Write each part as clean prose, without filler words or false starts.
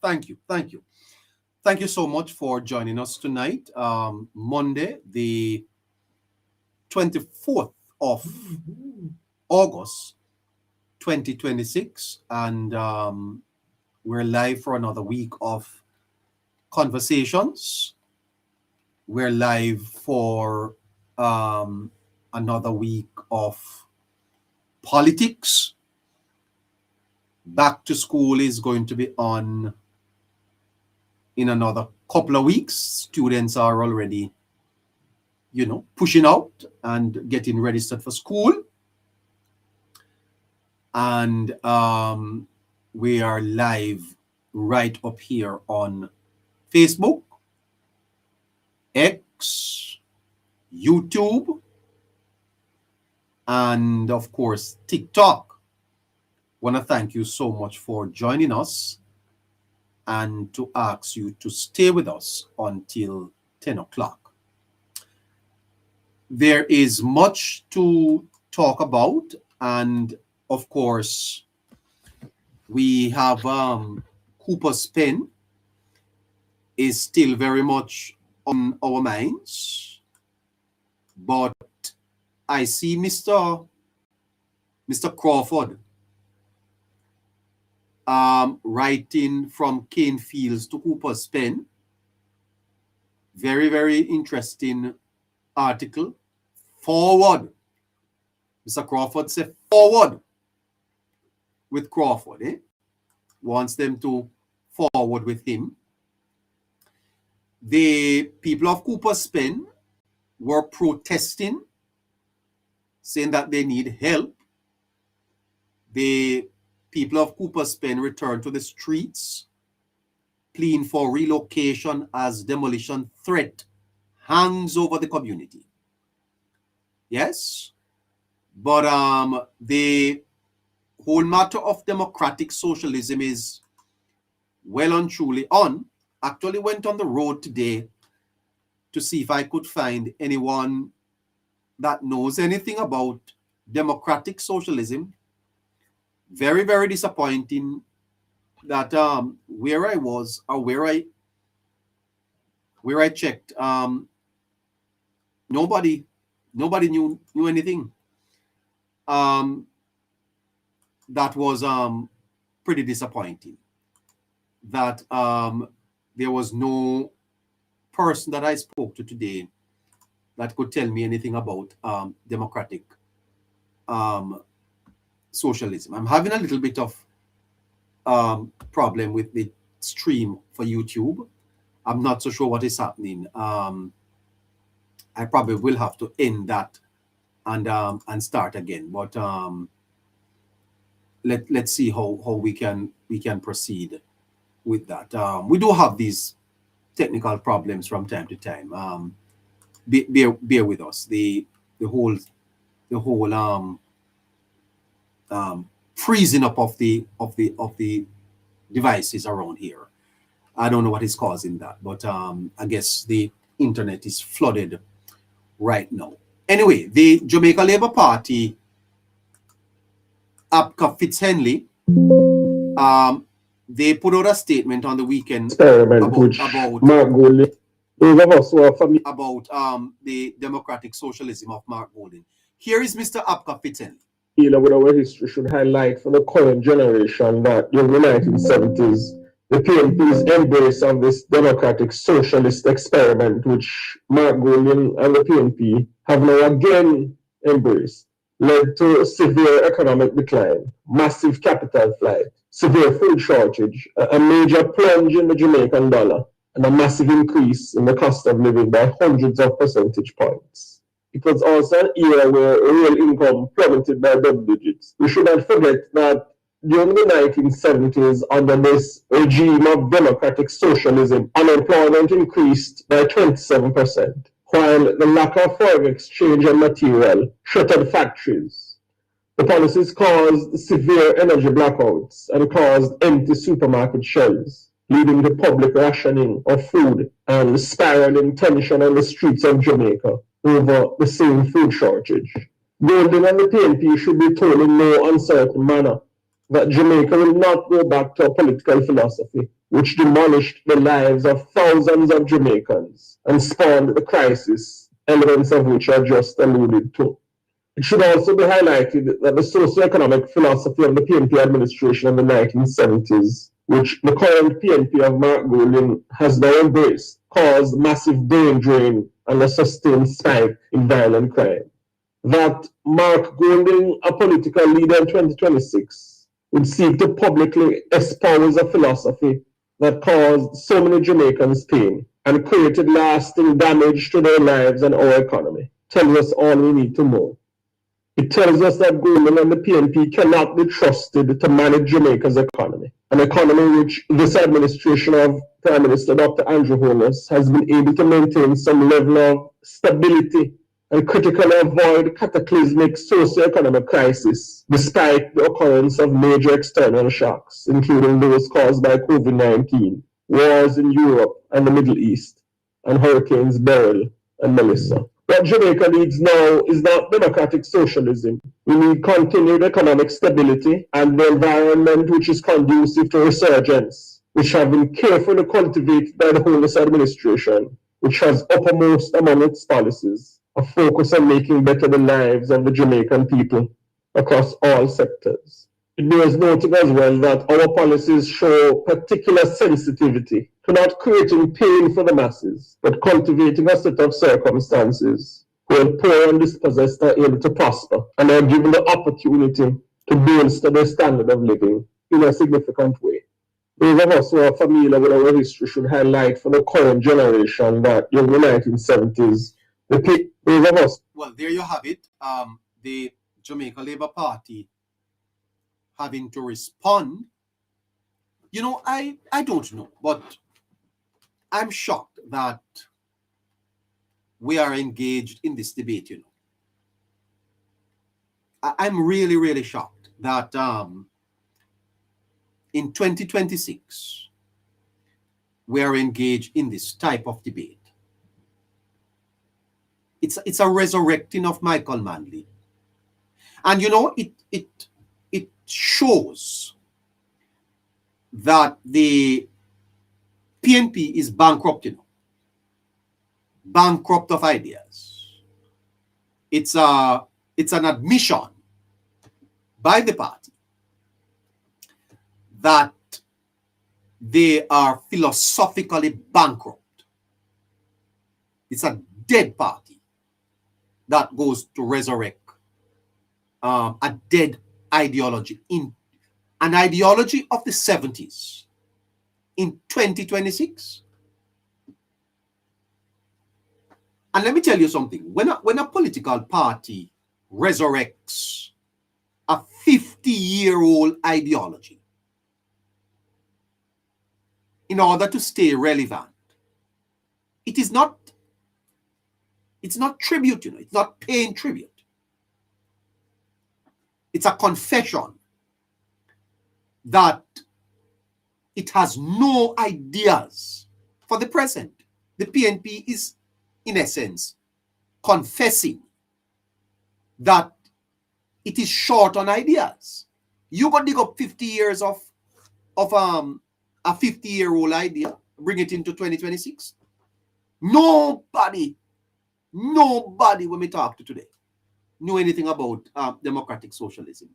Thank you. Thank you. Thank you so much for joining us tonight. Monday, the 24th of August, 2026. And we're live for another week of conversations. We're live for another week of politics. Back to school is going to be on in another couple of weeks. Students are already, pushing out and getting registered for school. And we are live right up here on Facebook, X, YouTube, and of course, TikTok. Want to thank you so much for joining us and to ask you to stay with us until 10 o'clock. There is much to talk about, and of course, we have Cooper's pen is still very much on our minds, but I see Mr. Crawford writing from Cane Fields to Cooper's pen. Very, very interesting article. Forward. Mr. Crawford said forward with Crawford. Wants them to forward with him. The people of Cooper's pen were protesting, saying that they need help. The people of Cooper's pen returned to the streets, pleading for relocation as demolition threat hangs over the community. Yes, but the whole matter of democratic socialism is well and truly on. Actually went on the road today to see if I could find anyone that knows anything about democratic socialism. Very, very disappointing that where I was or where I checked, nobody knew anything. That was pretty disappointing. That there was no person that I spoke to today that could tell me anything about democratic socialism. I'm having a little bit of problem with the stream for YouTube. I'm not so sure what is happening. I probably will have to end that and start again. But let's see how we can proceed with that. We do have these technical problems from time to time. Bear with us. The whole freezing up of the devices around here. I don't know what is causing that, but I guess the internet is flooded right now. Anyway, the Jamaica Labour Party, Abka Fitzhenley, they put out a statement on the weekend about the democratic socialism of Mark Golding. Here is Mr. Abka Fitzhenley. With our history should highlight for the current generation that during the 1970s, the PNP's embrace of this democratic socialist experiment, which Mark Golding and the PNP have now again embraced, led to severe economic decline, massive capital flight, severe food shortage, a major plunge in the Jamaican dollar, and a massive increase in the cost of living by hundreds of percentage points. It was also an era where real income plummeted by double digits. We should not forget that during the 1970s, under this regime of democratic socialism, unemployment increased by 27%, while the lack of foreign exchange and material shuttered factories. The policies caused severe energy blackouts and caused empty supermarket shelves, leading to public rationing of food and spiraling tension on the streets of Jamaica over the same food shortage. Golding and the PNP should be told in no uncertain manner that Jamaica will not go back to a political philosophy which demolished the lives of thousands of Jamaicans and spawned the crisis, elements of which are just alluded to. It should also be highlighted that the socio-economic philosophy of the PNP administration in the 1970s, which the current PNP of Mark Goulding has now embraced, caused massive brain drain and a sustained spike in violent crime. That Mark Goulding, a political leader in 2026, would seek to publicly espouse a philosophy that caused so many Jamaicans pain and created lasting damage to their lives and our economy tells us all we need to know. It tells us that Goldman and the PNP cannot be trusted to manage Jamaica's economy, an economy which this administration of Prime Minister Dr. Andrew Holness has been able to maintain some level of stability and critically avoid cataclysmic socio-economic crisis despite the occurrence of major external shocks, including those caused by COVID-19, wars in Europe and the Middle East, and hurricanes Beryl and Melissa. What Jamaica needs now is not democratic socialism. We need continued economic stability and the environment which is conducive to resurgence, which have been carefully cultivated by the Holness administration, which has uppermost among its policies a focus on making better the lives of the Jamaican people across all sectors. It bears noting as well that our policies show particular sensitivity to not creating pain for the masses, but cultivating a set of circumstances where the poor and dispossessed are able to prosper and are given the opportunity to bolster their standard of living in a significant way. Those of us who are familiar with our history should highlight for the current generation that in the 1970s, those of us. Well, there you have it. The Jamaica Labour Party having to respond. You know, I don't know, but I'm shocked that we are engaged in this debate, you know. I'm really, really shocked that in 2026, we are engaged in this type of debate. It's a resurrecting of Michael Manley. And, you know, it shows that the PNP is bankrupt, you know, bankrupt of ideas. It's an admission by the party that they are philosophically bankrupt. It's a dead party that goes to resurrect a dead ideology, in an ideology of the 70s in 2026. And let me tell you something. When a political party resurrects a 50-year-old ideology in order to stay relevant, it's not tribute, you know, it's not paying tribute. It's a confession that it has no ideas for the present. The PNP is, in essence, confessing that it is short on ideas. You go dig up 50 years of a 50-year-old idea, bring it into 2026. Nobody when we talk to today knew anything about democratic socialism.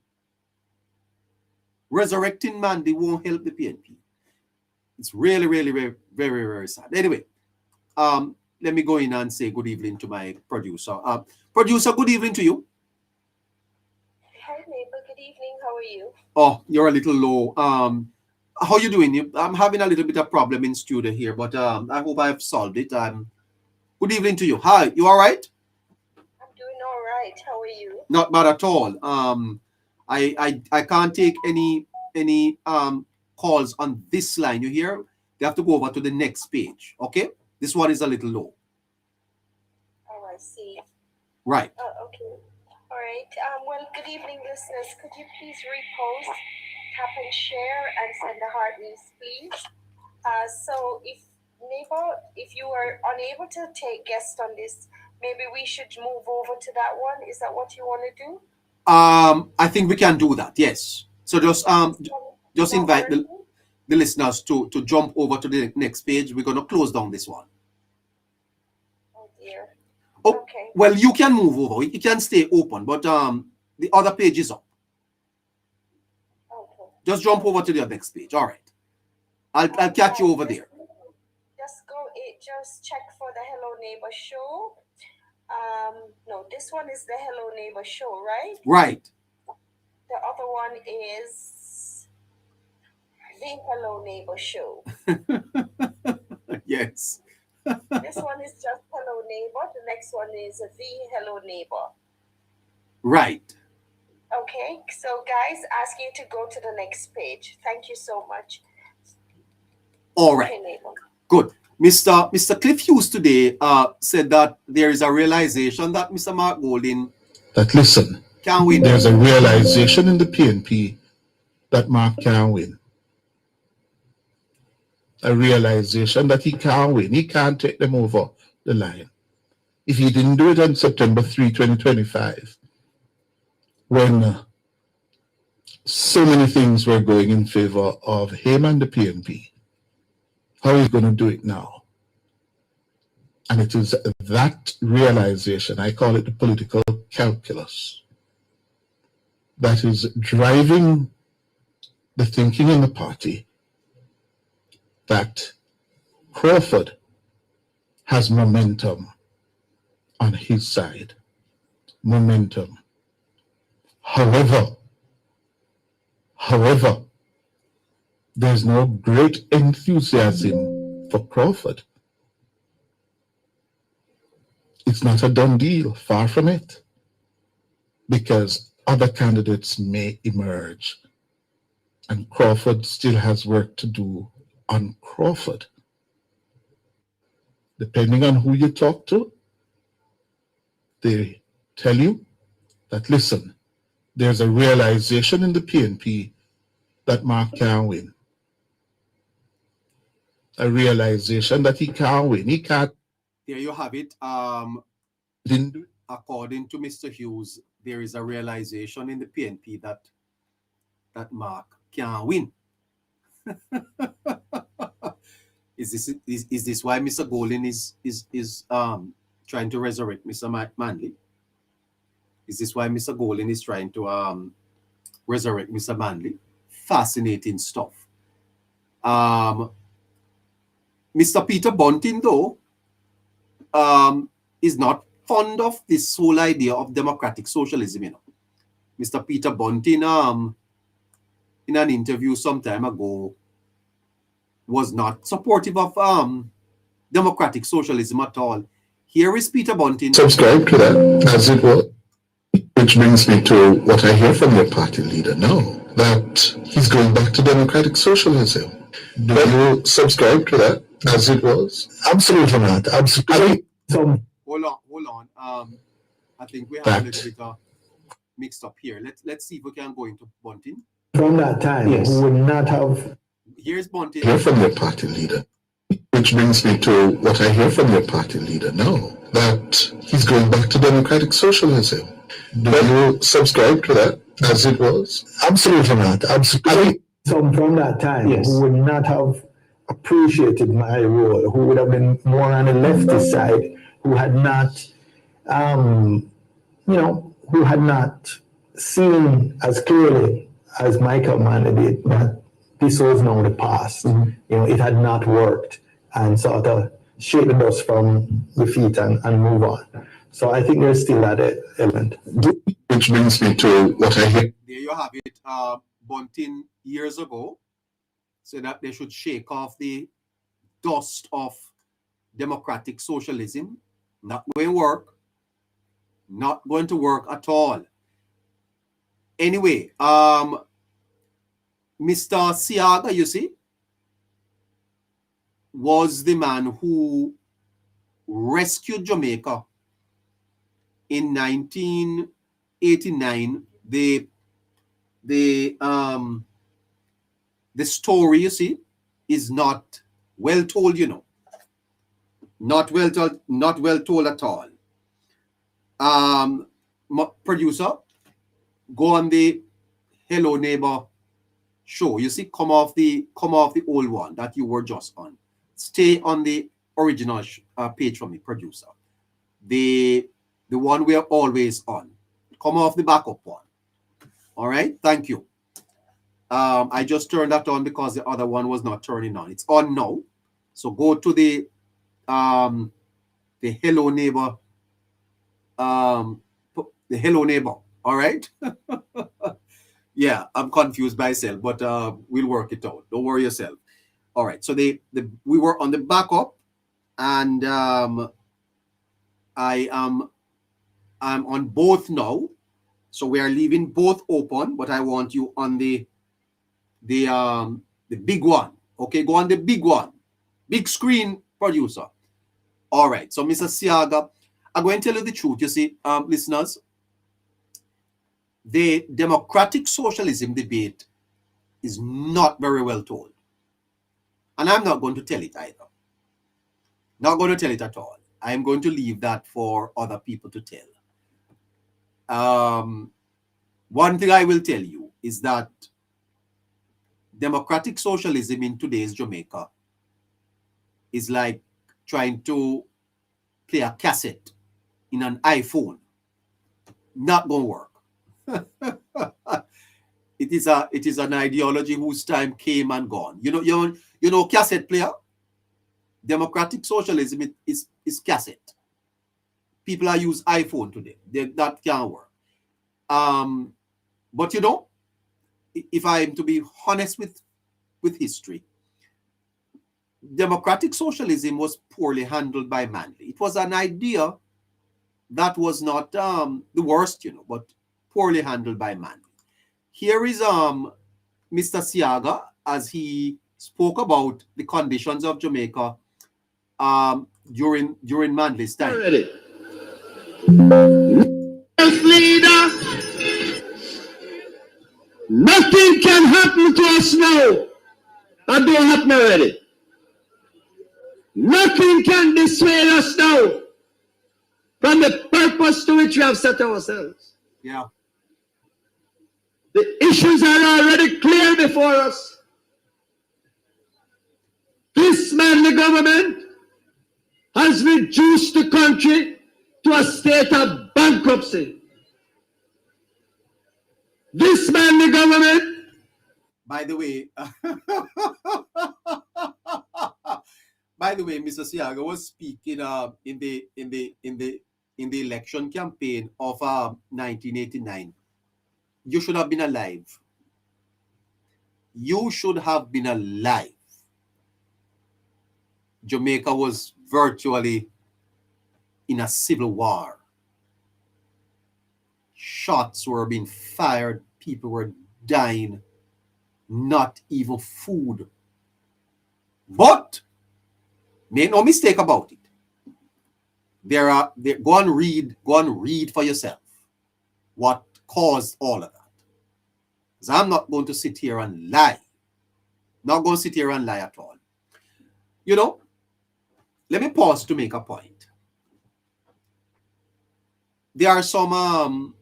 Resurrecting Mandy won't help the PNP. It's really, really, very, very, very sad. Anyway, let me go in and say good evening to my producer. Producer, good evening to you. Hi, neighbor. Good evening. How are you? Oh, you're a little low. How you doing? I'm having a little bit of problem in studio here, but I hope I've solved it. Good evening to you. Hi, you all right? I'm doing all right. How are you? Not bad at all. I can't take any calls on this line. You hear? They have to go over to the next page. Okay? This one is a little low. Oh, I see. Right. Okay. All right. Well, good evening, listeners. Could you please repost, tap and share, and send the heart news, please? So if you are unable to take guests on this, maybe we should move over to that one. Is that what you want to do? I think we can do that. Yes. So just invite the listeners to jump over to the next page. We're going to close down this one. Oh dear. Oh, Okay. well, you can move over. You can stay open, but the other page is up. Okay. Just jump over to the next page. All right. I'll catch you over there. Just check for the Hello Neighbor show. No, this one is the Hello Neighbor show, right? Right. The other one is the Hello Neighbor show. Yes. This one is just Hello Neighbor. The next one is the Hello Neighbor. Right. Okay, so guys, ask you to go to the next page. Thank you so much. All right. Okay, good. Mr. Cliff Hughes today said that there is a realization that Mr. Mark Golding that listen, can win. There's a realization in the PNP that Mark can't win. A realization that he can't win. He can't take them over the line. If he didn't do it on September 3, 2025, when so many things were going in favor of him and the PNP, how are you going to do it now? And it is that realization, I call it the political calculus, that is driving the thinking in the party that Crawford has momentum on his side. Momentum. However, there's no great enthusiasm for Crawford. It's not a done deal, far from it, because other candidates may emerge, and Crawford still has work to do on Crawford. Depending on who you talk to, they tell you that, listen, there's a realization in the PNP that Mark can't win. A realization that he can't win. He can't. There you have it. Didn't do it. According to Mr. Hughes, there is a realization in the PNP that Mark can't win. Is this why Mr. Golding is trying to resurrect Mr. Manley? Is this why Mr. Golding is trying to resurrect Mr. Manley? Fascinating stuff. Mr. Peter Bunting, though, is not fond of this whole idea of democratic socialism, you know. Mr. Peter Bunting, in an interview some time ago, was not supportive of democratic socialism at all. Here is Peter Bunting. Subscribe to that, as it was. Which brings me to what I hear from your party leader now, that he's going back to democratic socialism. Do you subscribe to that, as it was? Absolutely not. Absolutely. Hold on. I think we have a little bit mixed up here. Let's see if we can go into Bunting. From that time, yes. We would not have. Here's Bunting. Hear from your party leader. Which brings me to what I hear from your party leader now, that he's going back to democratic socialism. Do you subscribe to that, as it was? Absolutely not. Absolutely. So from that time, yes. Who would not have appreciated my role, who would have been more on the leftist side, who had not, who had not seen as clearly as Michael Manley did that this was now the past. Mm-hmm. You know, it had not worked, and sort of shake the dust from the feet and move on. So I think there's still that element. Which brings me to what I hear. There you have it. Bunting years ago said that they should shake off the dust of democratic socialism. Not going to work. Not going to work at all. Anyway, Mr. Siaga, you see, was the man who rescued Jamaica in 1989. The story, you see, is not well told, you know. Not well told at all. Producer, go on the Hello Neighbor show. You see, come off the old one that you were just on. Stay on the original page from the producer. The one we are always on. Come off the backup one. All right. Thank you. I just turned that on because the other one was not turning on. It's on now. So go to the hello neighbor. The hello neighbor. All right. Yeah, I'm confused myself, but we'll work it out. Don't worry yourself. All right. So we were on the backup, and I'm on both now. So we are leaving both open, but I want you on the big one. Okay, go on the big one. Big screen producer. All right. So Mr. Siaga, I'm going to tell you the truth. You see, listeners, the democratic socialism debate is not very well told. And I'm not going to tell it either. Not going to tell it at all. I'm going to leave that for other people to tell. One thing I will tell you is that democratic socialism in today's Jamaica is like trying to play a cassette in an iPhone. Not going to work. It is an ideology whose time came and gone. You know cassette player. Democratic socialism is cassette. People are use iPhone today. That can't work. But if I am to be honest with history, democratic socialism was poorly handled by Manley. It was an idea that was not the worst, but poorly handled by Manley. Here is Mr. Siaga as he spoke about the conditions of Jamaica during Manley's time. Ready. As leader, nothing can happen to us now that don't happen already. Nothing can dissuade us now from the purpose to which we have set ourselves. Yeah. The issues are already clear before us. This Manley government has reduced the country to a state of bankruptcy. This Manley government. By the way, Mr. Siaga was speaking in the election campaign of 1989. You should have been alive. You should have been alive. Jamaica was virtually in a civil war. Shots were being fired. People were dying. Not even food. But make no mistake about it. Go and read for yourself what caused all of that. Because I'm not going to sit here and lie. Not going to sit here and lie at all. Let me pause to make a point. There are some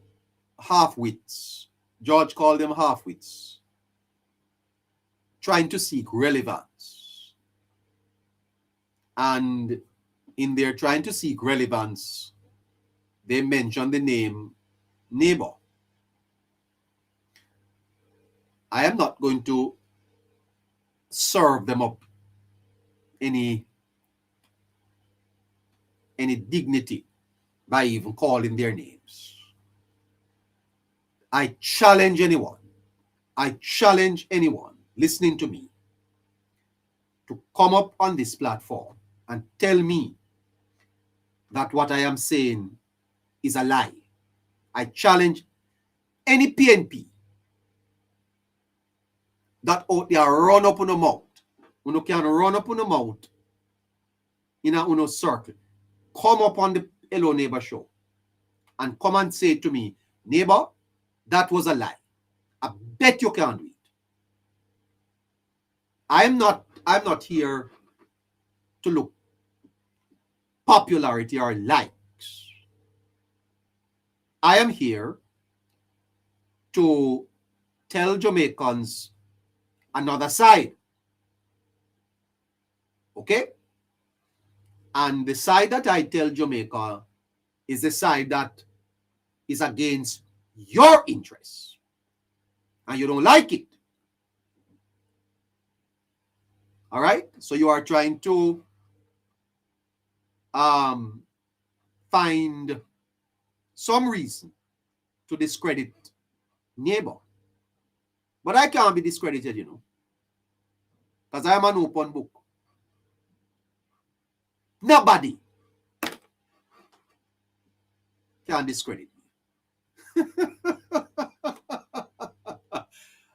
half-wits. George called them half-wits. Trying to seek relevance. And in their trying to seek relevance, they mention the name neighbor. I am not going to serve them up any dignity by even calling their names. I challenge anyone listening to me to come up on this platform and tell me that what I am saying is a lie. I challenge any PNP that out there run up on the mouth. You can run up on the mouth in a circle. Come up on the Hello Neighbor show and come and say to me, neighbor, that was a lie. I bet you can do it. I'm not here to look popularity or likes. I am here to tell Jamaicans another side. Okay? And the side that I tell Jamaica is the side that is against your interests. And you don't like it. All right? So you are trying to find some reason to discredit neighbor. But I can't be discredited, you know, because I am an open book. Nobody can discredit me.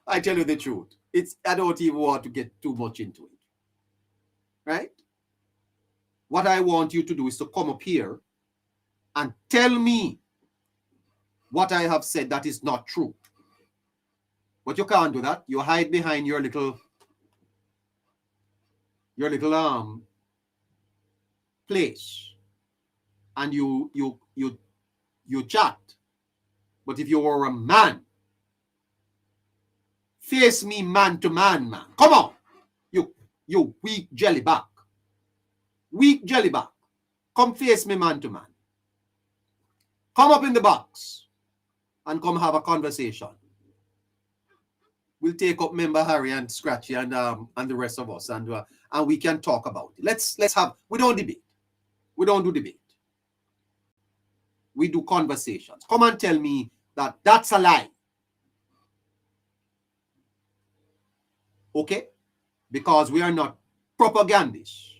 I tell you the truth. I don't even want to get too much into it. Right? What I want you to do is to come up here and tell me what I have said that is not true. But you can't do that. You hide behind your little place, and you chat. But if you were a man, face me man to man, man. Come on, you weak jellyback, come face me man to man. Come up in the box and come have a conversation. We'll take up member Harry and Scratchy and the rest of us, and we can talk about it. Let's have. We don't debate. We don't do debate. We do conversations. Come and tell me that that's a lie. Okay? Because we are not propagandists.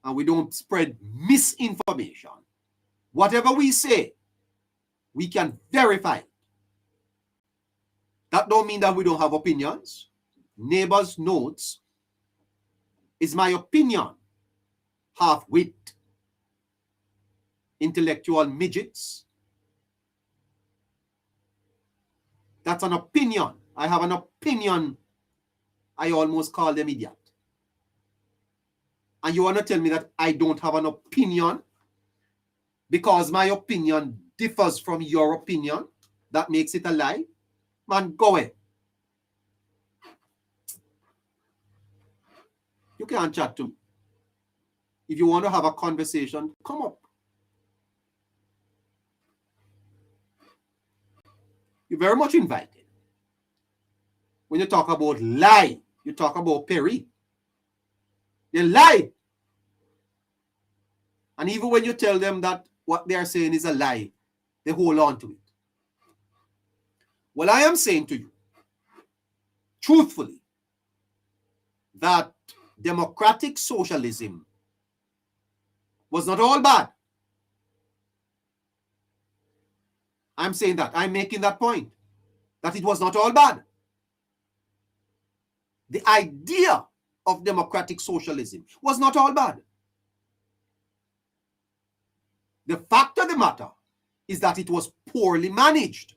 And we don't spread misinformation. Whatever we say, we can verify it. That don't mean that we don't have opinions. Neighbors' notes is my opinion. Half-wit, intellectual midgets. That's an opinion. I have an opinion. I almost call them idiot. And you want to tell me that I don't have an opinion because my opinion differs from your opinion? That makes it a lie? Man, go away. You can't chat to me. If you want to have a conversation, come up. You're very much invited. When you talk about lie, you talk about Perry. They lie. And even when you tell them that what they are saying is a lie, they hold on to it. Well, I am saying to you, truthfully, that democratic socialism was not all bad. I'm saying that. I'm making that point. That it was not all bad. The idea of democratic socialism was not all bad. The fact of the matter is that it was poorly managed.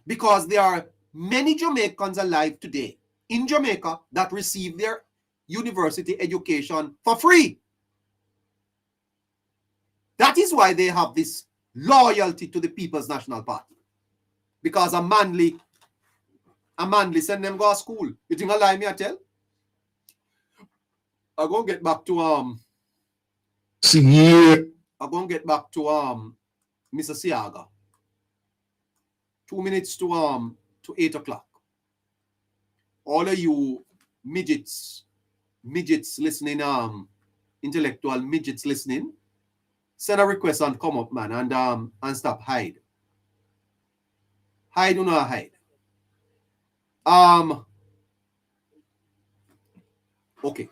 Because there are many Jamaicans alive today in Jamaica that receive their university education for free. That is why they have this loyalty to the People's National Party. Because a Manley send them go to school. You think I lie me I tell? I'm going to get back to I'm going to get back to Mr. Siaga. 2 minutes to 8 o'clock. All of you midgets listening, intellectual midgets listening, send a request and come up, man, and stop hide. Hide or not hide. Okay.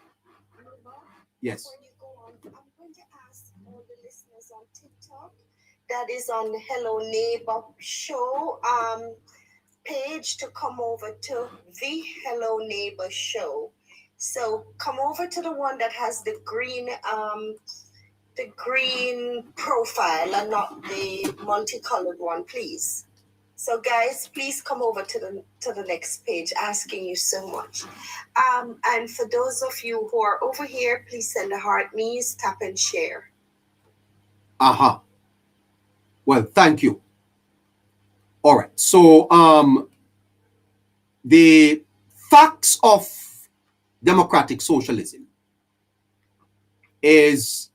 Yes. Before you go on, I'm going to ask all the listeners on TikTok, that is on the Hello Neighbor Show page, to come over to the Hello Neighbor Show. So come over to the one that has the green profile and not the multicolored one, please. So guys, please come over to the next page. Asking you so much. And for those of you who are over here, please send a heart, knees, tap and share. Aha. Well, thank you. All right. So the facts of democratic socialism is,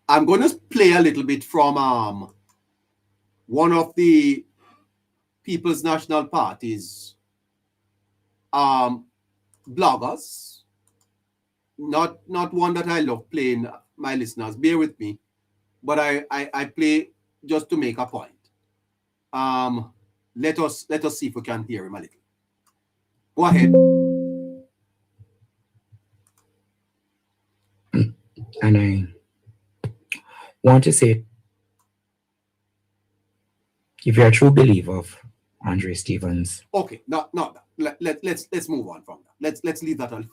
I'm going to play a little bit from one of the People's National Party's bloggers. Not one that I love playing, my listeners. Bear with me, but I play just to make a point. Let us see if we can hear him a little. Go ahead. And I want to say, if you're a true believer of Andre Stevens. Okay, no. Let's move on from that. Let's leave that alone.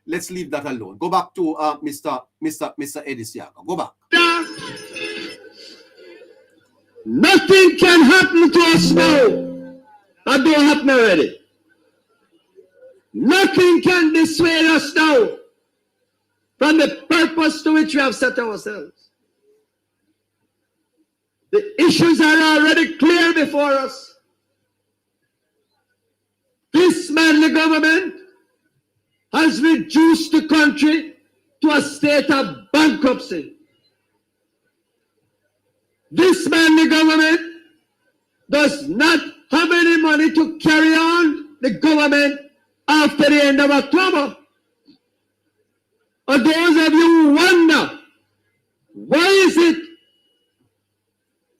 Let's leave that alone. Go back to Mr. Eddie Siaga. Go back. Nothing can happen to us now that don't happen already. Nothing can dissuade us now from the purpose to which we have set ourselves. The issues are already clear before us. This Manley government has reduced the country to a state of bankruptcy. This Manley government does not have any money to carry on the government after the end of October. Or those of you who wonder, why is it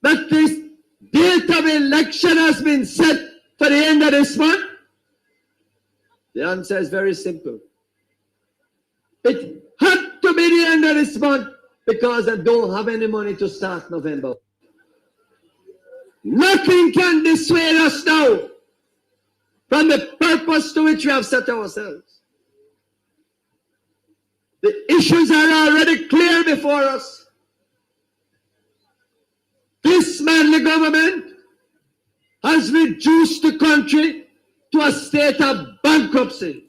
that this date of election has been set for the end of this month? The answer is very simple. It had to be the end of this month because I don't have any money to start November. Nothing can dissuade us now from the purpose to which we have set ourselves. The issues are already clear before us. This Manley government has reduced the country to a state of bankruptcy.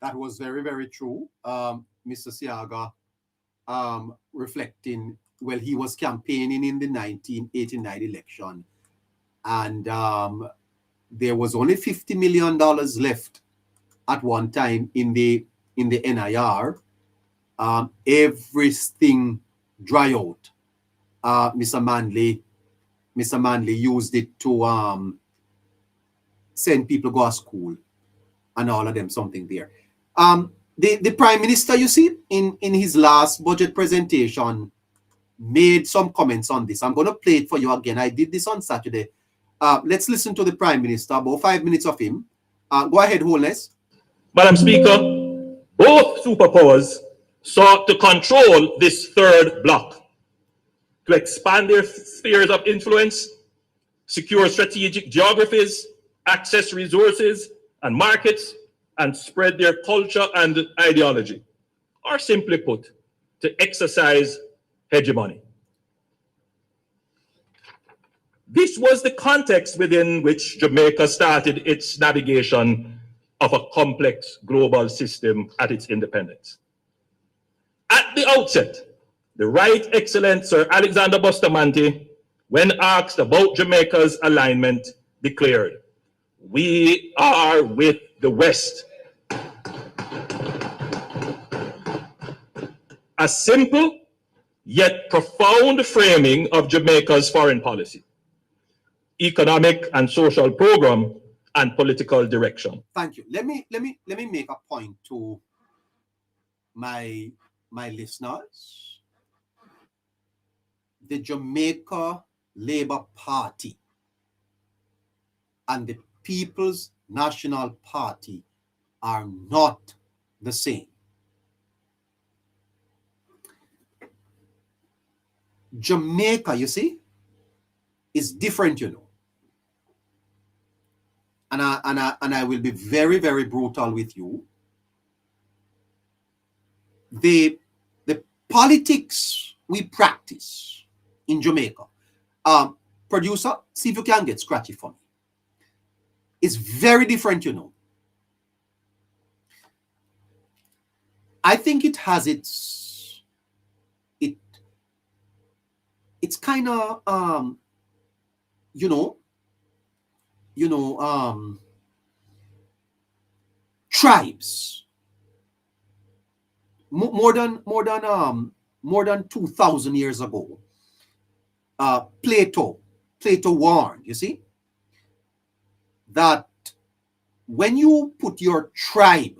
That was very, very true. Mr. Siaga reflecting, well, he was campaigning in the 1989 election, and there was only $50 million left at one time in the NIR. Everything dry out. Mr. Manley used it to send people to go to school and all of them something there. The Prime Minister, you see, in his last budget presentation, made some comments on this. I'm going to play it for you again. I did this on Saturday. Let's listen to the Prime Minister, about 5 minutes of him. Go ahead, Holness. Madam Speaker, both superpowers sought to control this third bloc, to expand their spheres of influence, secure strategic geographies, access resources and markets, and spread their culture and ideology, or simply put, to exercise hegemony. This was the context within which Jamaica started its navigation of a complex global system at its independence. At the outset, the Right Excellent Sir Alexander Bustamante, when asked about Jamaica's alignment, declared, "We are with the West." A simple yet profound framing of Jamaica's foreign policy, economic and social program, and political direction. Thank you. Let me make a point to my listeners. The Jamaica Labour Party and the People's National Party are not the same. Jamaica, you see, is different, you know. And I will be very, very brutal with you. The politics we practice in Jamaica, producer, see if you can get scratchy for me. It's very different, you know. I think it has it's kind of tribes. More than 2,000 years ago, Plato warned, you see, that when you put your tribe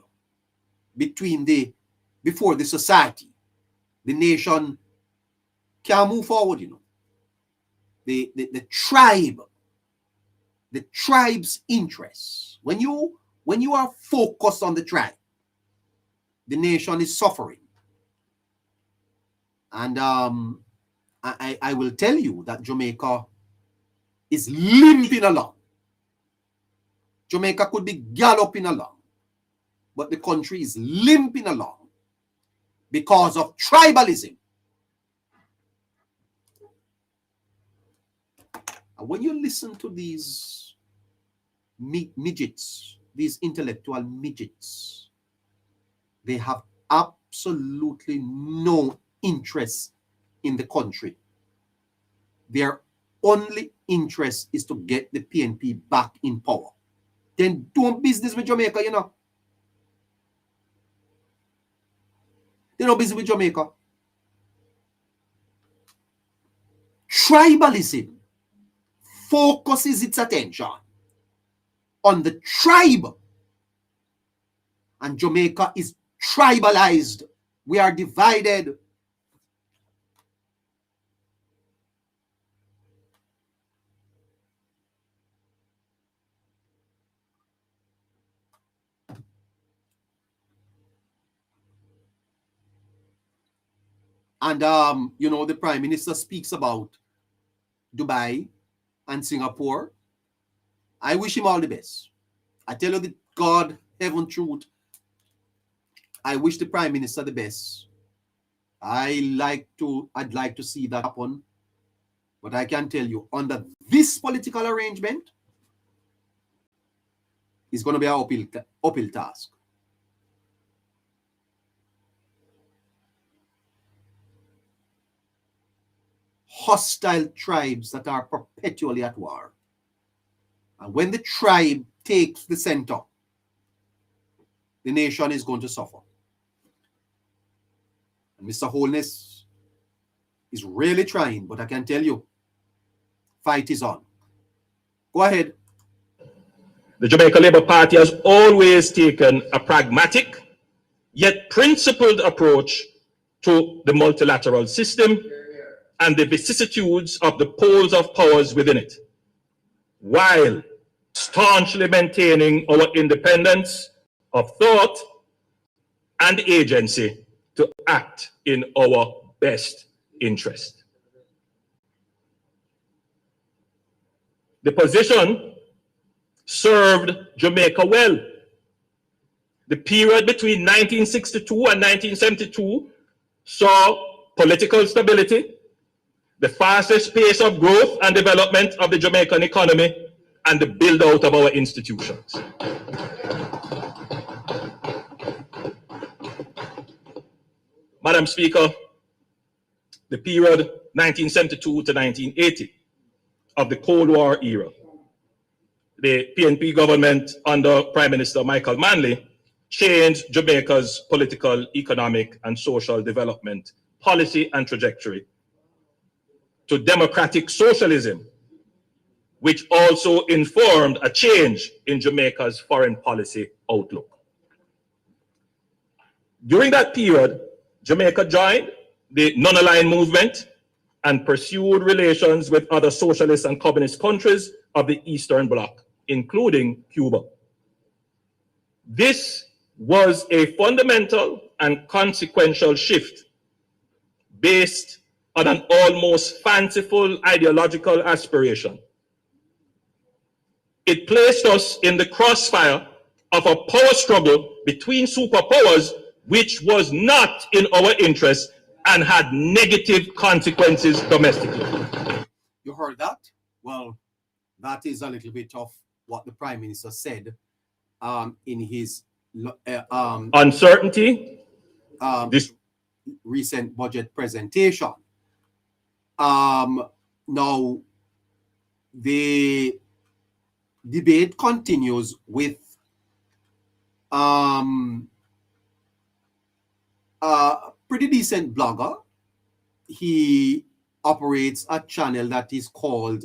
before the society, the nation can't move forward, The tribe's interests. When you are focused on the tribe, the nation is suffering. And I will tell you that Jamaica is limping along. Jamaica could be galloping along, but the country is limping along because of tribalism. And when you listen to these midgets, these intellectual midgets, they have absolutely no interest in the country. Their only interest is to get the PNP back in power. Then do business with Jamaica, They don't business with Jamaica. Tribalism focuses its attention on the tribe. And Jamaica is tribalized. We are divided. And the Prime Minister speaks about Dubai and Singapore. I wish him all the best. I tell you the God, heaven truth, I wish the Prime Minister the best. I'd like to see that happen. But I can tell you, under this political arrangement, it's going to be an uphill task. Hostile tribes that are perpetually at war. And when the tribe takes the center, the nation is going to suffer. And Mr. Holness is really trying, but I can tell you, fight is on. Go ahead. The Jamaica Labour Party has always taken a pragmatic yet principled approach to the multilateral system and the vicissitudes of the poles of powers within it, while staunchly maintaining our independence of thought and agency to act in our best interest. The position served Jamaica well. The period between 1962 and 1972 saw political stability, the fastest pace of growth and development of the Jamaican economy, and the build-out of our institutions. Madam Speaker, the period 1972 to 1980 of the Cold War era, the PNP government under Prime Minister Michael Manley changed Jamaica's political, economic, and social development policy and trajectory to democratic socialism, which also informed a change in Jamaica's foreign policy outlook. During that period, Jamaica joined the non-aligned movement and pursued relations with other socialist and communist countries of the Eastern Bloc, including Cuba. This was a fundamental and consequential shift based on an almost fanciful ideological aspiration. It placed us in the crossfire of a power struggle between superpowers, which was not in our interest and had negative consequences domestically. You heard that? Well, that is a little bit of what the Prime Minister said in his uncertainty, this recent budget presentation. Now the debate continues with a pretty decent blogger. He operates a channel that is called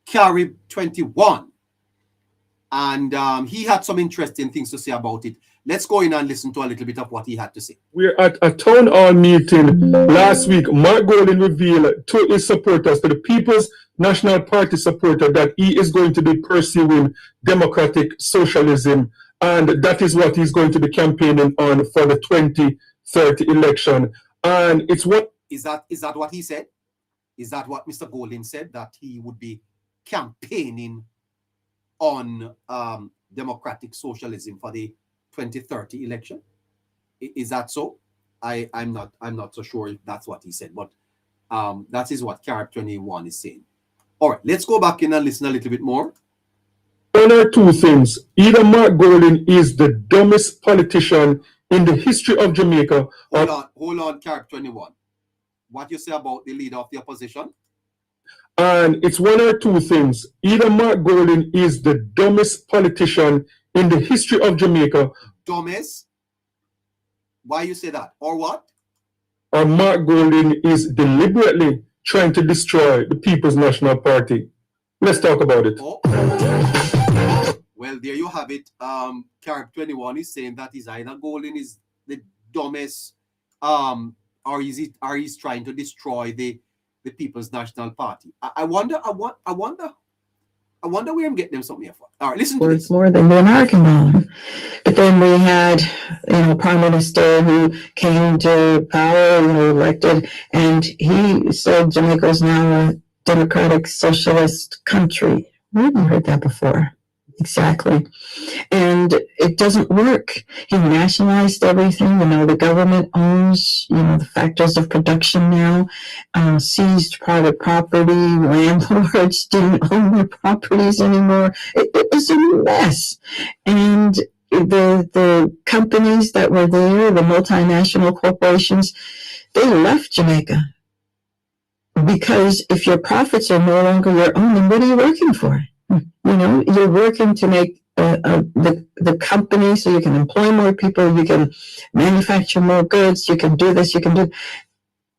Carib 21. And he had some interesting things to say about it. Let's go in and listen to a little bit of what he had to say. We're at a town hall meeting last week. Mark Golden revealed to his supporters, to the People's National Party supporter, that he is going to be pursuing democratic socialism, and that is what he's going to be campaigning on for the 2030 election. And it's what is that what he said? Is that what Mr. Golden said, that he would be campaigning on democratic socialism for the 2030 election? Is that so? I'm not so sure if that's what he said, but that is what Carib 21 is saying. All right, let's go back in and listen a little bit more. One or two things. Either Mark Golden is the dumbest politician in the history of Jamaica. Hold on, Carib 21. What you say about the leader of the opposition? And it's one or two things. Either Mark Golden is the dumbest politician in the history of Jamaica. Dumbest? Why you say that? Or what? Or Mark Golden is deliberately trying to destroy the People's National Party. Let's talk about it. Oh. Well, there you have it. Carib 21 is saying that is either Golden is the dumbest, or he's trying to destroy the People's National Party. I wonder where I'm getting them something here for. All right, listen to this. More than the American dollar. But then we had, Prime Minister who came to power, elected, and he said Jamaica is now a democratic socialist country. We haven't heard that before. Exactly. And it doesn't work. He nationalized everything. The government owns, the factors of production now, seized private property. Landlords didn't own their properties anymore. It was a mess. And the companies that were there, the multinational corporations, they left Jamaica. Because if your profits are no longer your own, then what are you working for? You're working to make the company so you can employ more people, you can manufacture more goods, you can do this, you can do,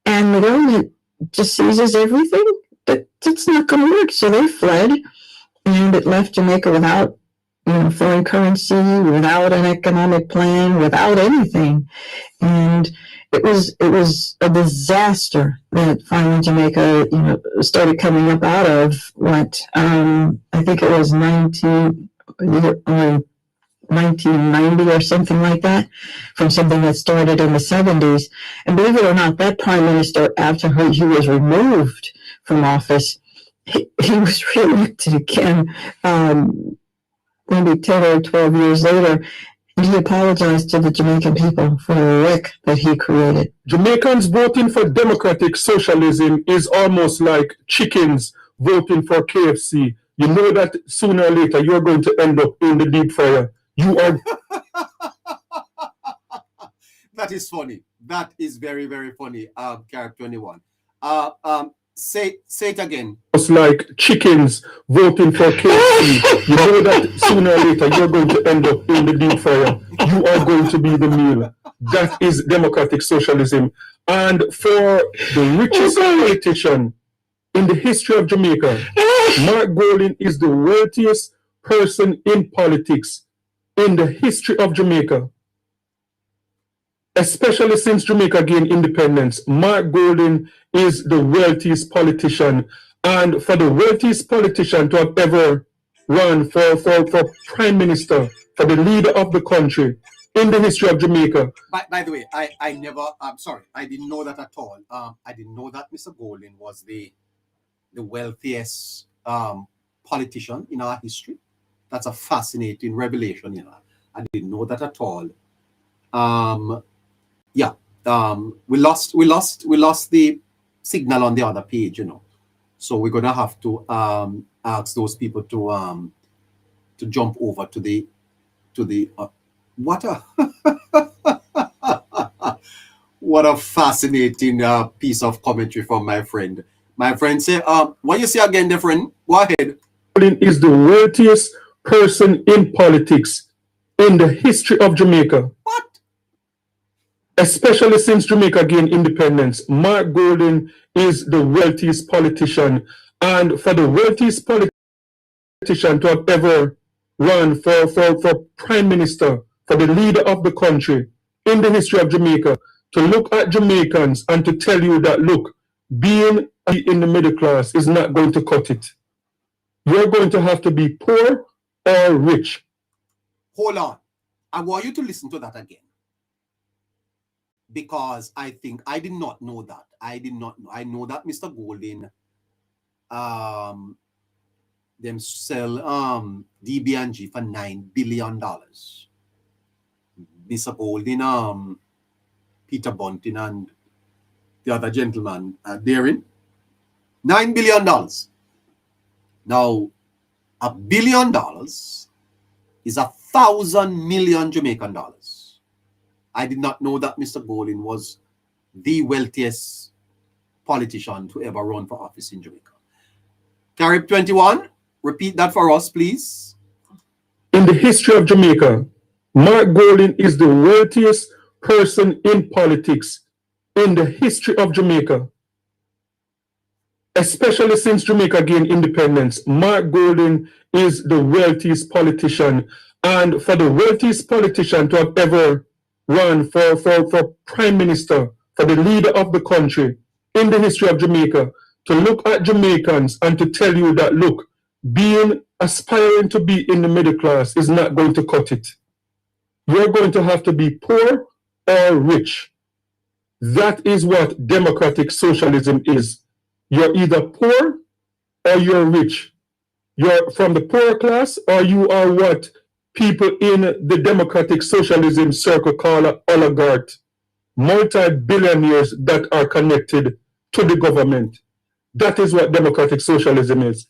and the government just seizes everything. That's not going to work. So they fled, and it left Jamaica without, foreign currency, without an economic plan, without anything, and it was a disaster that finally Jamaica, started coming up out of what I think it was 1990 or something like that, from something that started in the 70s. And believe it or not, that prime minister, after he was removed from office, he was reelected again, maybe 10 or 12 years later. And he apologized to the Jamaican people for the wreck that he created. Jamaicans voting for democratic socialism is almost like chickens voting for KFC. You know that sooner or later you're going to end up in the deep fryer. You are. That is funny. That is very, very funny. Carib 21. Say it again. It's like chickens voting for KFC. You know that sooner or later you're going to end up in the deep fryer. You are going to be the meal. That is democratic socialism. And for the richest politician in the history of Jamaica, Mark Golden is the wealthiest person in politics in the history of Jamaica. Especially since Jamaica gained independence, Mark Golden is the wealthiest politician. And for the wealthiest politician to have ever run for prime minister, for the leader of the country in the history of Jamaica. By the way, I never, I'm sorry, I didn't know that at all. I didn't know that Mr. Golden was the wealthiest politician in our history. That's a fascinating revelation, I didn't know that at all. We lost the signal on the other page, so we're gonna have to ask those people to jump over to the what What a fascinating piece of commentary from my friend. My friend say, what you say again, the friend? Go ahead. Is the wealthiest person in politics in the history of Jamaica. What? Especially since Jamaica gained independence, Mark Golding is the wealthiest politician. And for the wealthiest politician to have ever run for prime minister, for the leader of the country in the history of Jamaica, to look at Jamaicans and to tell you that, look, being in the middle class is not going to cut it. You're going to have to be poor or rich. Hold on. I want you to listen to that again. Because I think I did not know that. I did not know. I know that Mr. Golding them sell DB&G for $9 billion. Mr. Golding, Peter Bunting and the other gentleman, Darin, $9 billion. Now, $1 billion is 1,000 million Jamaican dollars. I did not know that Mr. Golding was the wealthiest politician to ever run for office in Jamaica. Carib 21, repeat that for us, please. In the history of Jamaica, Mark Golding is the wealthiest person in politics in the history of Jamaica. Especially since Jamaica gained independence, Mark Golding is the wealthiest politician. And for the wealthiest politician to have ever run for prime minister, for the leader of the country in the history of Jamaica, to look at Jamaicans and to tell you that, look, aspiring to be in the middle class is not going to cut it. You're going to have to be poor or rich. That is what democratic socialism is. You're either poor or you're rich. You're from the poor class, or you are what people in the democratic socialism circle call an oligarch, multi-billionaires that are connected to the government. That is what democratic socialism is.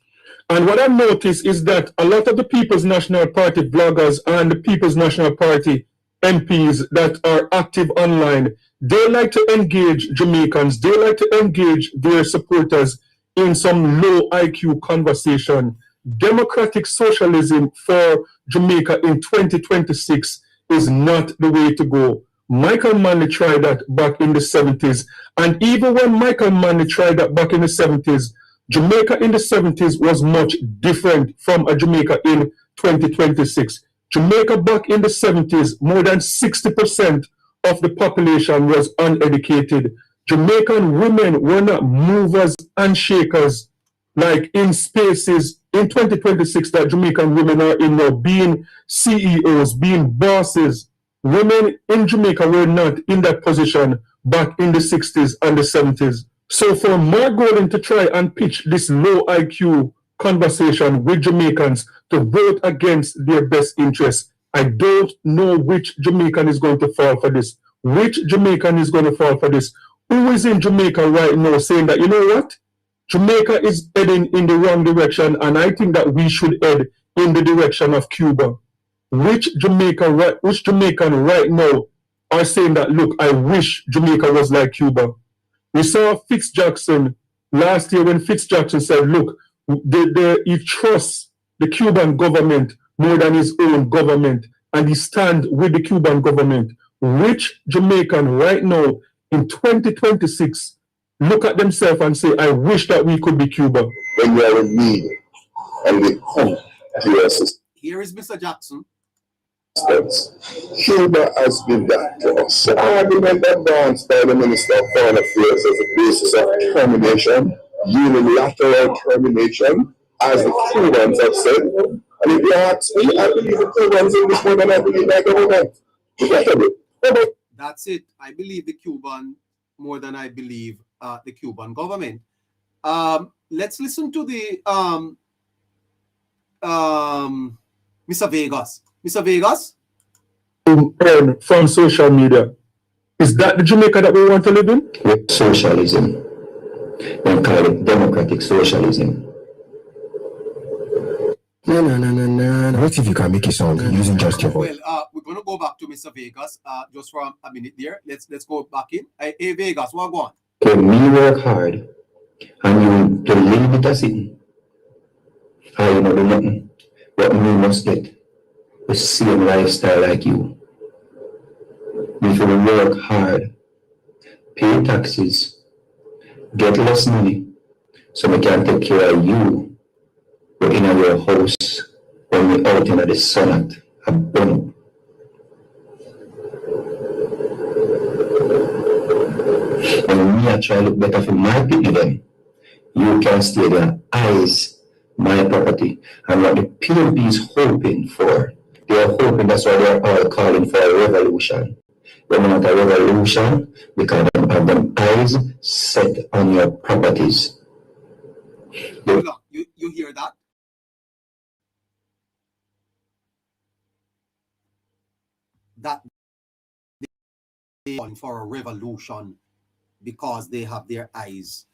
And what I've noticed is that a lot of the People's National Party bloggers and the People's National Party MPs that are active online, they like to engage Jamaicans, they like to engage their supporters in some low IQ conversation. Democratic socialism for Jamaica in 2026 is not the way to go. Michael Manley tried that back in the 70s. And even when Michael Manley tried that back in the 70s, Jamaica in the 70s was much different from a Jamaica in 2026. Jamaica back in the 70s, more than 60% of the population was uneducated. Jamaican women were not movers and shakers like in spaces in 2026 that Jamaican women are in now, being CEOs, being bosses. Women in Jamaica were not in that position back in the 60s and the 70s. So for Mark Golding to try and pitch this low IQ conversation with Jamaicans to vote against their best interests, I don't know which Jamaican is going to fall for this. Which Jamaican is going to fall for this? Who is in Jamaica right now saying that, you know what? Jamaica is heading in the wrong direction, and I think that we should head in the direction of Cuba. Which Jamaican right now are saying that, look, I wish Jamaica was like Cuba? We saw Fitz Jackson last year when Fitz Jackson said, look, he trusts the Cuban government more than his own government, and he stands with the Cuban government. Which Jamaican right now in 2026 look at themselves and say, I wish that we could be Cuba? When you are in need and we come to your assistance. Here is Mr. Jackson. Cuba has been that to us. The argument advanced by the Minister of Foreign Affairs as a basis of termination, unilateral termination, as the Cubans have said. And if you ask me, I believe the Cubans in this more than I believe my government. That's it. I believe the Cuban more than I believe the Cuban government. Let's listen to the Mr. Vegas. Mr. Vegas? Earn from social media. Is that the Jamaica that we want to live in? Socialism. They call it democratic socialism. No. What if you can make it sound using just your voice? Well, we're going to go back to Mr. Vegas just for a minute there. Let's go back in. Hey Vegas, what go on? When me work hard and you do a little bit of sitting, I you know do nothing. But me must get the same lifestyle like you. Me for work hard, pay taxes, get less money, so we can take care of you. But in your house, when we out in the sun at a bun. When me I try look better for my people then, you can stay there, eyes my property. And what the PNP is hoping for, they are hoping, that's why they are all calling for a revolution. They want a revolution because they have them eyes set on your properties. You hear that? That they are calling for a revolution because they have their eyes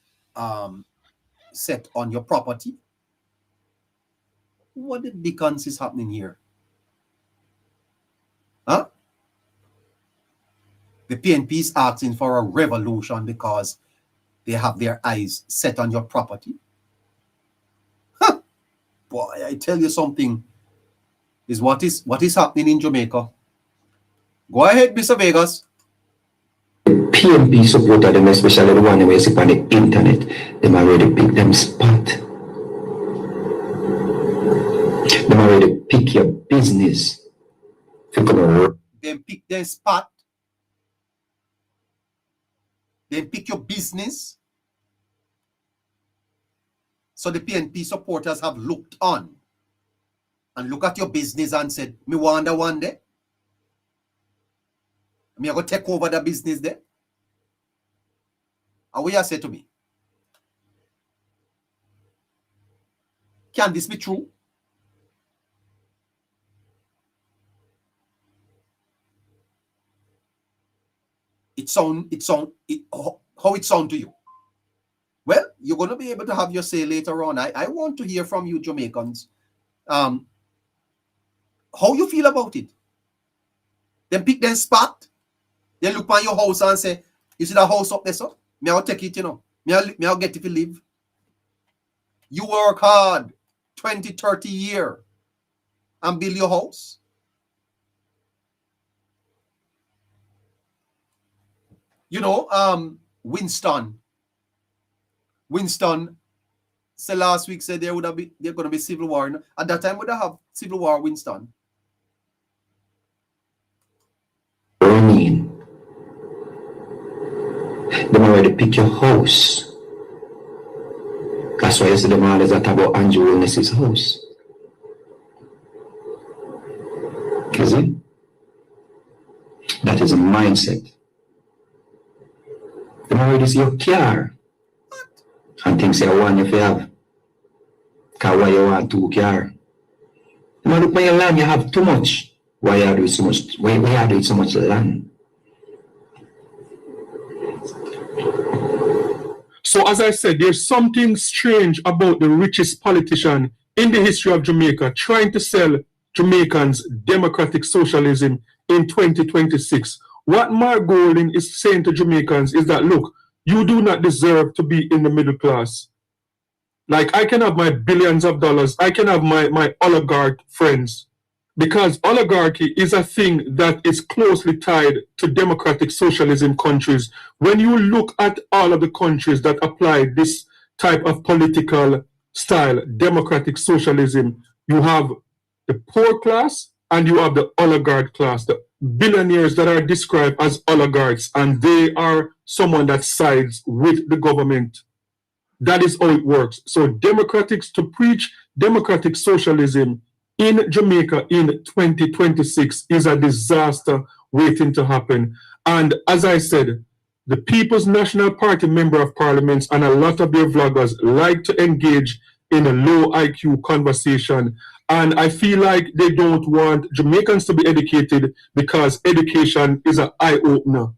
set on your property. What the dickens is happening here? Huh? The PNP is asking for a revolution because they have their eyes set on your property. Huh. Boy, I tell you something is what is happening in Jamaica. Go ahead, Mr. Vegas. PNP supporter them, especially the one who is on the internet, them already pick them spot. Them already pick your business. Then pick their spot. Then pick your business. So the PNP supporters have looked on and look at your business and said, me wonder one day, me going to take over the business there. And what you say to me? Can this be true? How it sound to you? Well, you're going to be able to have your say later on. I want to hear from you, Jamaicans. How you feel about it? Then pick them spot. Then look on your house and say, you see that house up there, so? Me I'll take it, you know. Me I'll get it if you live. You work hard, 20, 30 years, and build your house. You know, Winston said last week said there going to be civil war. At that time, would I have civil war, Winston? Burning. Them already pick your house. That's why you see them always talk about Andrew Wilness's house. Is it? That is a mindset. Them already see your car. And things say one if you have. Because why you want two car? You look by your land, you have too much. Why you do so much? Why you do so much land? So as I said, there's something strange about the richest politician in the history of Jamaica trying to sell Jamaicans democratic socialism in 2026. What Mark Golding is saying to Jamaicans is that, look, you do not deserve to be in the middle class. Like, I can have my billions of dollars, I can have my oligarch friends, because oligarchy is a thing that is closely tied to democratic socialism countries. When you look at all of the countries that apply this type of political style, democratic socialism, you have the poor class and you have the oligarch class, the billionaires that are described as oligarchs, and they are someone that sides with the government. That is how it works. So to preach democratic socialism in Jamaica in 2026 is a disaster waiting to happen. And as I said, the People's National Party Member of Parliament and a lot of their vloggers like to engage in a low IQ conversation. And I feel like they don't want Jamaicans to be educated because education is an eye-opener.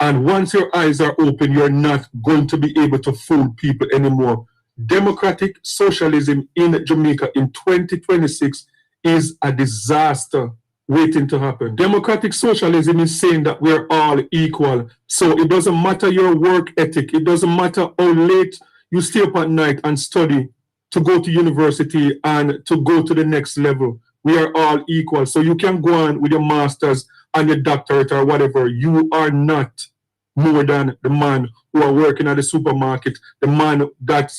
And once your eyes are open, you're not going to be able to fool people anymore. Democratic socialism in Jamaica in 2026 is a disaster. waiting to happen. Democratic socialism is saying that we're all equal. So it doesn't matter your work ethic. It doesn't matter how late you stay up at night and study to go to university and to go to the next level. We are all equal. So you can go on with your master's and your doctorate or whatever. You are not more than the man who are working at the supermarket, the man that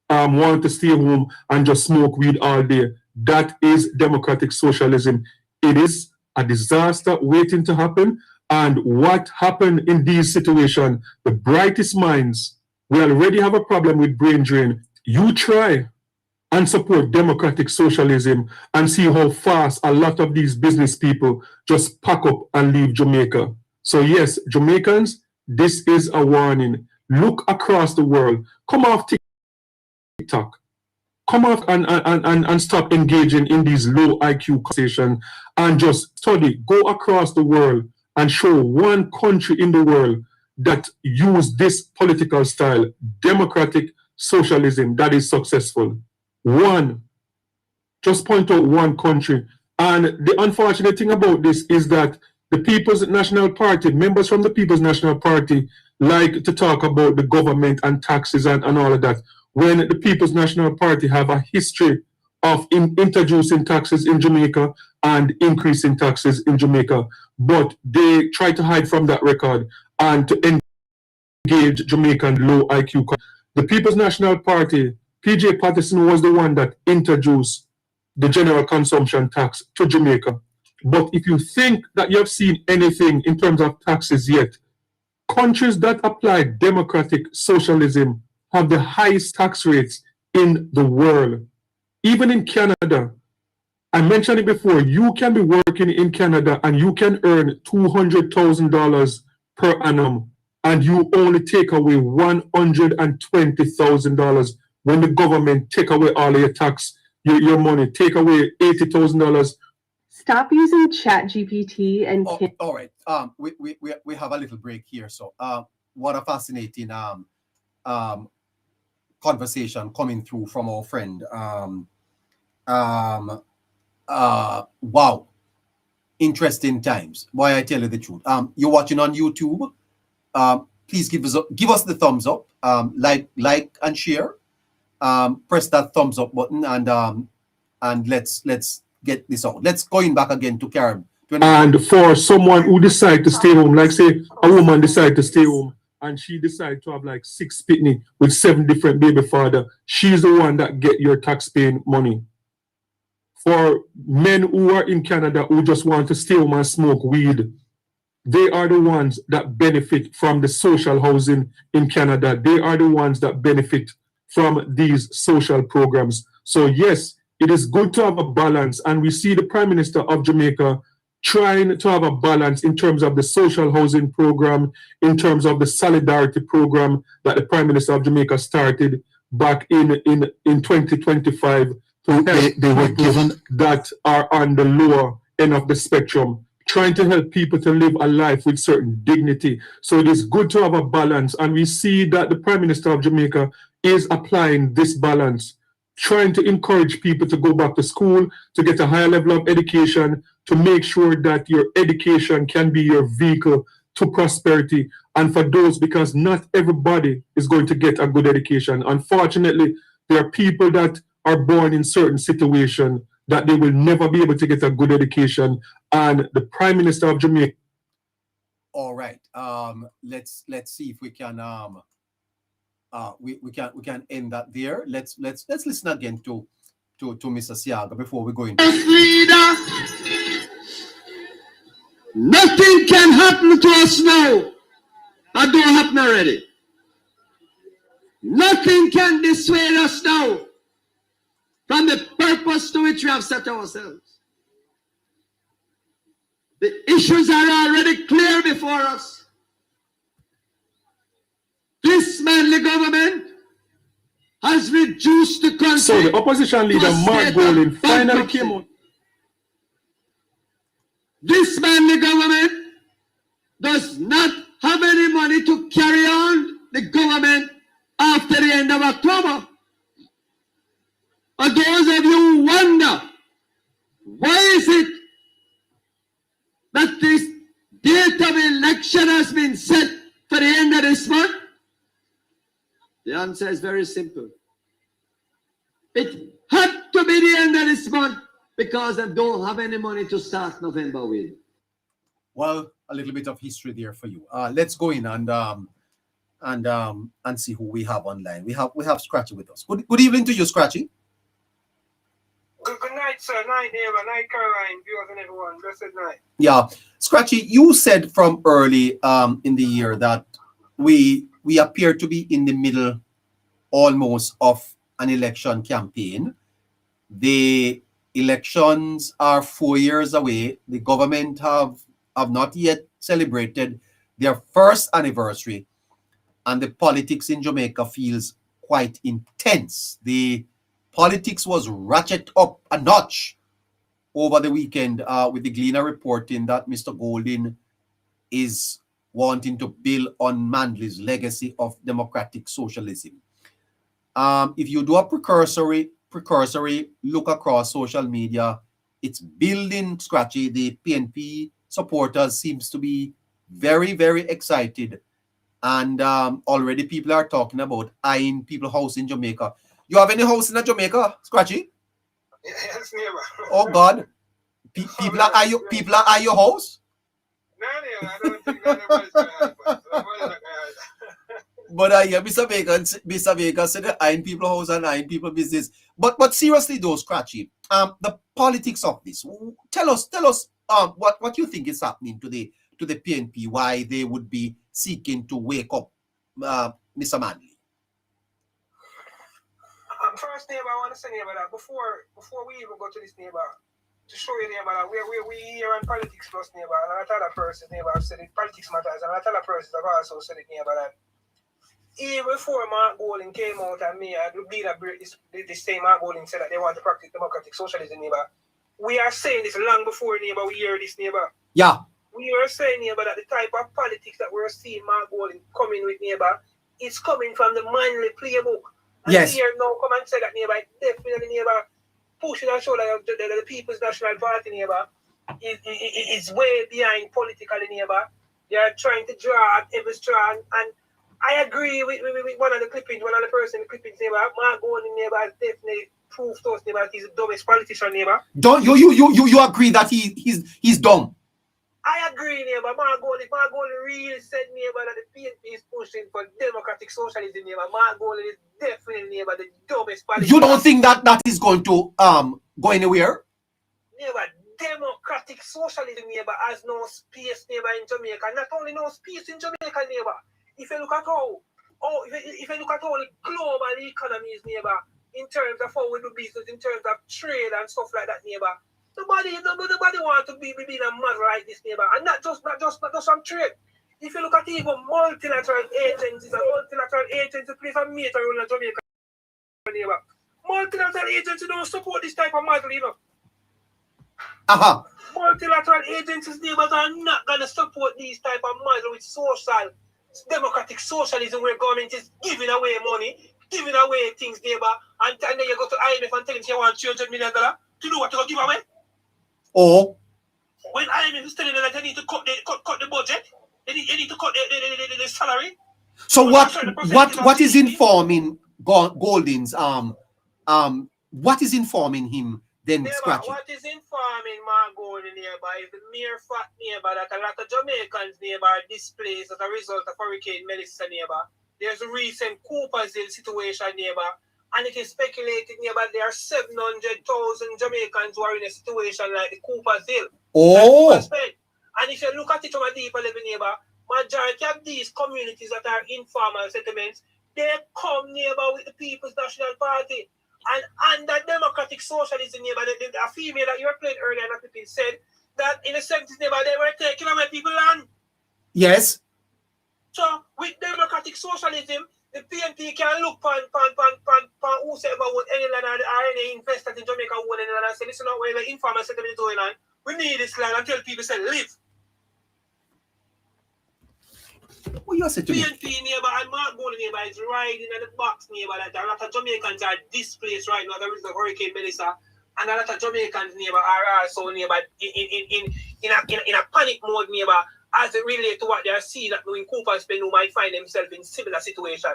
want to stay home and just smoke weed all day. That is democratic socialism. It is a disaster waiting to happen. And what happened in these situations, the brightest minds, we already have a problem with brain drain. You try and support democratic socialism and see how fast a lot of these business people just pack up and leave Jamaica. So yes, Jamaicans, this is a warning. Look across the world. Come off TikTok. Come off and stop engaging in these low IQ conversations and just study. Go across the world and show one country in the world that use this political style, democratic socialism, that is successful. One. Just point out one country. And the unfortunate thing about this is that the People's National Party, members from the People's National Party, like to talk about the government and taxes and all of that, when the People's National Party have a history of introducing taxes in Jamaica and increasing taxes in Jamaica. But they try to hide from that record and to engage Jamaican low IQ. The People's National Party, PJ Patterson was the one that introduced the general consumption tax to Jamaica. But if you think that you have seen anything in terms of taxes yet, countries that apply democratic socialism have the highest tax rates in the world. Even in Canada, I mentioned it before, you can be working in Canada and you can earn $200,000 per annum and you only take away $120,000 when the government take away all of your tax, your money, take away $80,000. Stop using ChatGPT and all right. We have a little break here. So what a fascinating conversation coming through from our friend. Wow. Interesting times. Boy, I tell you the truth. You're watching on YouTube. Please give us the thumbs up. Like and share. Press that thumbs up button and let's get this out. Let's go in back again to Karen. And for someone who decide to stay home, like say a woman decide to stay home and she decide to have like 6 pitney with 7 different baby father, she's the one that get your tax paying money. For men who are in Canada who just want to stay home and smoke weed, they are the ones that benefit from the social housing in Canada. They are the ones that benefit from these social programs. So yes, it is good to have a balance, and we see the Prime Minister of Jamaica trying to have a balance in terms of the social housing program, in terms of the solidarity program that the Prime Minister of Jamaica started back in 2025 to help they were given that are on the lower end of the spectrum, trying to help people to live a life with certain dignity. So it is good to have a balance, and we see that the Prime Minister of Jamaica is applying this balance, trying to encourage people to go back to school, to get a higher level of education, to make sure that your education can be your vehicle to prosperity. And for those, because not everybody is going to get a good education. Unfortunately, there are people that are born in certain situations that they will never be able to get a good education. And the Prime Minister of Jamaica. All right. Let's see if we can we can end that there. Let's listen again to Mr. Siaga before we go into leader. Nothing can happen to us now. That don't happen already. Nothing can dissuade us now from the purpose to which we have set ourselves. The issues are already clear before us. This Manley government has reduced the country. So the opposition leader, Mark Golin, finally came out. This Manley government does not have any money to carry on the government after the end of October. For those of you who wonder, why is it election has been set for the end of this month? The answer is very simple. It had to be the end of this month because I don't have any money to start November with. Well, a little bit of history there for you. Let's go in and see who we have online. We have Scratchy with us. Good evening to you, Scratchy. Good night, sir. Night, Eva. Night, Caroline. Viewers and everyone. Blessed night. Yeah, Scratchy, you said from early in the year that we appear to be in the middle almost of an election campaign. The elections are 4 years away. The government have not yet celebrated their first anniversary, and the politics in Jamaica feels quite intense. The politics was ratcheted up a notch over the weekend with the Gleaner reporting that Mr. Golding is wanting to build on Manley's legacy of democratic socialism. If you do a precursory look across social media, it's building, Scratchy. The PNP supporters seems to be very, very excited. And already people are talking about eyeing people's house in Jamaica. You have any house in Jamaica, Scratchy? Yes, neighbor. Oh God. People are your house? No, neighbor, I don't think that anybody's going to happen. But yeah, Mr. Vega said that eyeing people's house and eyeing people's business. But seriously though, Scratchy, the politics of this. Tell us what you think is happening to the PNP, why they would be seeking to wake up Mr. Manley. First, neighbor, I want to say, neighbor, that before we even go to this, neighbor, to show you, neighbor, that we here on Politics Plus, neighbor, and a lot of other persons, neighbor, have said it, Politics Matters, and a lot of other persons have also said it, neighbor, that even before Mark Golding came out and me, I believe that this same Mark Golding said that they want to practice democratic socialism, neighbor. We are saying this long before, neighbor, we hear this, neighbor. Yeah. We are saying, neighbor, that the type of politics that we're seeing Mark Golding coming with, neighbor, it's coming from the Manley playbook. And yes. Here now come and say that, neighbor, definitely, neighbor, pushing and show that the People's National Party, neighbor, is way behind politically, neighbor. They are trying to draw at every straw, and I agree with one of the clippings, one of the person in the clippings, neighbor. Mark Golding, neighbor, has definitely proved to us, neighbor, that he's the dumbest politician, neighbor. Don't you agree that he's dumb? I agree, neighbor. Mark Golding really said, neighbor, that the PNP is pushing for democratic socialism, neighbor. Mark Golding is definitely, neighbor, the dumbest politician. You don't think that is going to go anywhere? Neighbor, democratic socialism, neighbor, has no space, neighbor, in Jamaica. Not only no space in Jamaica, neighbor. If you look at how the global economy is, neighbor, in terms of how we do business, in terms of trade and stuff like that, neighbor, nobody want to be being a man like this, neighbor, and not just on trade. If you look at even multilateral agencies play a major role in Jamaica, neighbor. Multilateral agencies don't support this type of model, you know. Multilateral agencies, neighbors, are not going to support these type of model with social, democratic socialism where government is giving away money, giving away things, neighbor, and then you go to IMF and tell them you want $300 million to do what, to give away? Oh. When IMF is telling them that they need to cut the budget, they need to cut the salary. So what is informing Golding's what is informing him then, Scratchy? What is informing Mark Golding, neighbor, is the mere fact, neighbor, that a lot of Jamaicans, neighbor, are displaced as a result of Hurricane Melissa, neighbor. There's a recent Coopersville situation, neighbor, and it is speculated, neighbor, there are 700,000 Jamaicans who are in a situation like the Coopersville. Oh. And if you look at it from a deeper level, neighbor, majority of these communities that are informal settlements, they come, neighbor, with the People's National Party. And under democratic socialism, neighbor, a female that you were playing earlier in the clip said that in the 70s, neighbor, they were taking away people's land. Yes. So with democratic socialism, the PNP can look on whosoever would any land or any investors in Jamaica who would any land and say, listen, where the informal settlement is going on, we need this land, and tell people, say, live. What you say to me? PNP, neighbor, and Mark Golding, neighbor, is riding in the box, neighbor, that a lot of Jamaicans are displaced right now as a result of Hurricane Melissa, and a lot of Jamaicans, neighbor, are also, neighbor, in a panic mode, neighbor, as it relates to what they are seeing that in Cooper Spain who might find themselves in similar situation.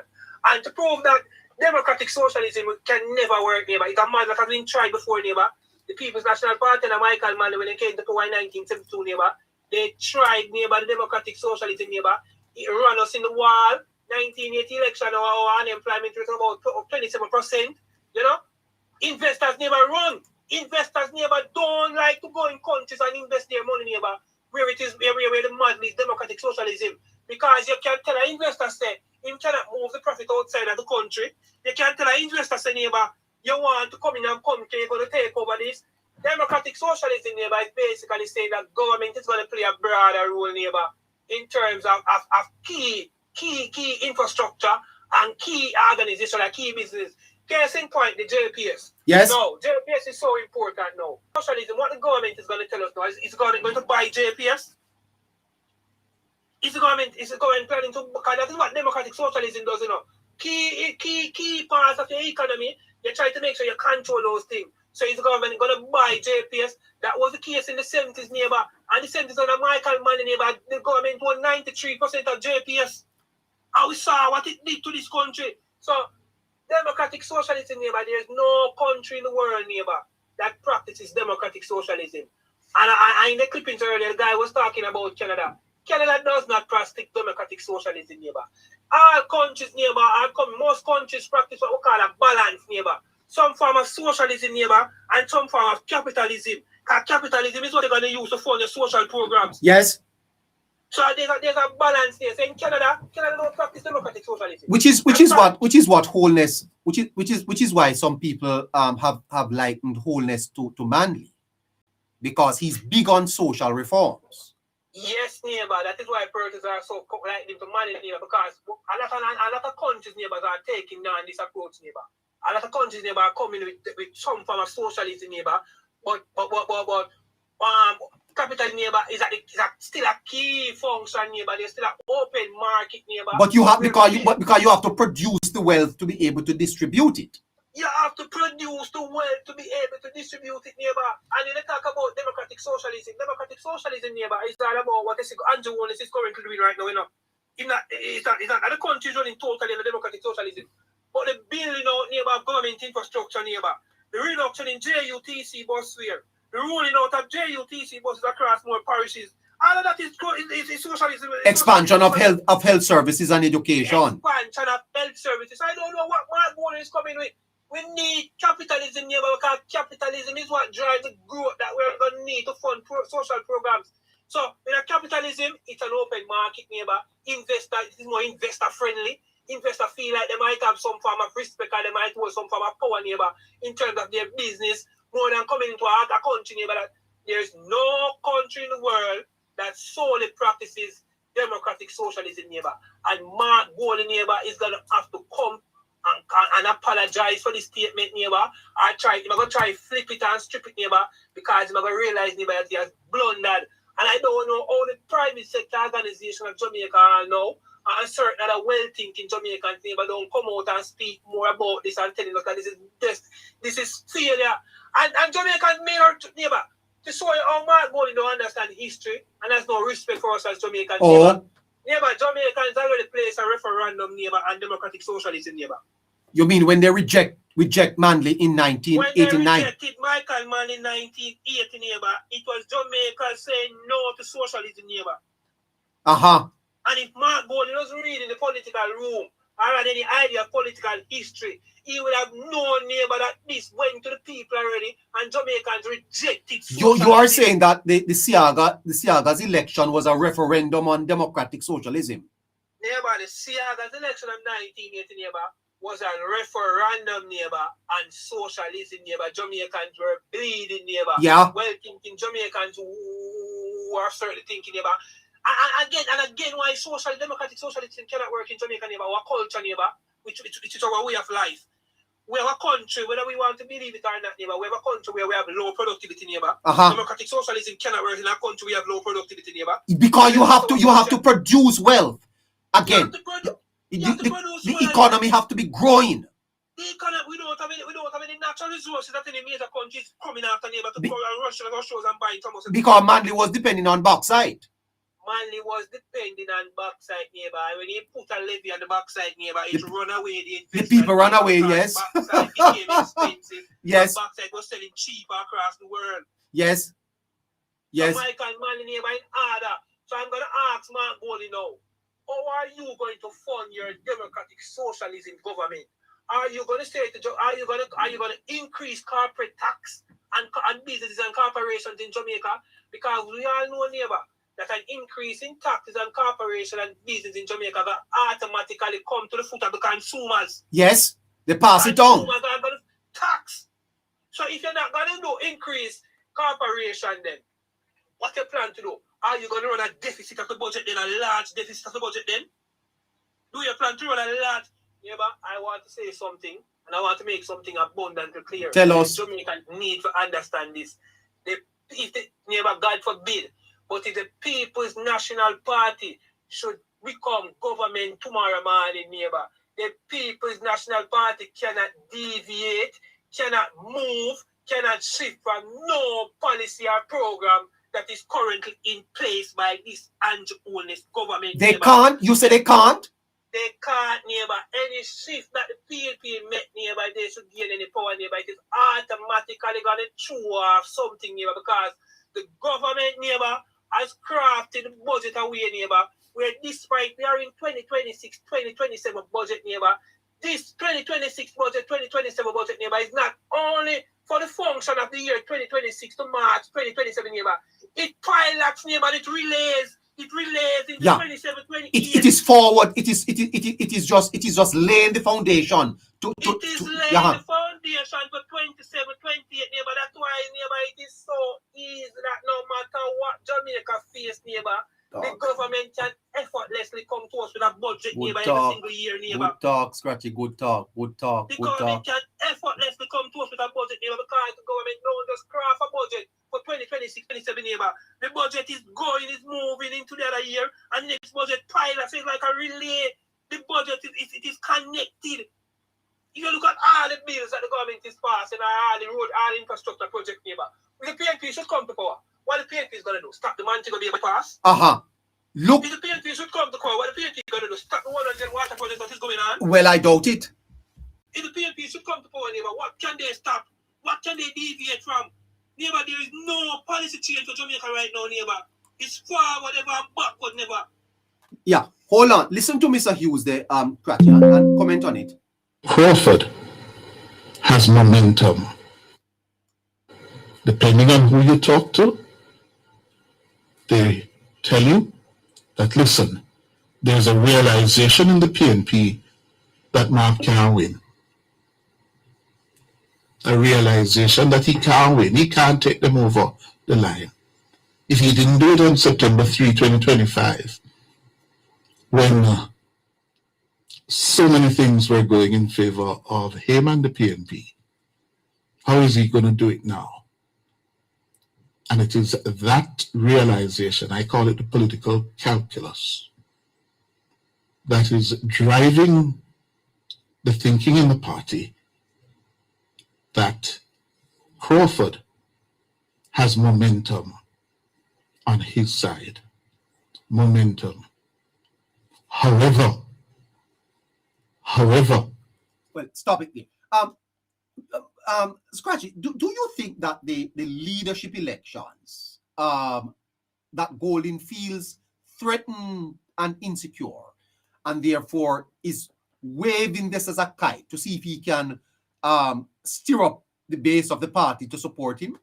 And to prove that democratic socialism can never work, neighbor, it's a model that has been tried before, neighbor. The People's National Party and Michael Manley, when they came to power in 1972, neighbor, they tried, neighbor, the democratic socialism, neighbor. It ran us in the wall. 1980 election, our unemployment rate was about 27%. You know, investors never run. Investors never don't like to go in countries and invest their money, neighbor, where it is where the model is democratic socialism. Because you can tell an investor say him cannot move the profit outside of the country. You can tell an investor say, neighbor, you want to come in and come, you're going to take over this. Democratic socialism, neighbor, is basically saying that government is going to play a broader role, neighbor, in terms of key infrastructure and key organization, like key business. Case in point, the JPS. Yes. No, JPS is so important now. Socialism, what the government is going to tell us now is going to buy JPS. Is the government planning to, because that is what democratic socialism does, you know. Key parts of the economy, they try to make sure you control those things. So is the government going to buy JPS? That was the case in the 70s, neighbor. And the 70s under Michael Manley, neighbor, the government won 93% of JPS. And we saw what it did to this country. So democratic socialism, neighbor, there's no country in the world, neighbor, that practices democratic socialism. And in the clippings earlier, the guy was talking about Canada. Canada does not practice democratic socialism, neighbor. All countries, neighbor, most countries practice what we call a balance, neighbor. Some form of socialism, neighbor, and some form of capitalism. Because capitalism is what they're going to use to fund the social programs. Yes. So there's a balance there. So in Canada don't practice democratic socialism. Which is what wholeness, which is why some people have likened wholeness to Manley, because he's big on social reforms. Yes, neighbor. That is why persons are so like him to Manley, neighbor, because a lot of countries, neighbors, are taking down this approach, neighbor. A lot of countries, neighbor, are coming with some form of socialism, neighbor. But capitalism, neighbor, is still a key function, neighbor. There's still an open market, neighbor. But you have because you have to produce the wealth to be able to distribute it. You have to produce the wealth to be able to distribute it, neighbor. And when you talk about democratic socialism, neighbor, is all about what Andrew Holness is currently doing right now, you know. It's not the countries running totally in the democratic socialism. But the building out, neighbor, of government infrastructure, neighbor, the reduction in JUTC bus fare, the rolling out of JUTC buses across more parishes, all of that is socialism. Expansion of health services and education. Expansion of health services. I don't know what Mark Bowen is coming with. We need capitalism, neighbor, because capitalism is what drives the growth that we're going to need to fund social programs. So, in a capitalism, it's an open market, neighbor. It is more investor friendly. Investors feel like they might have some form of respect and they might hold some form of power, neighbor, in terms of their business, more than coming into a country, neighbor, that there's no country in the world that solely practices democratic socialism, neighbor. And Mark Bowen, neighbor, is going to have to come and apologize for this statement, neighbor. I'm going to try flip it and strip it, neighbor, because I'm going to realize, neighbor, that he has blundered. And I don't know how the private sector organization of Jamaica are now, and certain other well-thinking Jamaicans, neighbor, don't come out and speak more about this and telling us that this is failure. And Jamaicans may not, neighbor, to show you how Mark Bowen don't understand history and has no respect for us as Jamaicans, neighbor. Neighbor, Jamaicans already placed a referendum, neighbor, on democratic socialism, neighbor. You mean when they reject Manley in 1989? When they rejected Michael Manley in 1980, neighbor, it was Jamaica saying no to socialism, neighbor. And if Mark Bowen doesn't read in the political room or had any idea of political history, he would have known, neighbor, that this went to the people already and Jamaicans rejected socialism. You are saying that the Siaga's election was a referendum on democratic socialism? Neighbor, the Siaga's election of 1980, neighbor, was a referendum, neighbor, on socialism, neighbor. Jamaicans were bleeding, neighbor. Yeah. Well-thinking Jamaicans who are certainly thinking, neighbor. And again, why democratic socialism cannot work in Jamaica, neighbor, our culture, neighbor, which is our way of life. We have a country, whether we want to believe it or not, neighbor, we have a country where we have low productivity, neighbor. Democratic socialism cannot work in a country we have low productivity, neighbor. Because you have to produce wealth. Again, the economy have to be growing. The economy, we don't have any natural resources that any major countries coming after, neighbor, to go and rush and shows and buying from us. Because Manley was depending on bauxite. Manley was depending on backside neighbor. And when he put a levy on the backside neighbor, it run away. The people run away, yes. Backside became expensive. Yes. Backside was selling cheaper across the world. Yes. Yes. So Mike and Manley neighbor in order. So I'm going to ask Mark Goldie now, how are you going to fund your democratic socialism government? Are you going to say are you going to increase corporate tax and businesses and corporations in Jamaica? Because we all know, neighbor, that an increase in taxes and corporation and business in Jamaica that automatically come to the foot of the consumers. Yes, they pass it on. Consumers are going to tax. So if you're not going to do increase corporation, then what you plan to do? Are you going to run a deficit of the budget then, a large deficit of the budget then? Do you plan to run a large? Neighbor, I want to say something, and I want to make something abundantly clear. Tell us. Jamaicans need to understand this. Neighbor, God forbid, but if the People's National Party should become government tomorrow morning, neighbor, the People's National Party cannot deviate, cannot move, cannot shift from no policy or program that is currently in place by this anti-honest government. They can't? You say they can't? They can't, neighbor. Any shift that the PNP make, neighbor, they should gain any power, neighbor. It is automatically going to chew off something, neighbor, because the government, neighbor, has crafted the budget away, neighbor, where despite we are in 2026, 2027 budget, neighbor, this 2026 budget, 2027 budget, neighbor, is not only for the function of the year 2026 to March 2027, neighbor. It pilots, neighbor, it relays into 27, 28. It is forward. It is just laying the foundation laying the foundation for 27, 28, neighbor. That's why, neighbor, it is so easy that no matter what Jamaica face, neighbor, the government can effortlessly come to us with a budget, neighbor, every single year, neighbor. Good talk, Scratchy. Good talk. The government can effortlessly come to us with a budget, neighbor, because the government don't just craft a budget for 2026, 27, neighbor. The budget is moving into the other year, and the next budget pilots is like a relay. The budget is connected. If you look at all the bills that the government is passing, all the road, all the infrastructure project, neighbor, the PNP should come to power. What the PNP is going to do? Stop the man to be able to pass? Look. If the PNP should come to power, what the PNP is going to do? Stop the 100 water project that is going on? Well, I doubt it. If the PNP should come to power, neighbor, what can they stop? What can they deviate from? Neighbor, there is no policy change for Jamaica right now, neighbor. It's forward, never backward, never. Yeah, hold on. Listen to Mr. Hughes there, Cratchy, and comment on it. Crawford has momentum. Depending on who you talk to, they tell you that, listen, there's a realization in the PNP that Mark can't win. A realization that he can't win. He can't take them over the line. If he didn't do it on September 3, 2025, when so many things were going in favor of him and the PNP, how is he going to do it now? And it is that realization, I call it the political calculus, that is driving the thinking in the party that Crawford has momentum on his side. Momentum. However, well, stop it there. Scratchy, do you think that the leadership elections that Golden feels threatened and insecure, and therefore is waving this as a kite to see if he can stir up the base of the party to support him?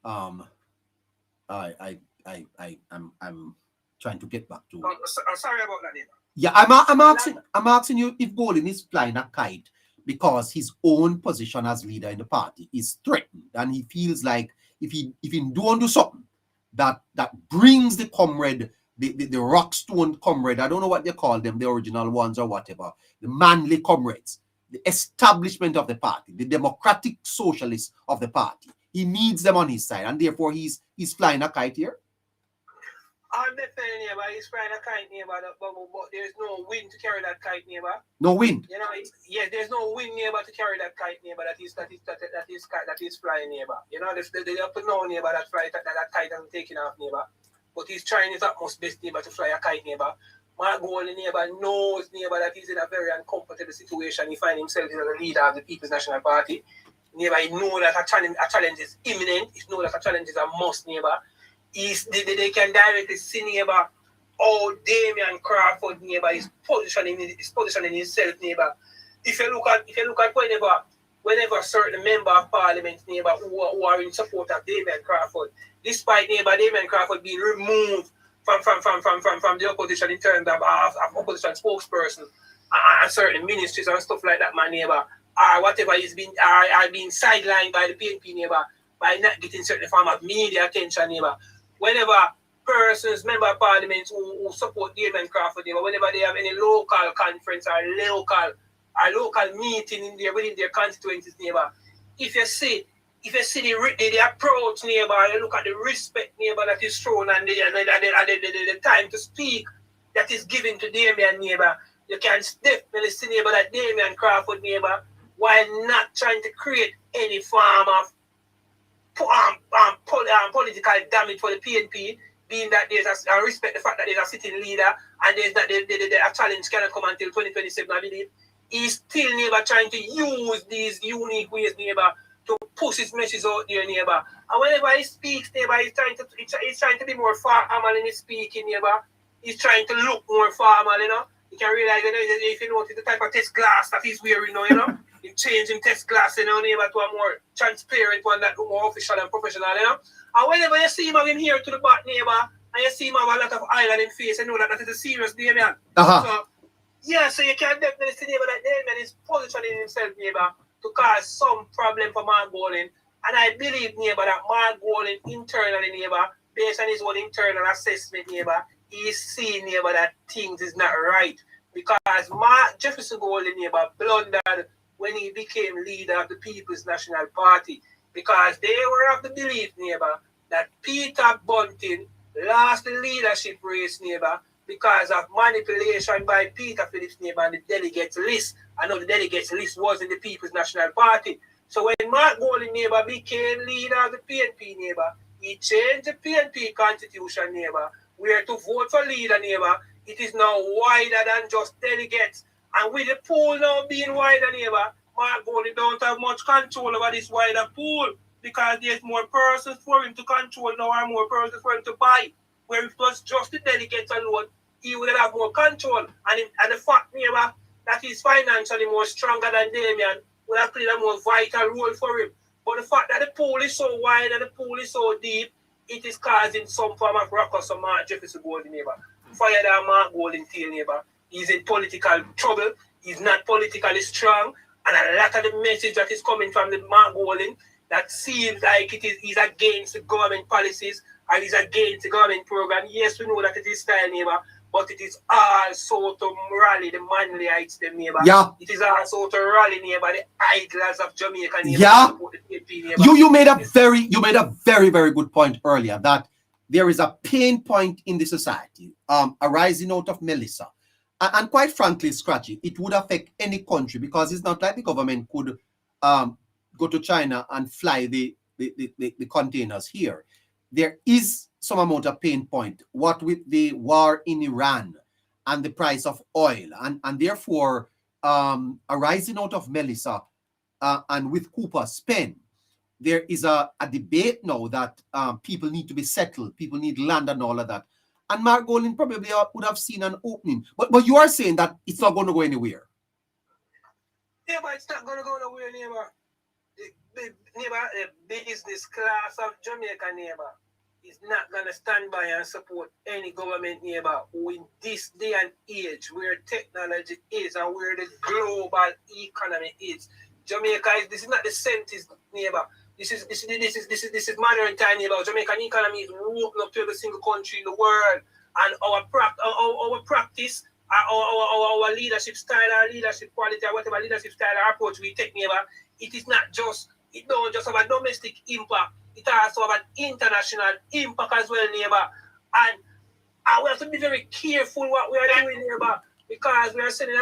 I'm trying to get back to. Sorry about that, neighbor. Yeah, I'm asking you if Golden is flying a kite because his own position as leader in the party is threatened, and he feels like if he don't do something that brings the comrade, the Rockstone comrade, I don't know what they call them, the original ones or whatever, the Manley comrades, the establishment of the party, the democratic socialists of the party. He needs them on his side, and therefore he's flying a kite here. I'm definitely neighbor. He's flying a kite neighbor, but there's no wind to carry that kite neighbor. No wind. You know, there's no wind neighbor to carry that kite neighbor. That is flying neighbor. You know, they have to know neighbor that kite hasn't taken off neighbor. But he's trying his utmost best neighbor to fly a kite neighbor. Mark Golding neighbor knows neighbor that he's in a very uncomfortable situation. He finds himself as the leader of the People's National Party. Neighbor, he knows that a challenge is imminent. He knows that a challenge is a must neighbor. They can directly see neighbor how Damian Crawford neighbor is positioning himself neighbor. If you look at whenever certain member of parliament neighbor who are in support of Damian Crawford, despite neighbor Damian Crawford being removed from the opposition in terms of opposition spokesperson and certain ministries and stuff like that, my neighbor, or whatever is being sidelined by the PNP neighbor by not getting certain form of media attention neighbor. Whenever persons, member of parliament who support Damian Crawford neighbor, whenever they have any local conference or local meeting within their constituencies neighbor, if you see the approach neighbor, you look at the respect neighbor that is shown and the time to speak that is given to Damian neighbor, you can definitely see neighbor that Damian Crawford neighbor, while not trying to create any form of political damage for the PNP, being that there's I respect the fact that there's a sitting leader and there's that a challenge cannot come until 2027, I believe. He's still neighbor trying to use these unique ways neighbor to push his message out there neighbor. And whenever he speaks neighbor, he's trying to be more formal in his speaking neighbor. He's trying to look more formal, you know. You can realize that if you notice the type of test glass that he's wearing now, you know. He's changing test glass, you know, neighbor, to a more transparent one that more official and professional, you know. And whenever you see him having here to the back neighbor, and you see him have a lot of oil on his face, you know that is a serious Damian. So you can definitely see neighbor that Damian is positioning himself, neighbor, to cause some problem for Mark Golding. And I believe, neighbor, that Mark Golding internally, neighbor, based on his own internal assessment, neighbor, he's seeing, neighbor, that things is not right. Because Mark Jefferson Golding, neighbor, blundered when he became leader of the People's National Party. Because they were of the belief, neighbor, that Peter Bunting lost the leadership race, neighbor, because of manipulation by Peter Phillips, neighbor, and the delegates list. I know the delegates list was in the People's National Party. So when Mark Golding, neighbor, became leader of the PNP, neighbor, he changed the PNP constitution, neighbor, where to vote for leader, neighbor, it is now wider than just delegates. And with the pool now being wider, neighbor, Mark Golding don't have much control over this wider pool because there's more persons for him to control now and more persons for him to buy. Where if it was just the delegates alone, he would have more control. And the fact, neighbor, that he's financially more stronger than Damian would have played a more vital role for him. But the fact that the pool is so wide and the pool is so deep, it is causing some form of ruckus on Mark Jefferson Golding, neighbor. Fire that Mark Golding tail, neighbor. He's in political trouble. He's not politically strong. And a lot of the message that is coming from the Mark Golding that seems like he's against the government policies and he's against the government program. Yes, we know that it is style, neighbor, but it is also to rally the Manleyites, them, neighbor. Yeah. It is also to rally, neighbor, the idlers of Jamaica, neighbor. Yeah. Neighbor. You made a very, very good point earlier that there is a pain point in the society arising out of Melissa. And quite frankly, Scratchy, it would affect any country because it's not like the government could go to China and fly the containers here. There is some amount of pain point, what with the war in Iran and the price of oil, and therefore arising out of Melissa and with Cooper's pen, there is a debate now that people need to be settled, people need land and all of that. And Mark Golding probably would have seen an opening. But you are saying that it's not going to go anywhere. Yeah, but it's not going to go nowhere, neighbor. The business class of Jamaica, neighbor, is not going to stand by and support any government, neighbor, who in this day and age where technology is and where the global economy is. Jamaica this is not the 70s, neighbor. This is modern time, neighbor. Jamaican economy is open up to every single country in the world. And our practice, our leadership style, our leadership quality, or whatever leadership style or approach we take, neighbor, it don't just have a domestic impact. It also have an international impact as well, neighbor. And And we have to be very careful what we are doing here, because we are sending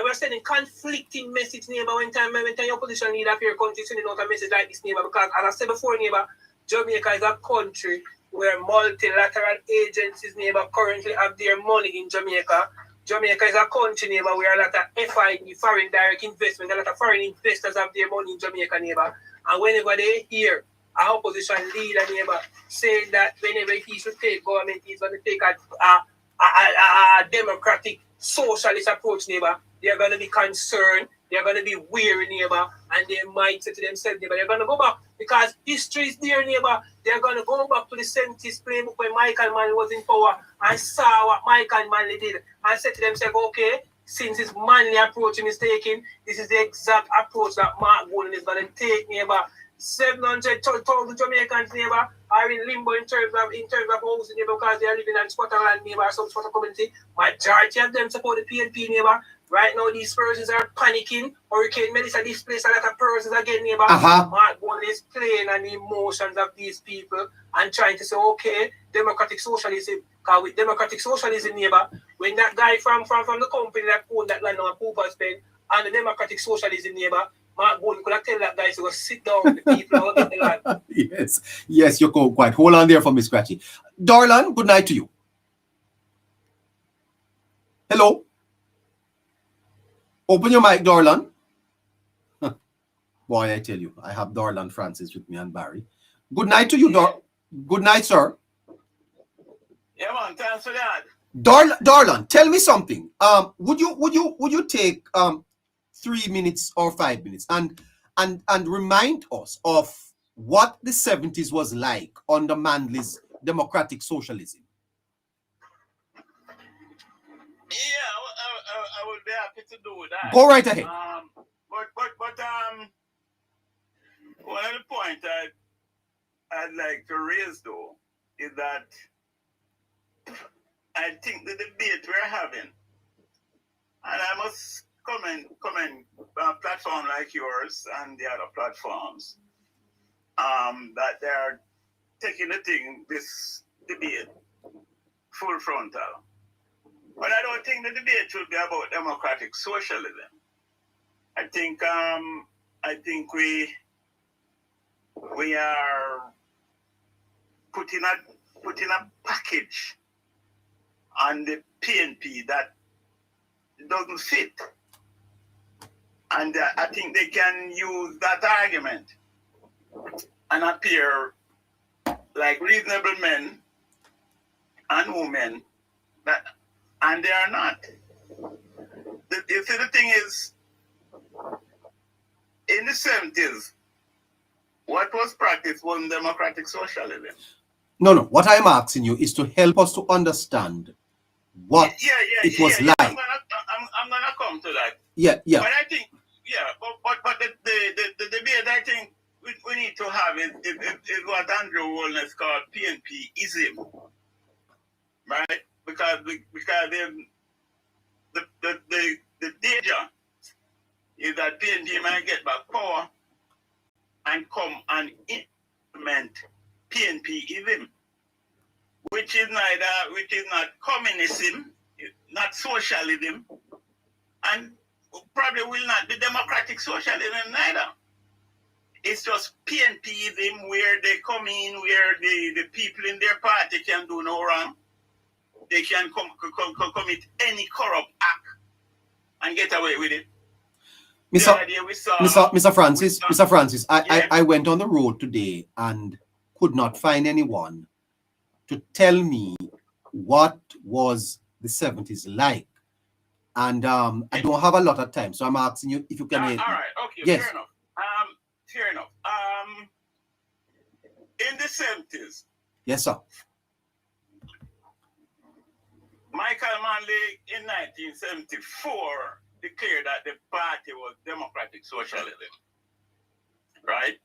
we're sending conflicting message, neighbor. When time your opposition leader of your country sending out a message like this, neighbor, because as I said before, neighbor, Jamaica is a country where multilateral agencies, neighbor, currently have their money in Jamaica. Jamaica is a country, neighbor, where a lot of FID, foreign direct investment, a lot of foreign investors have their money in Jamaica, neighbor. And whenever they hear our opposition leader, neighbor, saying that whenever he should take government, he's going to take a democratic socialist approach, neighbor, they're going to be concerned, they're going to be weary, neighbor, and they might say to themselves, neighbor, they're going to go back, because history is there, neighbor. They're going to go back to the 70s playbook when Michael Manley was in power and saw what Michael Manley did and said to themselves, okay, since his Manley approach is taking, this is the exact approach that Mark Golden is going to take, neighbor. 700,000 Jamaicans, neighbor, are in limbo in terms of housing, neighbor, because they are living in squatter land, neighbor, some sort of community. Majority of them support the PNP, neighbor. Right now, these persons are panicking. Hurricane Melissa displaced a lot of persons again, neighbor. Mark Golden is playing on the emotions of these people and trying to say, okay, democratic socialism. Because with democratic socialism, neighbor, when that guy from the company that owned that land on Cooper's Pen and the democratic socialism, neighbor, Mark Golden could have tell that guy to go sit down with the people out of the land. Yes, you're quite. Hold on there for me, Scratchy. Darlan, good night to you. Hello. Open your mic, Darlan. Boy, I tell you, I have Darlan Francis with me and Barry. Good night to you, Good night, sir. Yeah, man. Thanks for that. Darlan, tell me something. Would you take 3 minutes or 5 minutes and remind us of what the 70s was like under Manley's democratic socialism? Yeah, I would be happy to do that. Go right ahead. But one of the points I'd like to raise though is that I think the debate we're having, and I must comment platform like yours and the other platforms, that they're taking this debate full frontal. But I don't think the debate should be about democratic socialism. I think we are putting a package on the PNP that doesn't fit. And I think they can use that argument and appear like reasonable men and women, and they are not. You see, the thing is, in the 70s, what was practiced was democratic socialism. No. What I'm asking you is to help us to understand what it was like. I'm gonna come to that. Yeah. But I think, but the debate I think we need to have is what Andrew Woolness called PNP-ism, right? Because the danger is that PNP might get back power and come and implement PNP-ism, which is not communism, not socialism, and probably will not be democratic socialism neither. It's just PNP-ism where they come in, where the people in their party can do no wrong. They can commit any corrupt act and get away with it. Mr. Francis, I went on the road today and could not find anyone to tell me what was the 70s like. And I don't have a lot of time, so I'm asking you if you can help me. All right, okay, yes. Fair enough. In the 70s. Yes, sir. Michael Manley in 1974 declared that the party was democratic socialism. Right?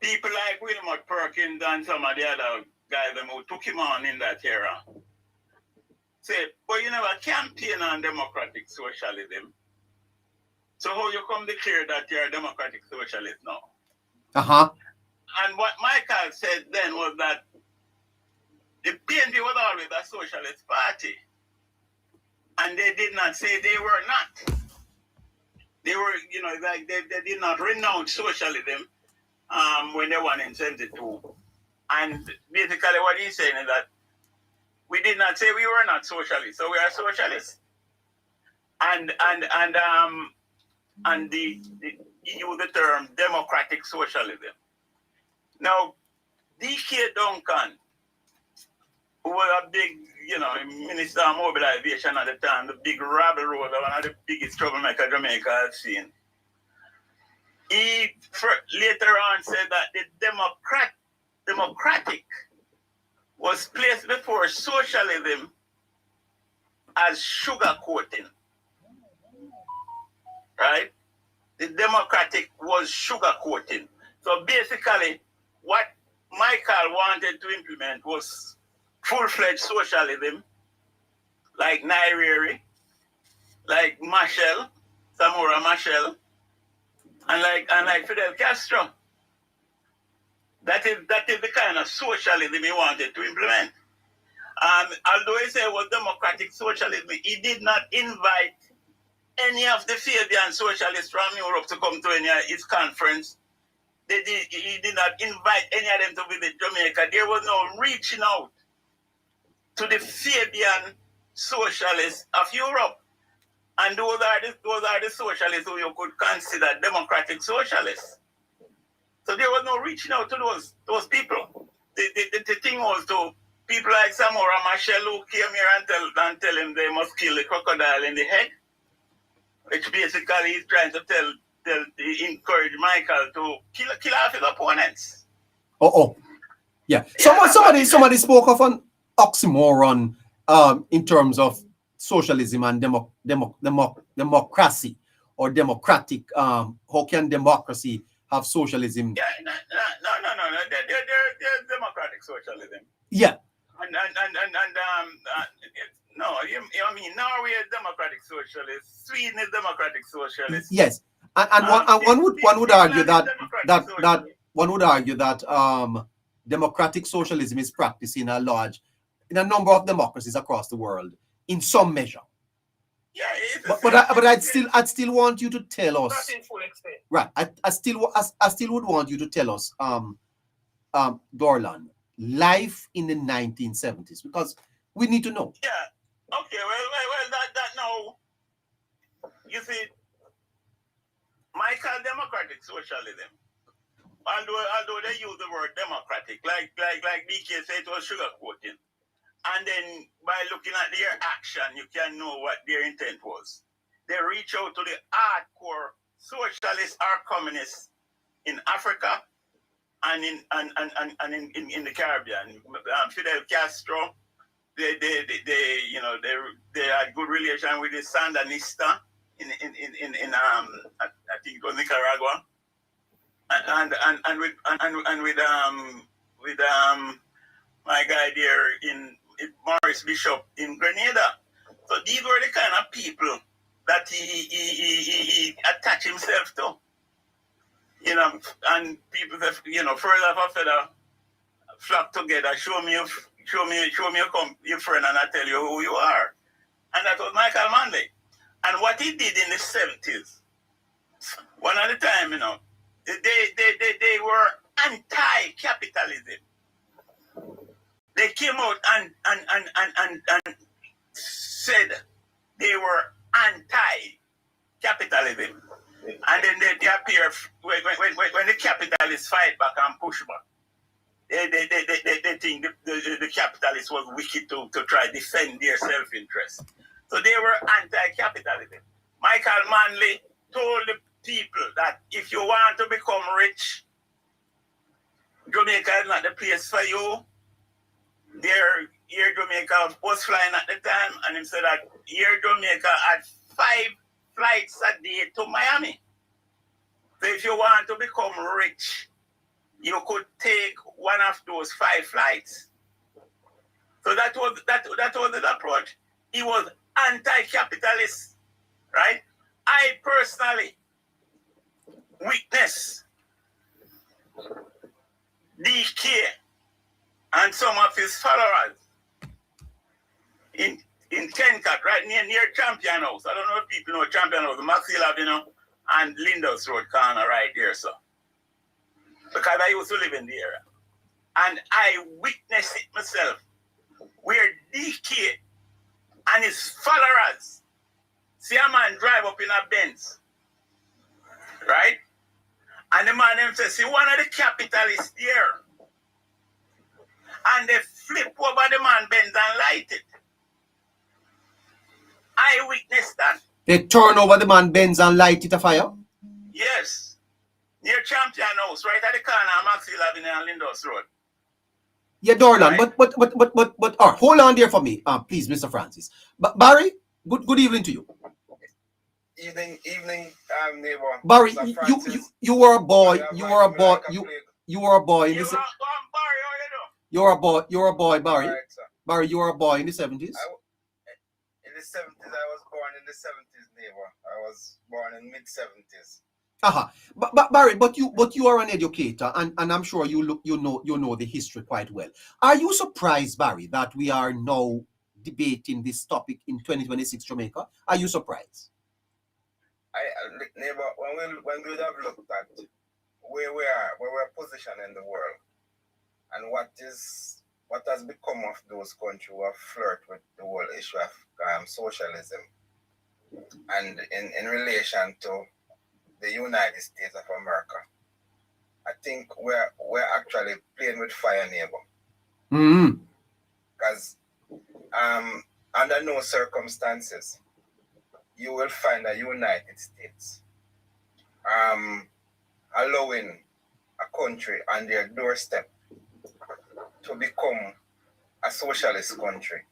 People like Wilmot Perkins and some of the other guys who took him on in that era said, but you never campaign on democratic socialism. So how you come declare that you're a democratic socialist now? Uh-huh. And what Michael said then was that the PNP was always a socialist party. And they did not say they were not. They were, like they did not renounce socialism when they won in 72. And basically what he's saying is that we did not say we were not socialists, so we are socialists. And he used the term democratic socialism. Now, D.K. Duncan, who was a big, Minister of Mobilization at the time, the big rabble roller, one of the biggest troublemaker Jamaica has seen. He later on said that the democratic was placed before socialism as sugarcoating. Right? The democratic was sugarcoating. So basically, what Michael wanted to implement was full-fledged socialism, like Nyerere, like Machel, Samora Machel, and like Fidel Castro. That is the kind of socialism he wanted to implement. Although he said it was democratic socialism, he did not invite any of the Fabian socialists from Europe to come to any of his conference. He did not invite any of them to visit Jamaica. There was no reaching out to the Fabian socialists of Europe. And those are the socialists who you could consider democratic socialists. So there was no reaching out to those people. The thing was to people like Samora Machel who came here and tell him they must kill the crocodile in the head, which basically he's trying to encourage Michael to kill off his opponents. Yeah. Somebody spoke of an oxymoron in terms of socialism and democracy or democratic. How can democracy have socialism? Yeah, no. They're democratic socialism. Yeah. No, I mean Norway is democratic socialist. Sweden is democratic socialist. Yes, and one would argue that democratic socialism is practiced in a number of democracies across the world in some measure. Yeah, but I'd still want you to tell us. Not in full extent. Right, I still would want you to tell us, Dorlan, life in the 1970s, because we need to know. Yeah. Okay. Well. That now. You see, Michael democratic socialism. Although they use the word democratic, like DK said, it was sugarcoating. And then by looking at their action, you can know what their intent was. They reach out to the hardcore socialists or communists in Africa and in the Caribbean. Fidel Castro, they had good relation with the Sandinista in I think it was Nicaragua, and with my guy there in Morris Bishop in Grenada. So these were the kind of people that he attached himself to. And people that, further for further flock together, show me your friend and I tell you who you are. And that was Michael Manley. And what he did in the 70s, one at a time, they were anti-capitalism. They came out and said they were anti-capitalism. And then they appear when the capitalists fight back and push back. They think the capitalists was wicked to try to defend their self-interest. So they were anti-capitalism. Michael Manley told the people that if you want to become rich, Jamaica is not the place for you. Air Jamaica was flying at the time, and he said that Air Jamaica had 5 flights a day to Miami. So if you want to become rich, you could take one of those 5 flights. So that was his approach. He was anti-capitalist, right? I personally witnessed DK and some of of his followers in Kencat, right near Champion House. I don't know if people know Champion House, the Maxwell Avenue and Lindus Road corner right there, sir. Because I used to live in the area. And I witnessed it myself, where DK and his followers see a man drive up in a Benz, right? And the man them says, see one of the capitalists here. And they flip over the man Benz and light it. I witnessed that. They turn over the man Benz and light it afire? Yes. Near Champion House, right at the corner of Maxwell Avenue and Lindus Road. Yeah, Dorlan, Right. but hold on there for me, please, Mr. Francis. But Barry, good evening to you. Evening, neighbor. Barry, Mr. you were a boy. You were a boy. like a You were a boy in You the are going, Barry, how you do? you're a boy, Barry. Alright, sir. Barry, you were a boy in the 70s. In the 70s, I was born in the 70s, neighbor. I was born in mid-70s. But Barry, but you are an educator, and I'm sure you know the history quite well. Are you surprised, Barry, that we are now debating this topic in 2026 Jamaica? Are you surprised? Neighbor, when we would have looked at where we are, where we're positioned in the world, and what has become of those countries who have flirted with the whole issue of socialism, and in relation to the United States of America, I think we're actually playing with fire, neighbor. Because under no circumstances you will find a United States allowing a country on their doorstep to become a socialist country.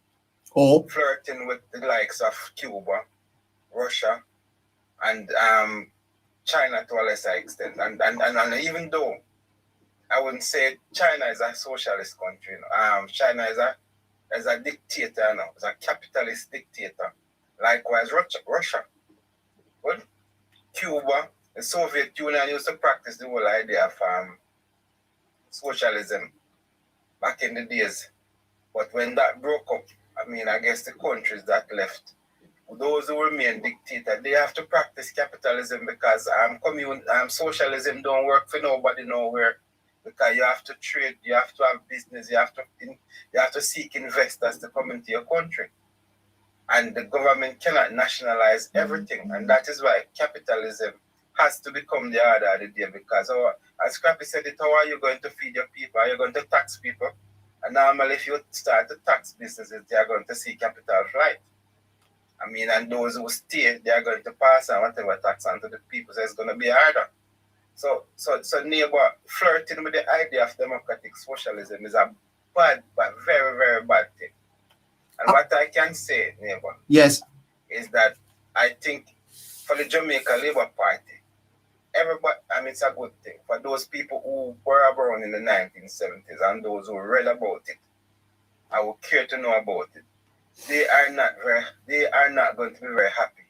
Oh. Flirting with the likes of Cuba, Russia, and China to a lesser extent. And even though I wouldn't say China is a socialist country, China is a dictator now, it's a capitalist dictator. Likewise, Russia. Well, Cuba, the Soviet Union used to practice the whole idea of socialism back in the days. But when that broke up, I guess the countries that left, those who remain dictator, they have to practice capitalism because socialism don't work for nobody nowhere. Because you have to trade, you have to have business, you have to seek investors to come into your country. And the government cannot nationalize everything. And that is why capitalism has to become the order of the day. Because as Scrappy said it, how are you going to feed your people? Are you going to tax people? And normally if you start to tax businesses, they are going to see capital flight. And those who stay, they are going to pass on whatever tax on to the people. So it's going to be harder. So neighbor, flirting with the idea of democratic socialism is a bad, but very, very bad thing. And what I can say, neighbor, yes, is that I think for the Jamaica Labour Party, everybody, it's a good thing. For those people who were around in the 1970s and those who read about it, I would care to know about it. They are not going to be very happy,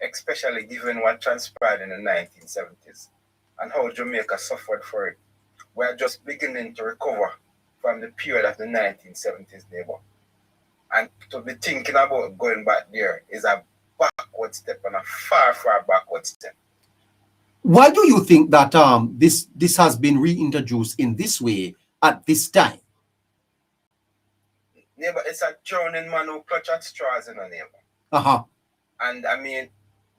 especially given what transpired in the 1970s and how Jamaica suffered for it. We are just beginning to recover from the period of the 1970s, neighbor. And to be thinking about going back there is a backward step and a far, far backward step. Why do you think that this has been reintroduced in this way at this time? Neighbor, it's a drowning man who clutch at straws in a neighbor. And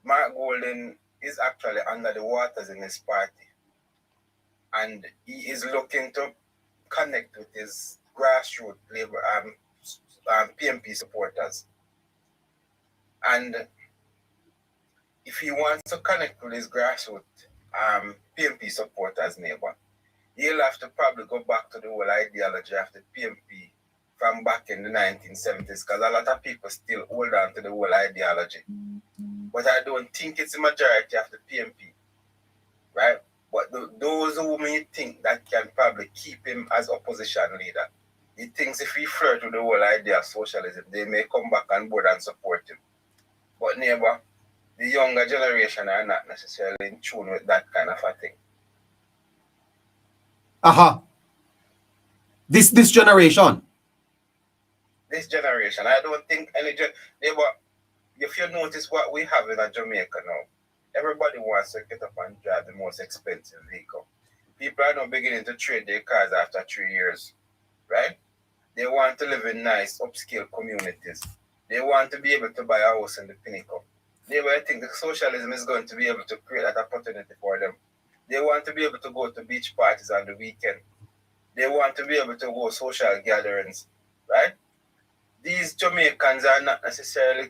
Mark Golden is actually under the waters in his party. And he is looking to connect with his grassroots labor PMP supporters. And if he wants to connect with his grassroots PMP supporters, neighbor, he'll have to probably go back to the whole ideology of the PMP from back in the 1970s, because a lot of people still hold on to the whole ideology. But I don't think it's the majority of the PMP, right? But those who may think that can probably keep him as opposition leader, he thinks if he flirt with the whole idea of socialism, they may come back on board and support him. But neighbor, the younger generation are not necessarily in tune with that kind of a thing. This generation. This generation. I don't think any if you notice what we have in Jamaica now, everybody wants to get up and drive the most expensive vehicle. People are now beginning to trade their cars after 3 years, right? They want to live in nice, upscale communities. They want to be able to buy a house in the pinnacle. They will think the socialism is going to be able to create that opportunity for them. They want to be able to go to beach parties on the weekend. They want to be able to go social gatherings, right? These Jamaicans are not necessarily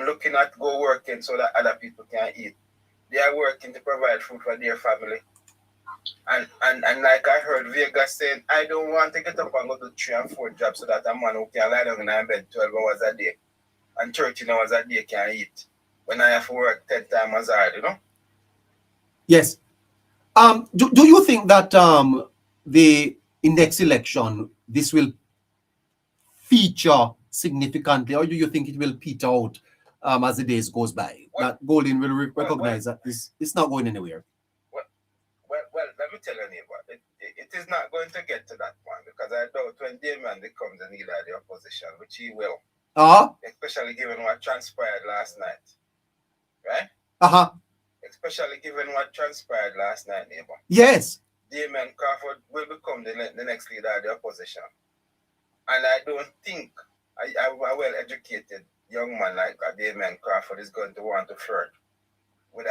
looking at go working so that other people can eat. They are working to provide food for their family. And like I heard Vegas saying, I don't want to get up and go to 3 and 4 jobs so that a man who can lie down in bed 12 hours a day and 13 hours a day can eat when I have to work 10 times as hard, you know? Yes. Do you think that the next election, this will feature significantly, or do you think it will peter out as the days goes by? That Golden will recognize that it's not going anywhere. Well, let me tell you, neighbor, it is not going to get to that point because I doubt when Damon becomes the leader of the opposition, which he will, especially given what transpired last night, right? Especially given what transpired last night, neighbor. Yes. Damon Crawford will become the next leader of the opposition. And I don't think a well-educated young man like Damon Crawford is going to want to flirt with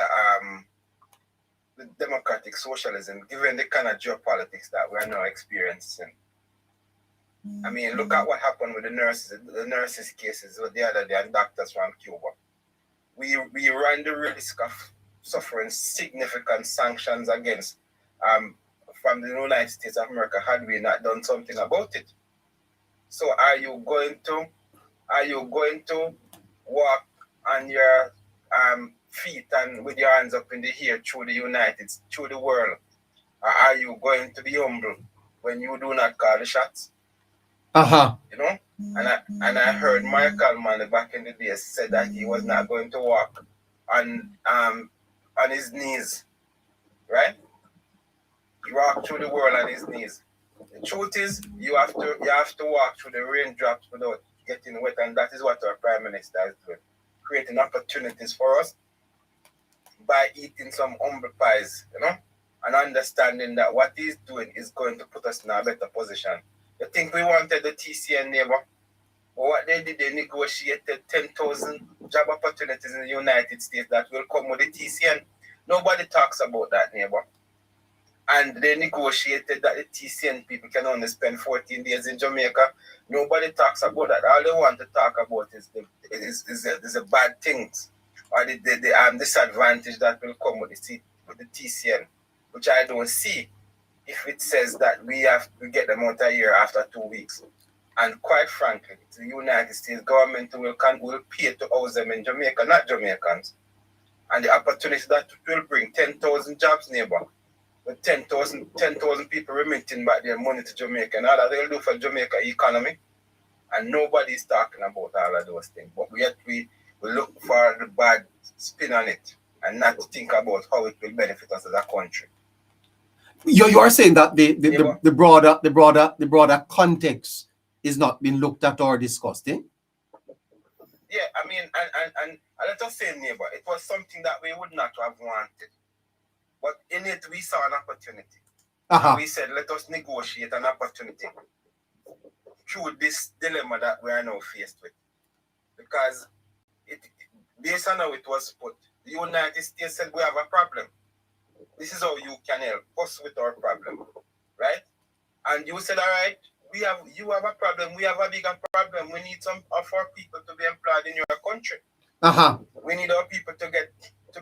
the democratic socialism, given the kind of geopolitics that we are now experiencing. I mean, look at what happened with the nurses cases the other day and doctors from Cuba. We ran the risk of suffering significant sanctions against from the United States of America had we not done something about it. So are you going to walk on your feet and with your hands up in the air through the world? Or are you going to be humble when you do not call the shots? You know? And I heard Michael Manley back in the day said that he was not going to walk on his knees. Right? He walked through the world on his knees. The truth is, you have to walk through the raindrops without getting wet, and that is what our Prime Minister is doing, creating opportunities for us by eating some humble pies, you know, and understanding that what he's doing is going to put us in a better position. You think we wanted the TCN, neighbor? But what they did, they negotiated 10,000 job opportunities in the United States that will come with the TCN. Nobody talks about that, neighbor. And they negotiated that the TCN people can only spend 14 days in Jamaica. Nobody talks about that. All they want to talk about is the bad things or the disadvantage that will come with the TCN, which I don't see if it says that we have to get them out a year after 2 weeks. And quite frankly, the United States government will pay to house them in Jamaica, not Jamaicans. And the opportunity that will bring 10,000 jobs, neighbor, with 10,000 people remitting back their money to Jamaica, and all that they'll do for Jamaica economy. And nobody's talking about all of those things. But yet we look for the bad spin on it and not think about how it will benefit us as a country. You are saying that the broader context is not being looked at or discussed, eh? Yeah, I mean, and let us say, neighbor, it was something that we would not have wanted. But in it, we saw an opportunity. And we said, let us negotiate an opportunity through this dilemma that we are now faced with. Because based on how it was put, the United States said we have a problem. This is how you can help us with our problem, right? And you said, all right, you have a problem. We have a bigger problem. We need some of our people to be employed in your country. We need our people to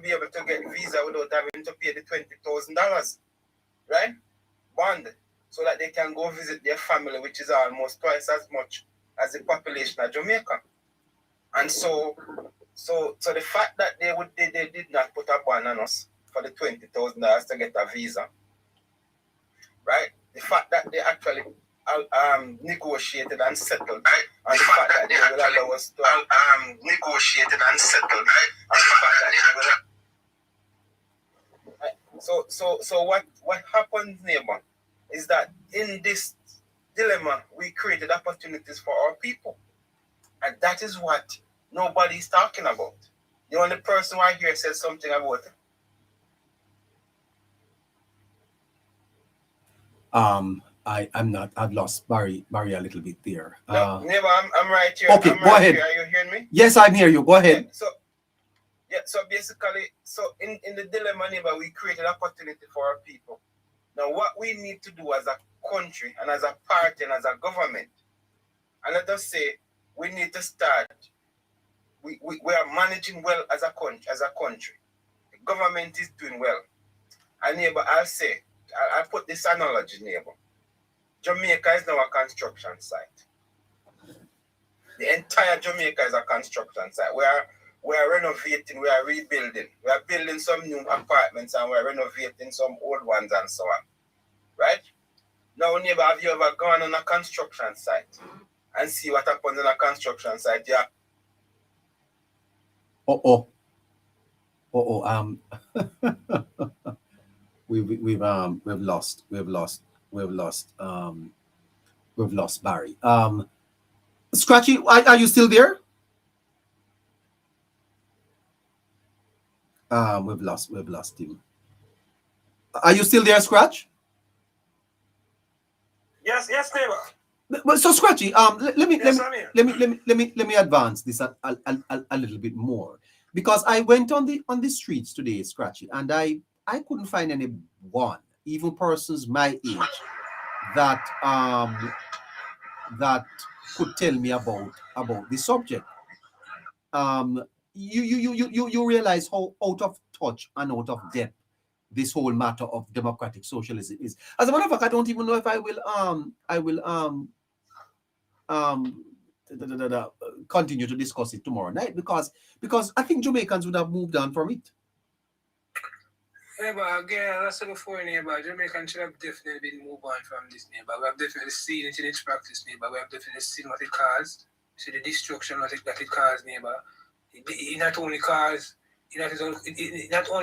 be able to get visa without having to pay the $20,000, right? Bond, so that they can go visit their family, which is almost twice as much as the population of Jamaica. And so the fact that they did not put a ban on us for the $20,000 to get a visa, right? The fact that they actually negotiated and settled, right? And the fact that they will allow us to negotiated and settled, right? And the fact that they will. So what happens, neighbor, is that in this dilemma, we created opportunities for our people. And that is what nobody's talking about. The only person I hear says something about it. I've lost Barry a little bit there. No, neighbor, I'm right here. Okay, go ahead. Here. Are you hearing me? Yes, I'm hearing you. Go ahead. So basically, in the dilemma, neighbor, we created opportunity for our people. Now, what we need to do as a country and as a party and as a government, and let us say, we need to start. We are managing well as a country. The government is doing well. And neighbor, I'll put this analogy, neighbor. Jamaica is now a construction site. The entire Jamaica is a construction site. We are renovating, we are rebuilding. We are building some new apartments and we are renovating some old ones and so on. Right? Now, neighbor, have you ever gone on a construction site and see what happens on a construction site? Yeah. We've lost Barry. Scratchy, are you still there? We've lost him. Are you still there, Scratch? Yes, neighbor. But so Scratchy, let me advance this a little bit more, because I went on the streets today, Scratchy, and I couldn't find anyone, even persons my age, that could tell me about the subject. You realize how out of touch and out of depth this whole matter of democratic socialism is. As a matter of fact, I don't even know if I will continue to discuss it tomorrow night, because I think Jamaicans would have moved on from it. Yeah, but again, as I said before, neighbor, Jamaicans should have definitely been moved on from this, neighbor. We have definitely seen it in its practice, neighbor. We have definitely seen what it caused. See the destruction that it caused, neighbor. It not only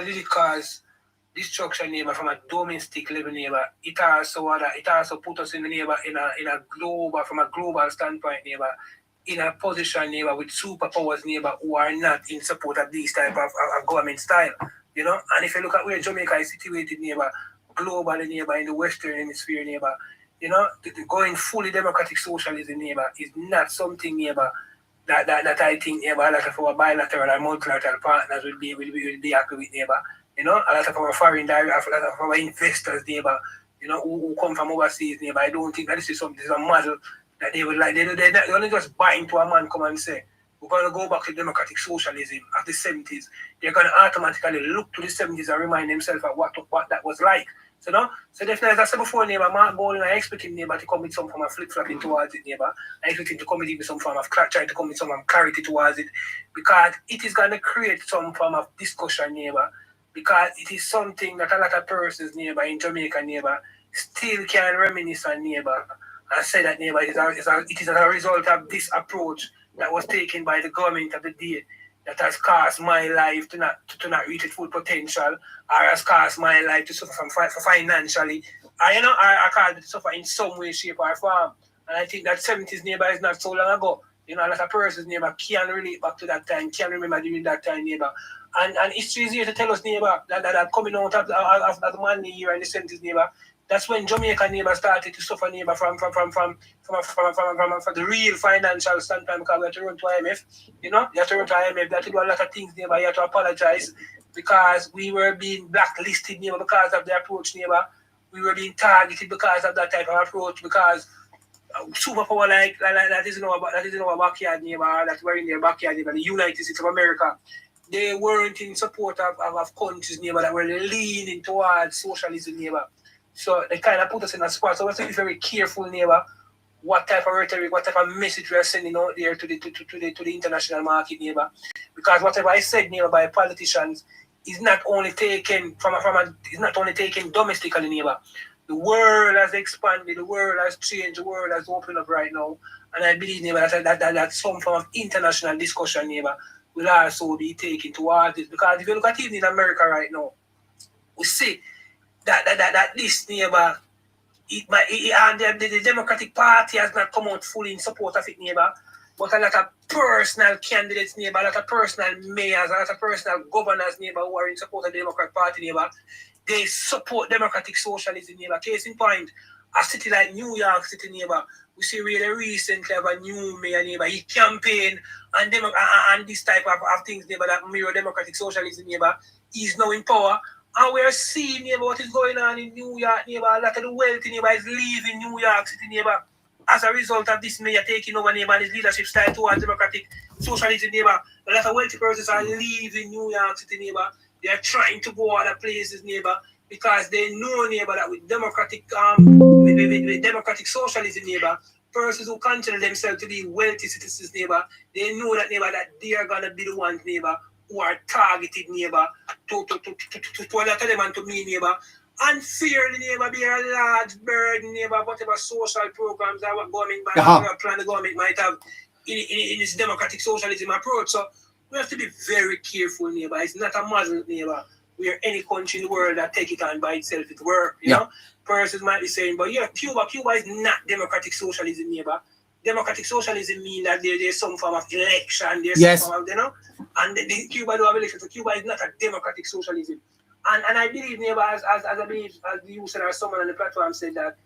did it cause destruction, neighbor, from a domestic level, neighbor. It also put us in the neighbor in a global, from a global standpoint, neighbor, in a position, neighbor, with superpowers, neighbor, who are not in support of these type of government style. You know, and if you look at where Jamaica is situated, neighbor, globally, neighbor, in the Western Hemisphere, neighbor, you know, going fully democratic socialism, neighbor, is not something, neighbor, that I think, neighbor, a lot of our bilateral and multilateral partners will be happy with, neighbor. You know, a lot of our foreign direct, a lot of our investors, neighbor, you know, who come from overseas, neighbor. I don't think that this is a model that they would like. They don't just buy into a man come and say, we're going to go back to democratic socialism of the 70s. They're going to automatically look to the 70s and remind themselves of what that was like. So, no? So definitely, as I said before, neighbor, Mark Bowling, I expect him, neighbor, to come with some form of flip-flopping towards it, neighbor. I expect him to come with some form of trying to come with some form of clarity towards it, because it is going to create some form of discussion, neighbor, because it is something that a lot of persons, neighbor, in Jamaica, neighbor, still can reminisce on, neighbor, and say that, neighbor, it is as a result of this approach that was taken by the government of the day that has caused my life to not reach its full potential, or has caused my life to suffer from financially. I caused it to suffer in some way, shape, or form. And I think that 70s, neighbor, is not so long ago. You know, a lot of persons, neighbor, can relate back to that time, can remember during that time, neighbor. And history is here to tell us, neighbor, that coming out of the Manley year in the 70s, neighbor, that's when Jamaica, neighbor, started to suffer, neighbor, from the real financial standpoint, because we had to run to IMF. You know, you have to run to IMF. You have to do a lot of things, neighbor. You have to apologize because we were being blacklisted, neighbor, because of the approach, neighbor. We were being targeted because of that type of approach, because superpower like that is in our backyard, neighbor, that were in their backyard, neighbor, the United States of America. They weren't in support of countries, neighbor, that were leaning towards socialism, neighbor. So they kind of put us in a spot. So we have to be very careful, neighbor, what type of rhetoric, what type of message we are sending out there to the international market, neighbor. Because whatever I said, neighbor, by politicians is not only taken domestically, neighbor. The world has expanded, the world has changed, the world has opened up right now. And I believe, neighbor, that some form of international discussion, neighbor, will also be taken towards it. Because if you look at even in America right now, we see that this, neighbor, the Democratic Party has not come out fully in support of it, neighbor. But a lot of personal candidates, neighbor, a lot of personal mayors, a lot of personal governors, neighbor, who are in support of the Democratic Party, neighbor, they support democratic socialism, neighbor. Case in point, a city like New York City, neighbor, we see really recently have a new mayor, neighbor. He campaigned and this type of things, neighbor, that mirror democratic socialism, neighbor. He's now in power. And we're seeing, neighbor, what is going on in New York, neighbor. A lot of the wealthy, neighbor, is leaving New York City, neighbor, as a result of this mayor taking over, neighbor, and his leadership style towards democratic socialism, neighbor. A lot of wealthy persons are leaving New York City, neighbor. They are trying to go other places, neighbor, because they know, neighbor, that with democratic with democratic socialism, neighbor, persons who consider themselves to be wealthy citizens, neighbor, they know that, neighbor, that they are gonna be the ones, neighbor, who are targeted, neighbor, to a lot of them and to me, neighbor. Unfairly, neighbor, be a large burden, neighbor, whatever social programs that what government plan the government might have in its democratic socialism approach. So we have to be very careful, neighbor. It's not a muzzle, neighbor, where any country in the world that take it on by itself, it work, you know? Persons might be saying, but yeah, Cuba is not democratic socialism, neighbor. Democratic socialism means that there's some form of election, there's some form of, you know, and the Cuba do have election, so Cuba is not a democratic socialism. And I believe, neighbor, as I believe, as you said, or someone on the platform said that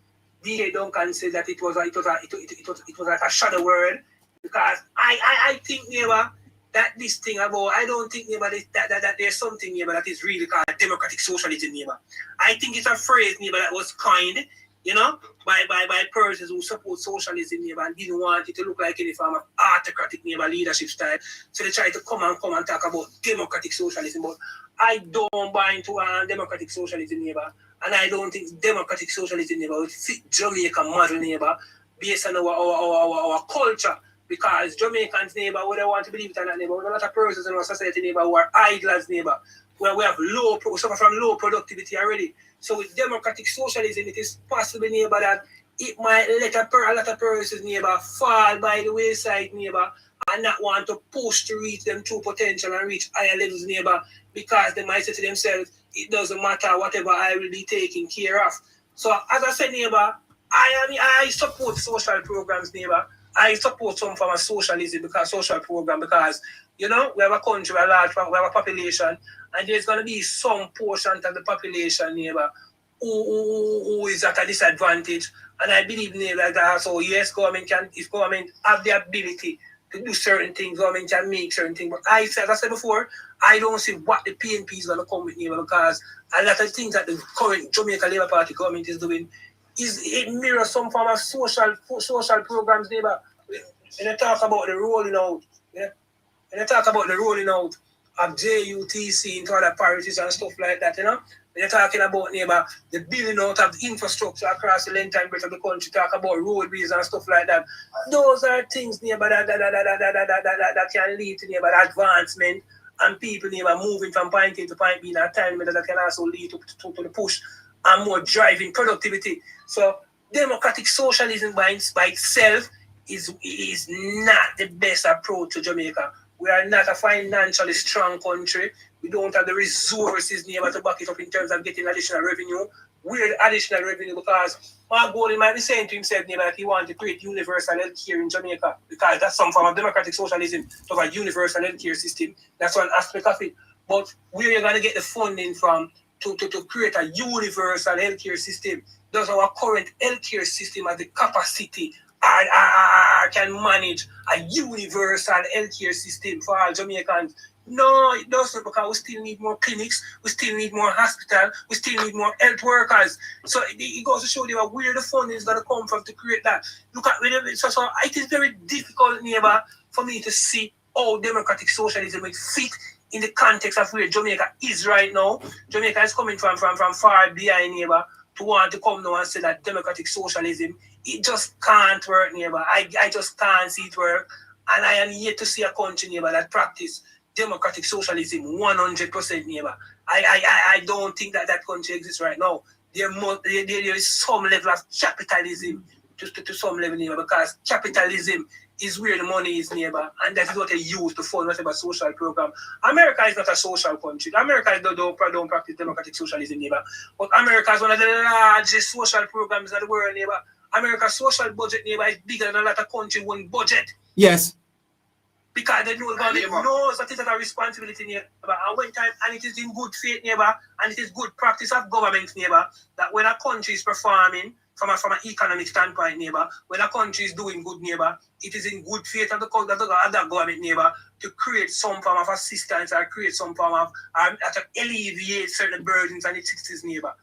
D.A. Duncan said that it was like a shadow word, because I think, neighbor, that this thing about, I don't think, neighbor, that there's something, neighbor, that is really called democratic socialism, neighbor. I think it's a phrase, neighbor, that was coined, you know, by persons who support socialism, neighbor, and didn't want it to look like any form of autocratic, neighbor, leadership style. So they try to come and talk about democratic socialism. But I don't buy into democratic socialism, neighbor. And I don't think democratic socialism, neighbor, would fit Jamaican model, neighbor, based on our culture. Because Jamaicans, neighbor, whether they want to believe it or not, neighbor, we have a lot of persons in our society, neighbor, who are idlers, neighbor, where we have suffer from low productivity already. So with democratic socialism, it is possible, neighbor, that it might let a lot of persons, neighbor, fall by the wayside, neighbor, and not want to push to reach them true potential and reach higher levels, neighbor, because they might say to themselves, it doesn't matter, whatever I will be taking care of. So as I said, neighbor, I support social programs, neighbor. I support some form of socialism, because social program, because, you know, we have a country, we have a population, and there's going to be some portion of the population, neighbor, who is at a disadvantage. And I believe, neighbor, that so yes, if government have the ability to do certain things, government can make certain things. But as I said before, I don't see what the PNP is going to come with, neighbor, because a lot of things that the current Jamaica Labour Party government is doing it mirrors some form of social programs, neighbor. When you talk about the rolling out, of JUTC into other parishes and stuff like that, you know. When you're talking about, neighbor, the building out of the infrastructure across the length and breadth of the country, talk about roadways and stuff like that. Those are things, neighbor, that can lead to, neighbor, advancement, and people, neighbor, moving from point A to point B in a time that can also lead to the push and more driving productivity. So democratic socialism by itself is not the best approach to Jamaica. We are not a financially strong country. We don't have the resources, neighbor, to back it up in terms of getting additional revenue. We're additional revenue because Mark Golding might be saying to himself, neighbor, that he wants to create universal health care in Jamaica, because that's some form of democratic socialism, to have a universal health care system. That's one aspect of it. But where you're going to get the funding from to create a universal healthcare system? Does our current healthcare system have the capacity or can manage a universal healthcare system for all Jamaicans? No, it doesn't, because we still need more clinics, we still need more hospitals, we still need more health workers. So it goes to show you where the funding is going to come from to create that. Look at so it is very difficult, neighbor, for me to see how democratic socialism will fit in the context of where Jamaica is right now. Jamaica is coming from far behind, neighbor, to want to come now and say that democratic socialism, it just can't work, neighbor. I just can't see it work. And I am yet to see a country, neighbor, that practice democratic socialism 100%, neighbor. I don't think that country exists right now. There is some level of capitalism just to some level, neighbor, because capitalism is where the money is, neighbor, and that is what they use to fund whatever social program. America is not a social country. America don't practice democratic socialism, neighbor. But America is one of the largest social programs in the world, neighbor. America's social budget, neighbor, is bigger than a lot of countries' one budget. Yes. Because the government knows that it is a responsibility, neighbor, and when time, and it is in good faith, neighbor, and it is good practice of government, neighbor, that when a country is performing from an economic standpoint, neighbor, when a country is doing good, neighbor, it is in good faith of the government, neighbor, to create some form of assistance or create some form of, to alleviate certain burdens on its citizens, neighbor.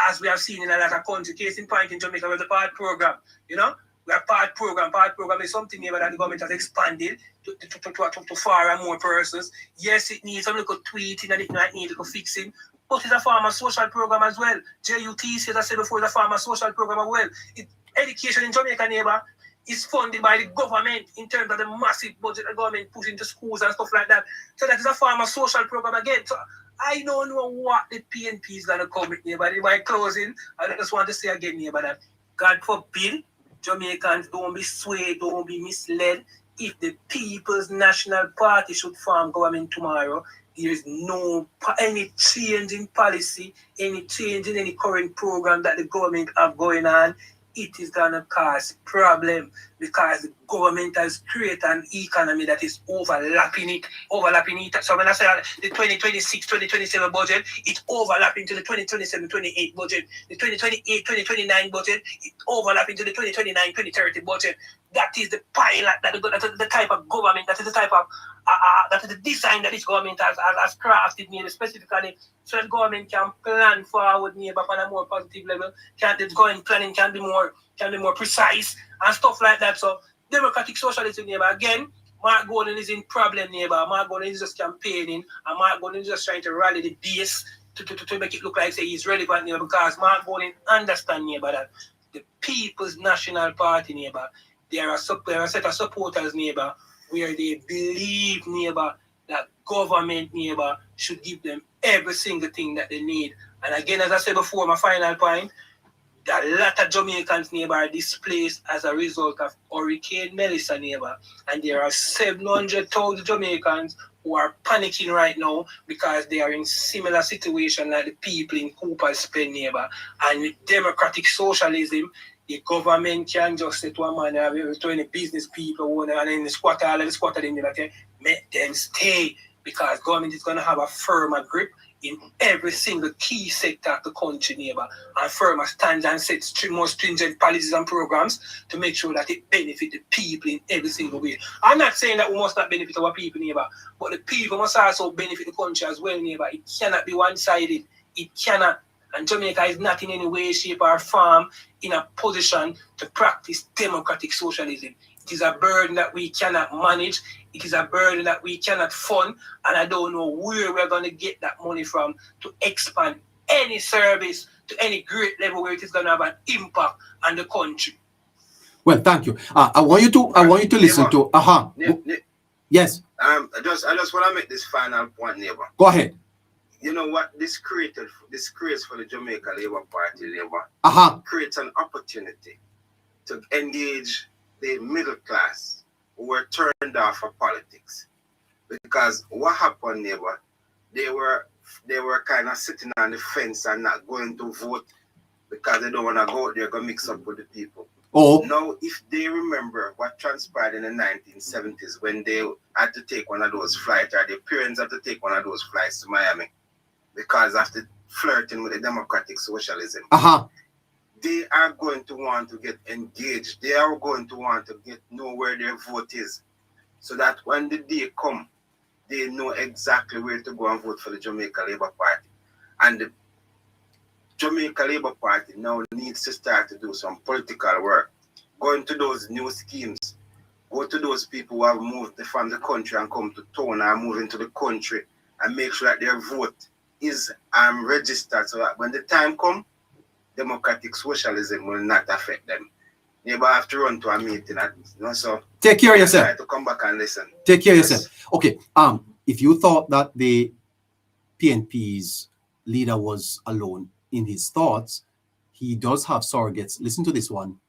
As we have seen in a lot of countries, case in point in Jamaica, we have the PART program, you know? We have PART program. PART program is something, neighbor, that the government has expanded to far and more persons. Yes, it needs some little tweeting and it might need little fixing, but it's a farmer social program as well. JUTC, as I said before, is a farmer social program as well. Education in Jamaica, neighbor, is funded by the government in terms of the massive budget the government puts into schools and stuff like that. So that is a farmer social program again. So I don't know what the PNP is going to come with, neighbor. In my closing, I just want to say again, neighbor, that God forbid Jamaicans don't be swayed, don't be misled. If the People's National Party should form government tomorrow, there is no any change in policy, any change in any current program that the government have going on. It is going to cause problem because the government has created an economy that is overlapping it. So when I say the 2026-2027 budget, it's overlapping to the 2027-28 budget. The 2028-2029 budget, it overlapping to the 2029-2030 budget. That is the pilot, that is the type of government, that is the type of, that is the design that this government has crafted, neighbor, specifically, so that government can plan forward, neighbor, on a more positive level. The government planning can be more precise and stuff like that. So democratic socialism, neighbor, again, Mark Gordon is in problem, neighbor. Mark Gordon is just campaigning, and Mark Gordon is just trying to rally the base to make it look like say he's relevant, neighbor, because Mark Gordon understands, neighbor, that the People's National Party, neighbor, they are a set of supporters, neighbor, where they believe, neighbor, that government, neighbor, should give them every single thing that they need. And again, as I said before, my final point, a lot of Jamaicans, neighbor, are displaced as a result of Hurricane Melissa, neighbor. And there are 700,000 Jamaicans who are panicking right now because they are in similar situation like the people in Cooper's Pen, neighbor. And with democratic socialism, the government can just say to a man, to any business people, and then the squatter, they make them stay because government is going to have a firmer grip in every single key sector of the country, neighbor, and firmer stands and sets more stringent policies and programs to make sure that it benefits the people in every single way. I'm not saying that we must not benefit our people, neighbor, but the people must also benefit the country as well, neighbor. It cannot be one-sided. It cannot. And Jamaica is not in any way, shape, or form in a position to practice democratic socialism. It is a burden that we cannot manage. It is a burden that we cannot fund. And I don't know where we're going to get that money from to expand any service to any great level where it is going to have an impact on the country. Well, thank you. I want you to listen to. Yes. I just want to make this final point, neighbor. Go ahead. You know what this creates for the Jamaica Labour Party, neighbor? Creates an opportunity to engage the middle class who were turned off for politics. Because what happened, neighbor, they were kind of sitting on the fence and not going to vote because they don't want to go out there and mix up with the people. Now, if they remember what transpired in the 1970s when they had to take one of those flights, or their parents had to take one of those flights to Miami because of the flirting with the democratic socialism, they are going to want to get engaged. They are going to want to know where their vote is, so that when the day comes, they know exactly where to go and vote for the Jamaica Labour Party. And the Jamaica Labour Party now needs to start to do some political work, go into those new schemes, go to those people who have moved from the country and come to town or move into the country, and make sure that their vote is registered, so that when the time comes, democratic socialism will not affect them. You have to run to a meeting, so take care of yourself. Try to come back and listen. Take care of yourself. Okay. If you thought that the PNP's leader was alone in his thoughts, he does have surrogates. Listen to this one.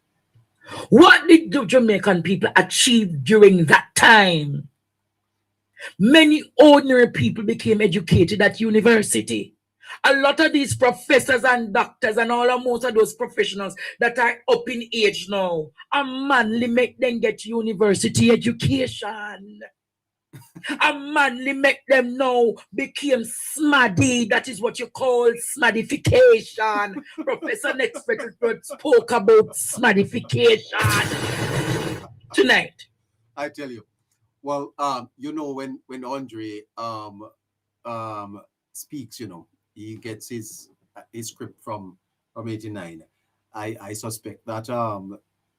What did the Jamaican people achieve during that time? Many ordinary people became educated at university. A lot of these professors and doctors and most of those professionals that are up in age now, a Manley make them get university education. A Manley make them now became smaddy. That is what you call smaddification. Professor Next spoke about smaddification tonight. I tell you. Well, you know, when Andre speaks, you know, he gets his script from 89. I suspect that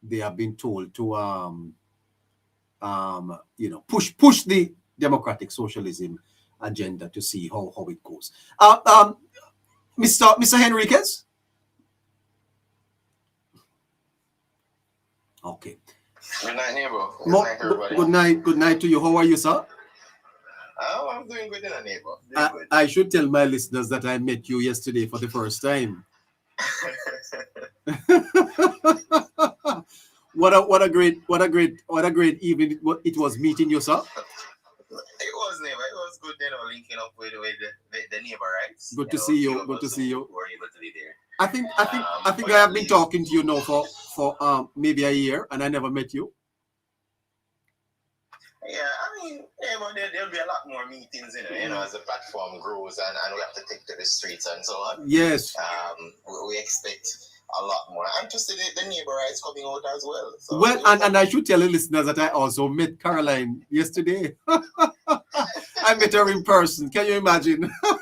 they have been told to you know, push the democratic socialism agenda to see how it goes. Mr. Henriquez? Okay. Good night, neighbor. Good night, everybody. Good night to you. How are you, sir? I'm doing good, neighbor. I should tell my listeners that I met you yesterday for the first time. What a great evening it was meeting you, sir. It was, neighbor. It was good, linking up with the neighbor, right? Good to see you. Good to see you. Were able to be there. I think I have been talking to you now for maybe a year, and I never met you. Yeah, I mean, there'll be a lot more meetings, you know, as the platform grows and we have to take to the streets and so on. Yes. We expect a lot more. I'm interested in the neighbor rights coming out as well. So well, and I should tell the listeners that I also met Caroline yesterday. I met her in person. Can you imagine? This time,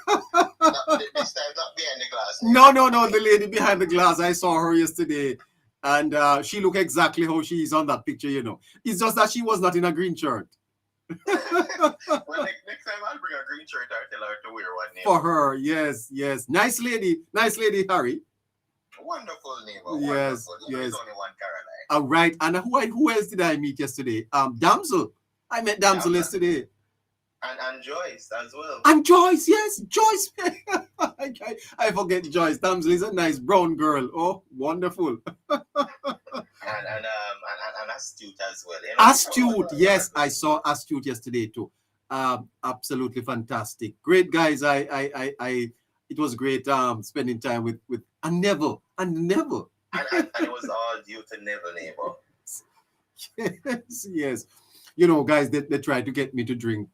not behind the glass. No, the lady behind the glass. I saw her yesterday. And she looked exactly how she is on that picture, you know. It's just that she was not in a green shirt. Well, next time I'll bring a green shirt. I'll tell her to wear one. Neighbor. For her, yes. Nice lady, Harry. Wonderful neighbor. Yes, wonderful. yes. There's only one Caroline. All right. And who else did I meet yesterday? Damsel. I met Damsel yesterday. And Joyce as well. And Joyce, yes, Joyce. I forget Joyce. Damsel is a nice brown girl. Oh, wonderful. and Astute as well. You know? Astute, yes, I saw Astute yesterday too. Absolutely fantastic. Great guys. It was great spending time with and Neville. And it was all due to Neville, neighbor. Yes. You know, guys, they tried to get me to drink,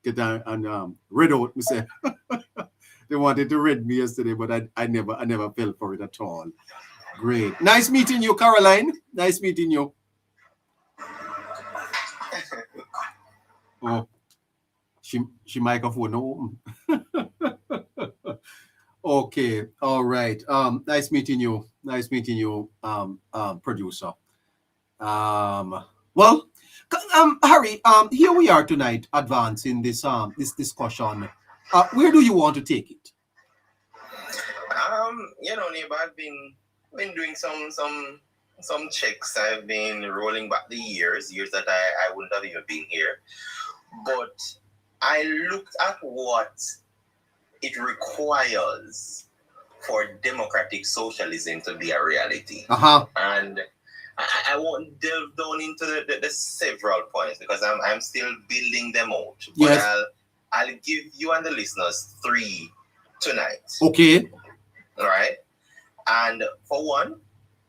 get down and red out. Me say they wanted to red me yesterday, but I never fell for it at all. Great, nice meeting you, Caroline. Nice meeting you. Oh, she microphone no open. Okay, all right. Nice meeting you. Nice meeting you, producer. Well. Harry, here we are tonight advancing this this discussion. Where do you want to take it? You know, neighbor, I've been doing some checks. I've been rolling back the years that I wouldn't have even been here. But I looked at what it requires for democratic socialism to be a reality. And I won't delve down into the several points because I'm still building them out. But yes. I'll give you and the listeners 3 tonight. Okay. All right. And for one,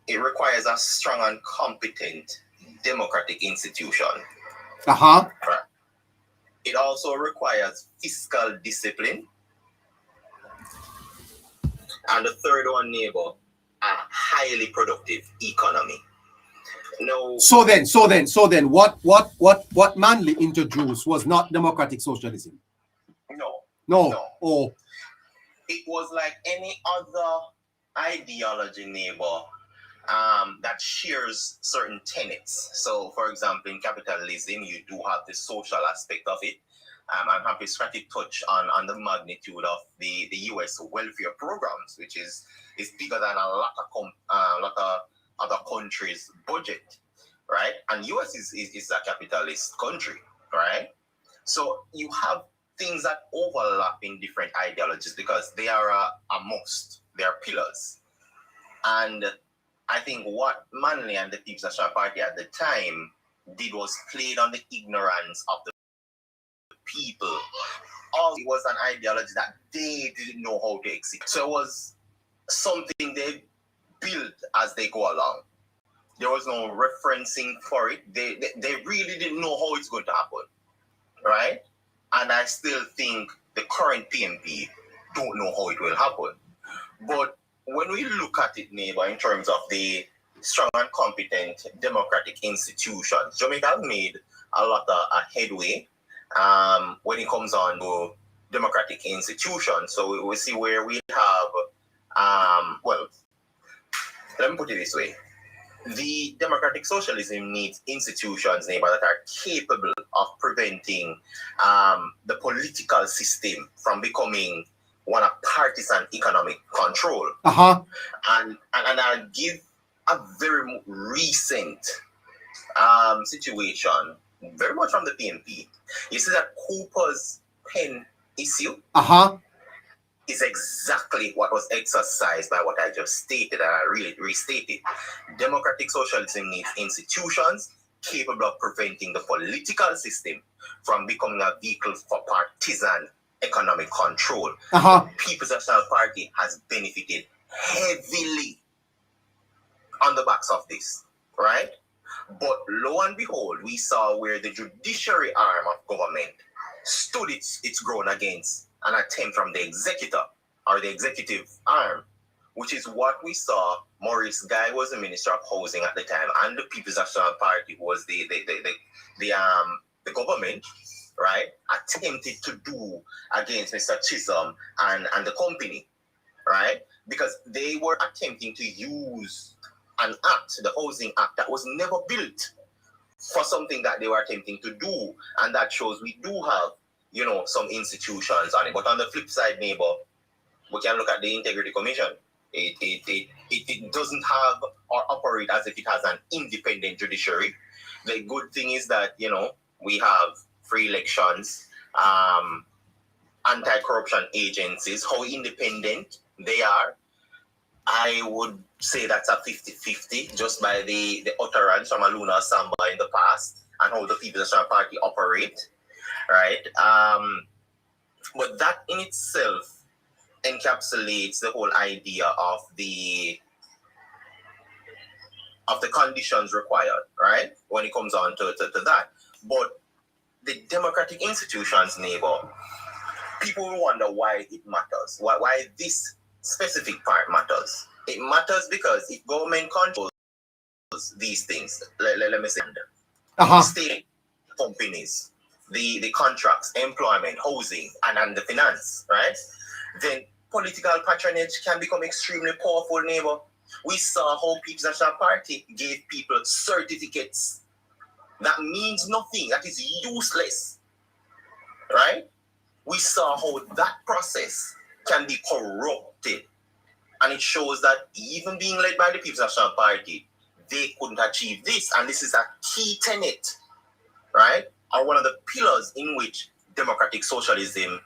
it requires a strong and competent democratic institution. Right. It also requires fiscal discipline. And the third one, neighbor, a highly productive economy. No. So then, what Manley introduced was not democratic socialism. No. Oh. It was like any other ideology, neighbor, that shares certain tenets. So, for example, in capitalism, you do have the social aspect of it. I'm happy to touch on the magnitude of the U.S. welfare programs, which is bigger than a lot of other countries' budget, right? And US is a capitalist country, right? So you have things that overlap in different ideologies because they are a must. They are pillars. And I think what Manley and the People's National Party at the time did was played on the ignorance of the people. All it was an ideology that they didn't know how to execute. So it was something they built as they go along. There was no referencing for it. They really didn't know how it's going to happen, right? And I still think the current PNP don't know how it will happen. But when we look at it, neighbor, in terms of the strong and competent democratic institutions, Jamaica has made a lot of headway when it comes on to democratic institutions. So we see where we have, well, let me put it this way. The democratic socialism needs institutions, neighbor, that are capable of preventing the political system from becoming one of partisan economic control. And I'll give a very recent situation, very much from the PNP. You see that Cooper's pen issue is exactly what was exercised by what I just stated, and I really restated. Democratic socialism needs institutions capable of preventing the political system from becoming a vehicle for partisan economic control. The People's National Party has benefited heavily on the backs of this, right? But lo and behold, we saw where the judiciary arm of government stood its ground against an attempt from the executor or the executive arm, which is what we saw. Maurice Guy was the Minister of Housing at the time, and the People's National Party was the government, right, attempted to do against Mr. Chisholm and the company, right? Because they were attempting to use an act, the Housing Act, that was never built for something that they were attempting to do. And that shows we do have, some institutions on it. But on the flip side, neighbor, we can look at the Integrity Commission. It doesn't have or operate as if it has an independent judiciary. The good thing is that, we have free elections, anti-corruption agencies, how independent they are. I would say that's a 50-50 just by the utterance from Aluna Samba in the past and how the People's National Party operate, right? But that in itself encapsulates the whole idea of the conditions required, right? When it comes on to that. But the democratic institutions, neighbor, people will wonder why it matters. Why this specific part matters. It matters because if government controls these things, let me say, state companies, the contracts, employment, housing, and the finance, right? Then political patronage can become extremely powerful, neighbor. We saw how People's National Party gave people certificates. That means nothing. That is useless, right? We saw how that process can be corrupted. And it shows that even being led by the People's National Party, they couldn't achieve this. And this is a key tenet, right? Or one of the pillars in which democratic socialism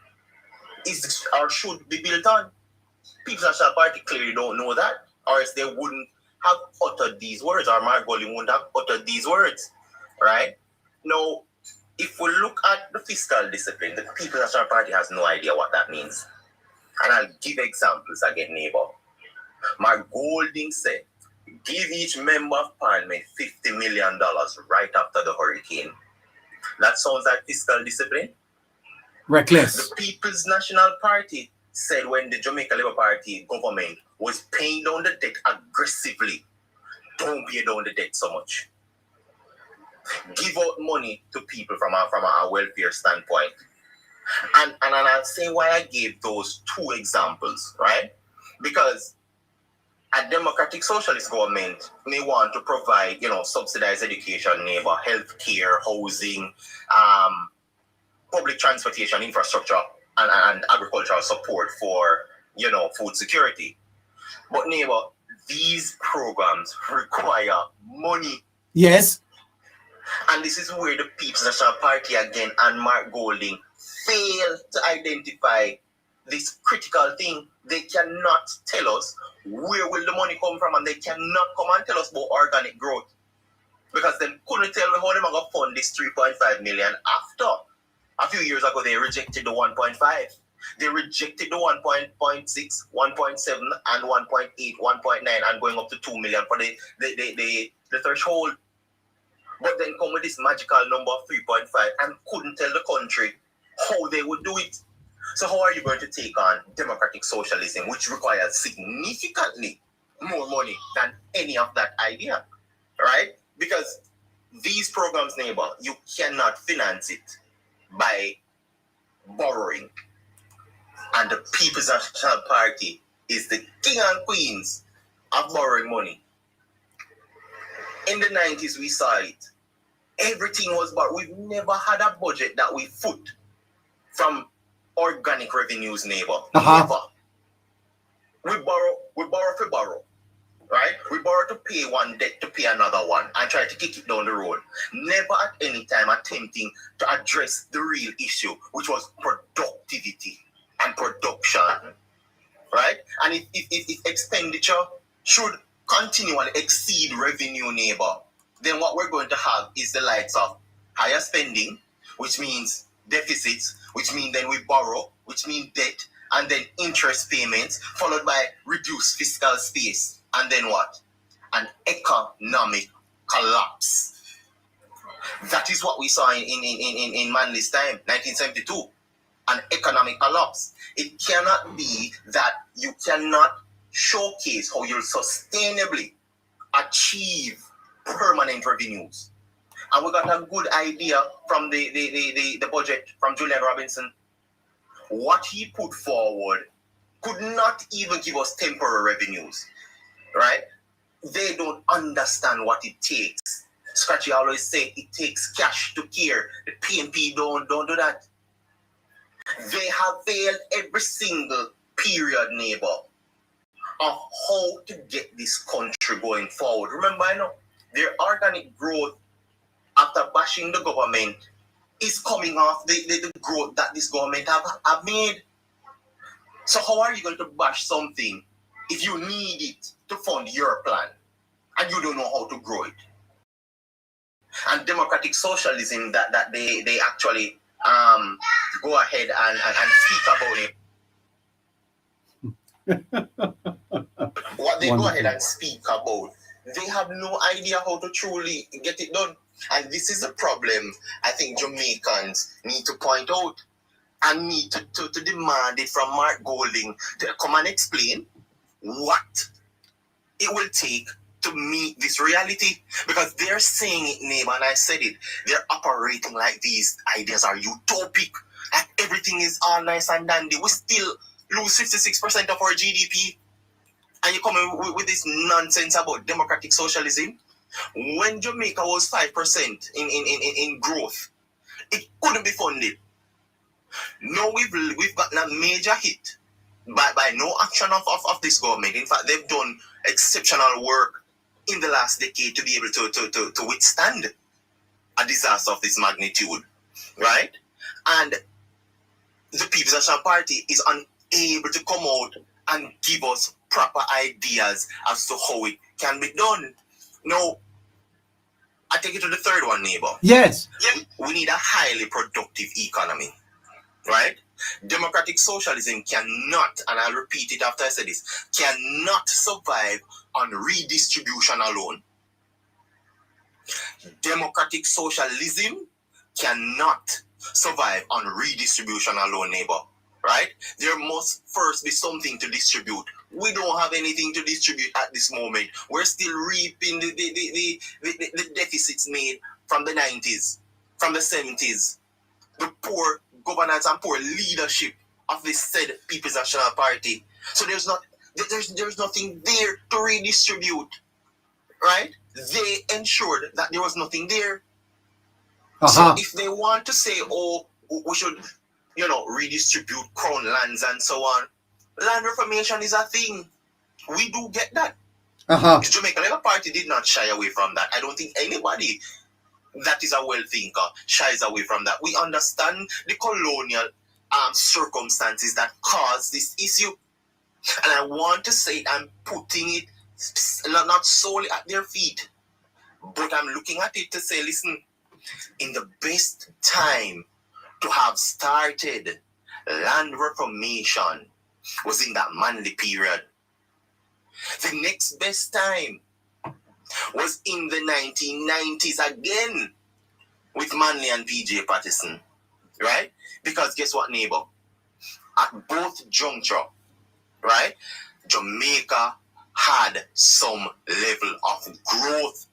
is or should be built on. People's National Party clearly don't know that, or else they wouldn't have uttered these words, or Mark Golding wouldn't have uttered these words, right? Now, if we look at the fiscal discipline, the People's National Party has no idea what that means. And I'll give examples again, neighbor. Mark Golding said, give each member of parliament $50 million right after the hurricane. That sounds like fiscal discipline. Reckless. The People's National Party said when the Jamaica Labour Party government was paying down the debt aggressively, don't pay down the debt so much. Give out money to people from a welfare standpoint. And I'll say why I gave those two examples, right? Because a democratic socialist government may want to provide, subsidized education, neighbor, health care, housing, public transportation infrastructure, and agricultural support for, food security. But neighbor, these programs require money. Yes. And this is where the People's National Party again and Mark Golding fail to identify this critical thing. They cannot tell us where will the money come from? And they cannot come and tell us about organic growth. Because they couldn't tell me how they're going to fund this 3.5 million after. A few years ago, they rejected the 1.5. They rejected the 1.6, 1.7, and 1.8, 1.9, and going up to 2 million for the threshold. But then come with this magical number of 3.5 and couldn't tell the country how they would do it. So how are you going to take on democratic socialism, which requires significantly more money than any of that idea, right? Because these programs, neighbor, you cannot finance it by borrowing. And the People's National Party is the king and queens of borrowing money. In the 90s, we saw it. Everything was borrowed. We've never had a budget that we foot from organic revenues, neighbor. Never. We borrow for borrow. Right? We borrow to pay one debt to pay another one and try to kick it down the road. Never at any time attempting to address the real issue, which was productivity and production. Right? And if expenditure should continually exceed revenue, neighbor, then what we're going to have is the likes of higher spending, which means deficits, which means then we borrow, which means debt, and then interest payments, followed by reduced fiscal space. And then what? An economic collapse. That is what we saw in Manley's time, 1972. An economic collapse. It cannot be that you cannot showcase how you'll sustainably achieve permanent revenues. And we got a good idea from the budget from Julian Robinson. What he put forward could not even give us temporary revenues. Right? They don't understand what it takes. Scratchy always say it takes cash to care. The PNP don't do that. They have failed every single period, neighbor, of how to get this country going forward. Remember, I know their organic growth after bashing the government is coming off the growth that this government have made. So how are you going to bash something if you need it to fund your plan and you don't know how to grow it? And democratic socialism that they actually go ahead and speak about it. What they go ahead and speak about, they have no idea how to truly get it done. And this is a problem I think Jamaicans need to point out and need to demand it from Mark Golding to come and explain what it will take to meet this reality. Because they're saying it, neighbor, and I said it, they're operating like these ideas are utopic, and everything is all nice and dandy. We still lose 56% of our GDP. And you come in with this nonsense about democratic socialism. When Jamaica was 5% in growth, it couldn't be funded. Now we've gotten a major hit by no action of this government. In fact, they've done exceptional work in the last decade to be able to withstand a disaster of this magnitude, right? And the People's National Party is unable to come out and give us proper ideas as to how it can be done. Now, I take it to the third one, neighbor. Yes. We need a highly productive economy, right? Democratic socialism cannot, and I'll repeat it after I say this, cannot survive on redistribution alone. Democratic socialism cannot survive on redistribution alone, neighbor, right? There must first be something to distribute. We don't have anything to distribute at this moment. We're still reaping the deficits made from the 90s, from the 70s. The poor governance and poor leadership of this said People's National Party. So there's nothing there to redistribute, right? They ensured that there was nothing there. So if they want to say, oh, we should, redistribute crown lands and so on, land reformation is a thing. We do get that. The Jamaican Labour Party did not shy away from that. I don't think anybody that is a well thinker shies away from that. We understand the colonial circumstances that caused this issue. And I want to say I'm putting it not solely at their feet, but I'm looking at it to say, listen, in the best time to have started land reformation was in that Manley period. The next best time was in the 1990s again with Manley and PJ Patterson, right? Because guess what, neighbor? At both juncture, right, Jamaica had some level of growth.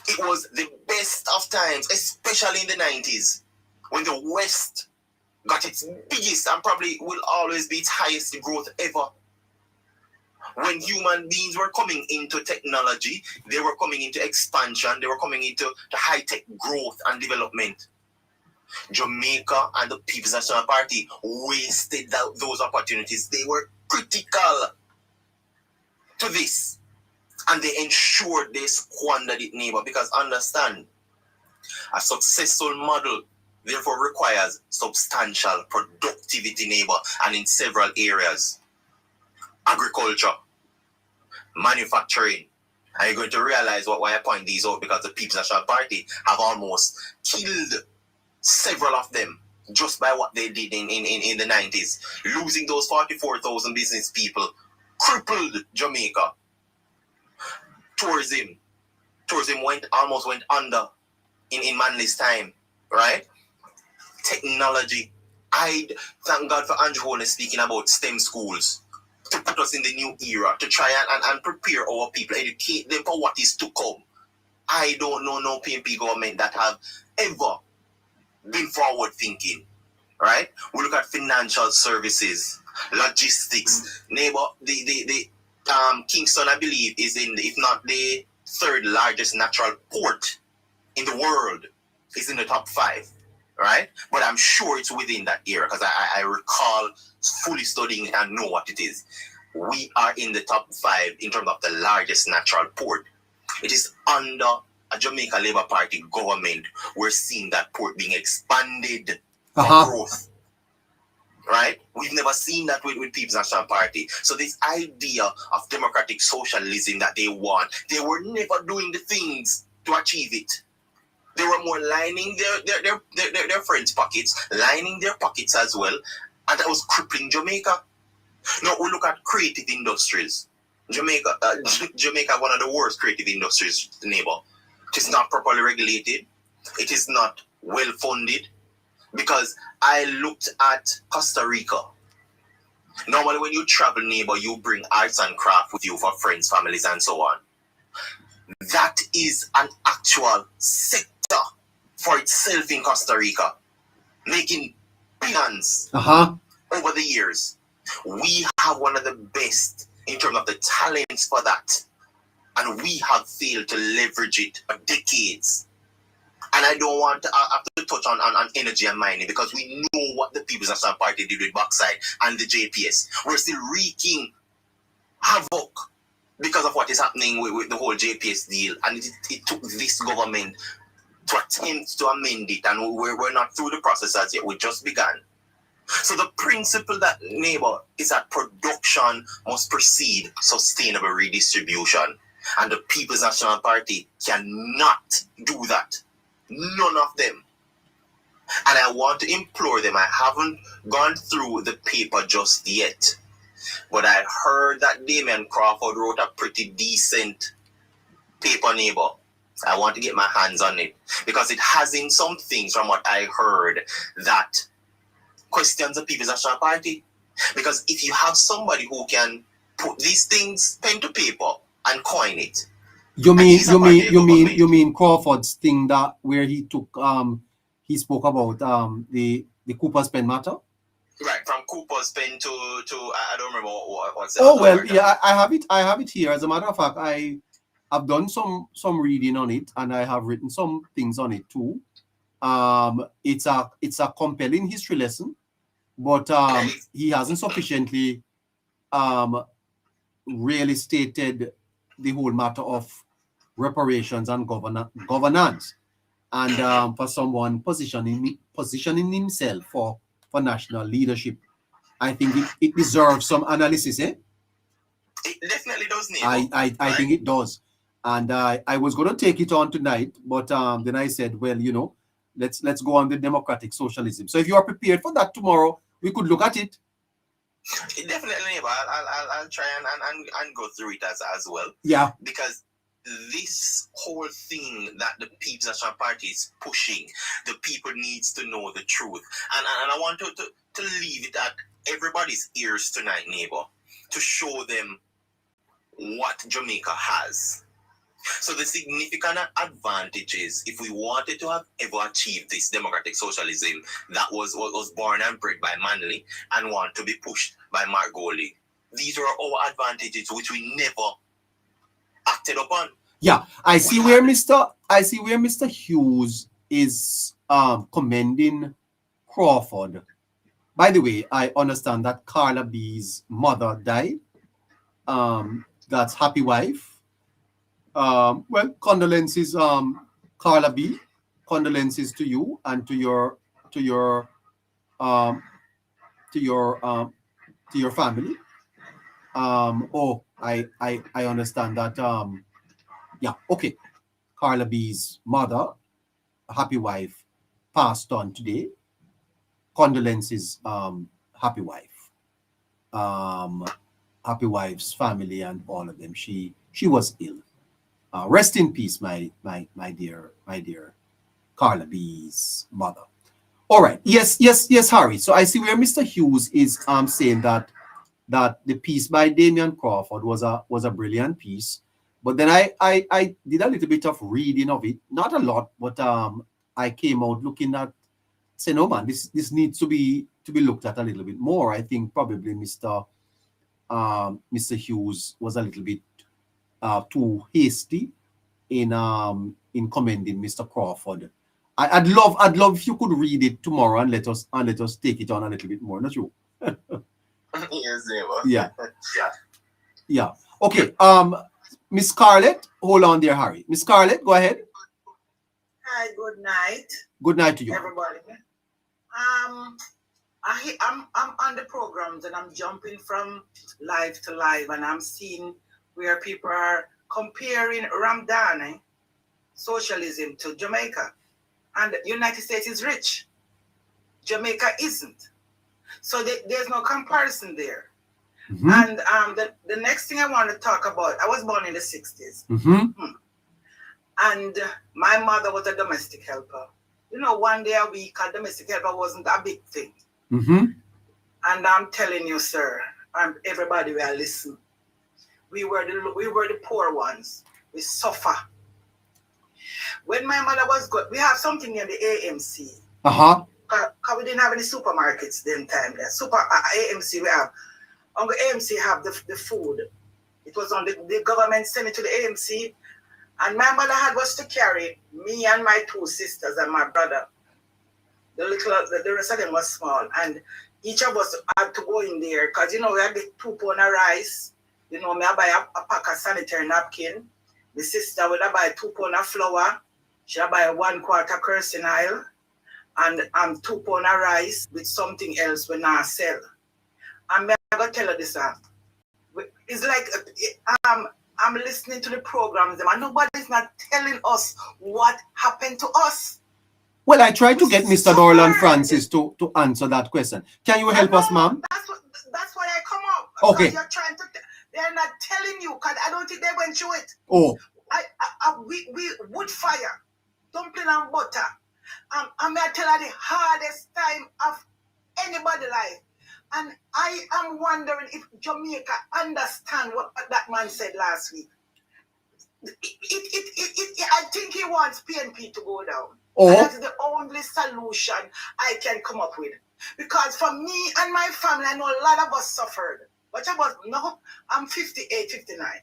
It was the best of times, especially in the 90s, when the West got its biggest and probably will always be its highest growth ever. When human beings were coming into technology, they were coming into expansion, they were coming into the high-tech growth and development. Jamaica and the People's National Party wasted those opportunities. They were critical to this. And they ensured they squandered it, neighbor, because understand, a successful model therefore requires substantial productivity, neighbor, and in several areas. Agriculture, manufacturing. And you're going to realize why I point these out, because the People's National Party have almost killed several of them just by what they did in the 90s. Losing those 44,000 business people crippled Jamaica. Tourism almost went under in Manley's time, right? Technology. I thank God for Andrew Holness speaking about STEM schools to put us in the new era, to try and prepare our people, educate them for what is to come. I don't know no PNP government that have ever been forward thinking, right? We look at financial services, logistics. Neighbor, the Kingston, I believe, is if not the third largest natural port in the world, is in the top 5, right? But I'm sure it's within that era, because I recall fully studying it and know what it is. We are in the top 5 in terms of the largest natural port. It is under a Jamaica Labour Party government. We're seeing that port being expanded for growth. Right? We've never seen that with People's National Party. So this idea of democratic socialism that they want, they were never doing the things to achieve it. They were more lining their friends' pockets, lining their pockets as well, and that was crippling Jamaica. Now we look at creative industries. Jamaica, one of the worst creative industries, neighbor. It is not properly regulated. It is not well funded. Because I looked at Costa Rica. Normally when you travel, neighbor, you bring arts and craft with you for friends, families, and so on. That is an actual sector for itself in Costa Rica, making billions over the years. We have one of the best in terms of the talents for that. And we have failed to leverage it for decades. And I don't want to have to touch on energy and mining, because we know what the People's National Party did with Backside and the JPS. We're still wreaking havoc because of what is happening with the whole JPS deal. And it took this government to attempt to amend it. And we're not through the process as yet. We just began. So the principle that, neighbor, is that production must precede sustainable redistribution. And the People's National Party cannot do that. None of them. And I want to implore them. I haven't gone through the paper just yet, but I heard that Damian Crawford wrote a pretty decent paper, neighbor. I want to get my hands on it, because it has in some things from what I heard that questions the People's National Party. Because if you have somebody who can put these things pen to paper and coin it. You mean Crawford's thing that where he took he spoke about the Cooper's Pen matter? Right, from Cooper's Pen to I don't remember what's it. Oh well, yeah, I have it here. As a matter of fact, I've done some reading on it, and I have written some things on it too. It's a compelling history lesson, but he hasn't sufficiently really stated the whole matter of reparations and governance, and for someone positioning himself for national leadership. I think it deserves some analysis, eh? It definitely does, Nemo. I think it does. And I was going to take it on tonight, but then I said, well, you know, let's go on the democratic socialism. So if you are prepared for that tomorrow, we could look at it. Definitely, Nemo. I'll try and go through it as well. Yeah. Because this whole thing that the People's National Party is pushing, the people needs to know the truth. And I want to leave it at everybody's ears tonight, neighbor, to show them what Jamaica has. So the significant advantages, if we wanted to have ever achieved this democratic socialism that was born and bred by Manley and want to be pushed by Mark Goley, these are our advantages which we never acted upon. Yeah, I see where Mr. Hughes is commending Crawford. By the way, I understand that Carla B's mother died. That's happy wife. Well, condolences, Carla B. Condolences to you and to your family. Oh, I understand that. Yeah, okay. Carla B's mother, happy wife, passed on today. Condolences, happy wife. Happy wife's family and all of them. She was ill. Rest in peace, my dear Carla B's mother. All right. Yes, Harry. So I see where Mr. Hughes is saying that the piece by Damian Crawford was a brilliant piece. But then I did a little bit of reading of it, not a lot, but I came out looking at, say, no man, this needs to be looked at a little bit more. I think probably Mr. Hughes was a little bit too hasty in commending Mr. Crawford. I'd love if you could read it tomorrow and let us take it on a little bit more. Not you? Yes, Nemo. Yeah. Yeah. Okay. Miss Scarlett, hold on there, Harry. Miss Scarlett, go ahead. Hi, good night. Good night to you, everybody. I'm on the programs and I'm jumping from live to live and I'm seeing where people are comparing Ramdani socialism to Jamaica. And the United States is rich. Jamaica isn't. So there's no comparison there. Mm-hmm. And the next thing I want to talk about, I was born in the 60s. Mm-hmm. And my mother was a domestic helper. You know, one day a week, a domestic helper wasn't a big thing. Mm-hmm. And I'm telling you, sir, and everybody will listen, we were the poor ones. We suffer. When my mother was good, we have something in the AMC. Uh-huh. Because we didn't have any supermarkets then time. AMC we have. On the AMC have the food. It was on the government sent it to the AMC. And my mother had was to carry me and my two sisters and my brother. The rest of them was small. And each of us had to go in there because, you know, we had the 2 pounds of rice. You know, me I buy a pack of sanitary napkin. My sister would buy 2 pounds of flour. She buy 1 quart of kerosene oil. And 2 pounds of rice with something else we not sell. And I'm going to tell you this. It's like I'm listening to the programs and nobody's not telling us what happened to us. Well, I tried to get Mr. Norland Francis to answer that question. Can you help us, ma'am? That's why I come up. Okay. You're trying to. They're not telling you because I don't think they went through it. Oh. We wood fire, dumpling and butter. I'm going to tell you the hardest time of anybody's life. And I am wondering if Jamaica understand what that man said last week. I think he wants PNP to go down. Oh. And that's the only solution I can come up with. Because for me and my family, I know a lot of us suffered. But I'm 58, 59.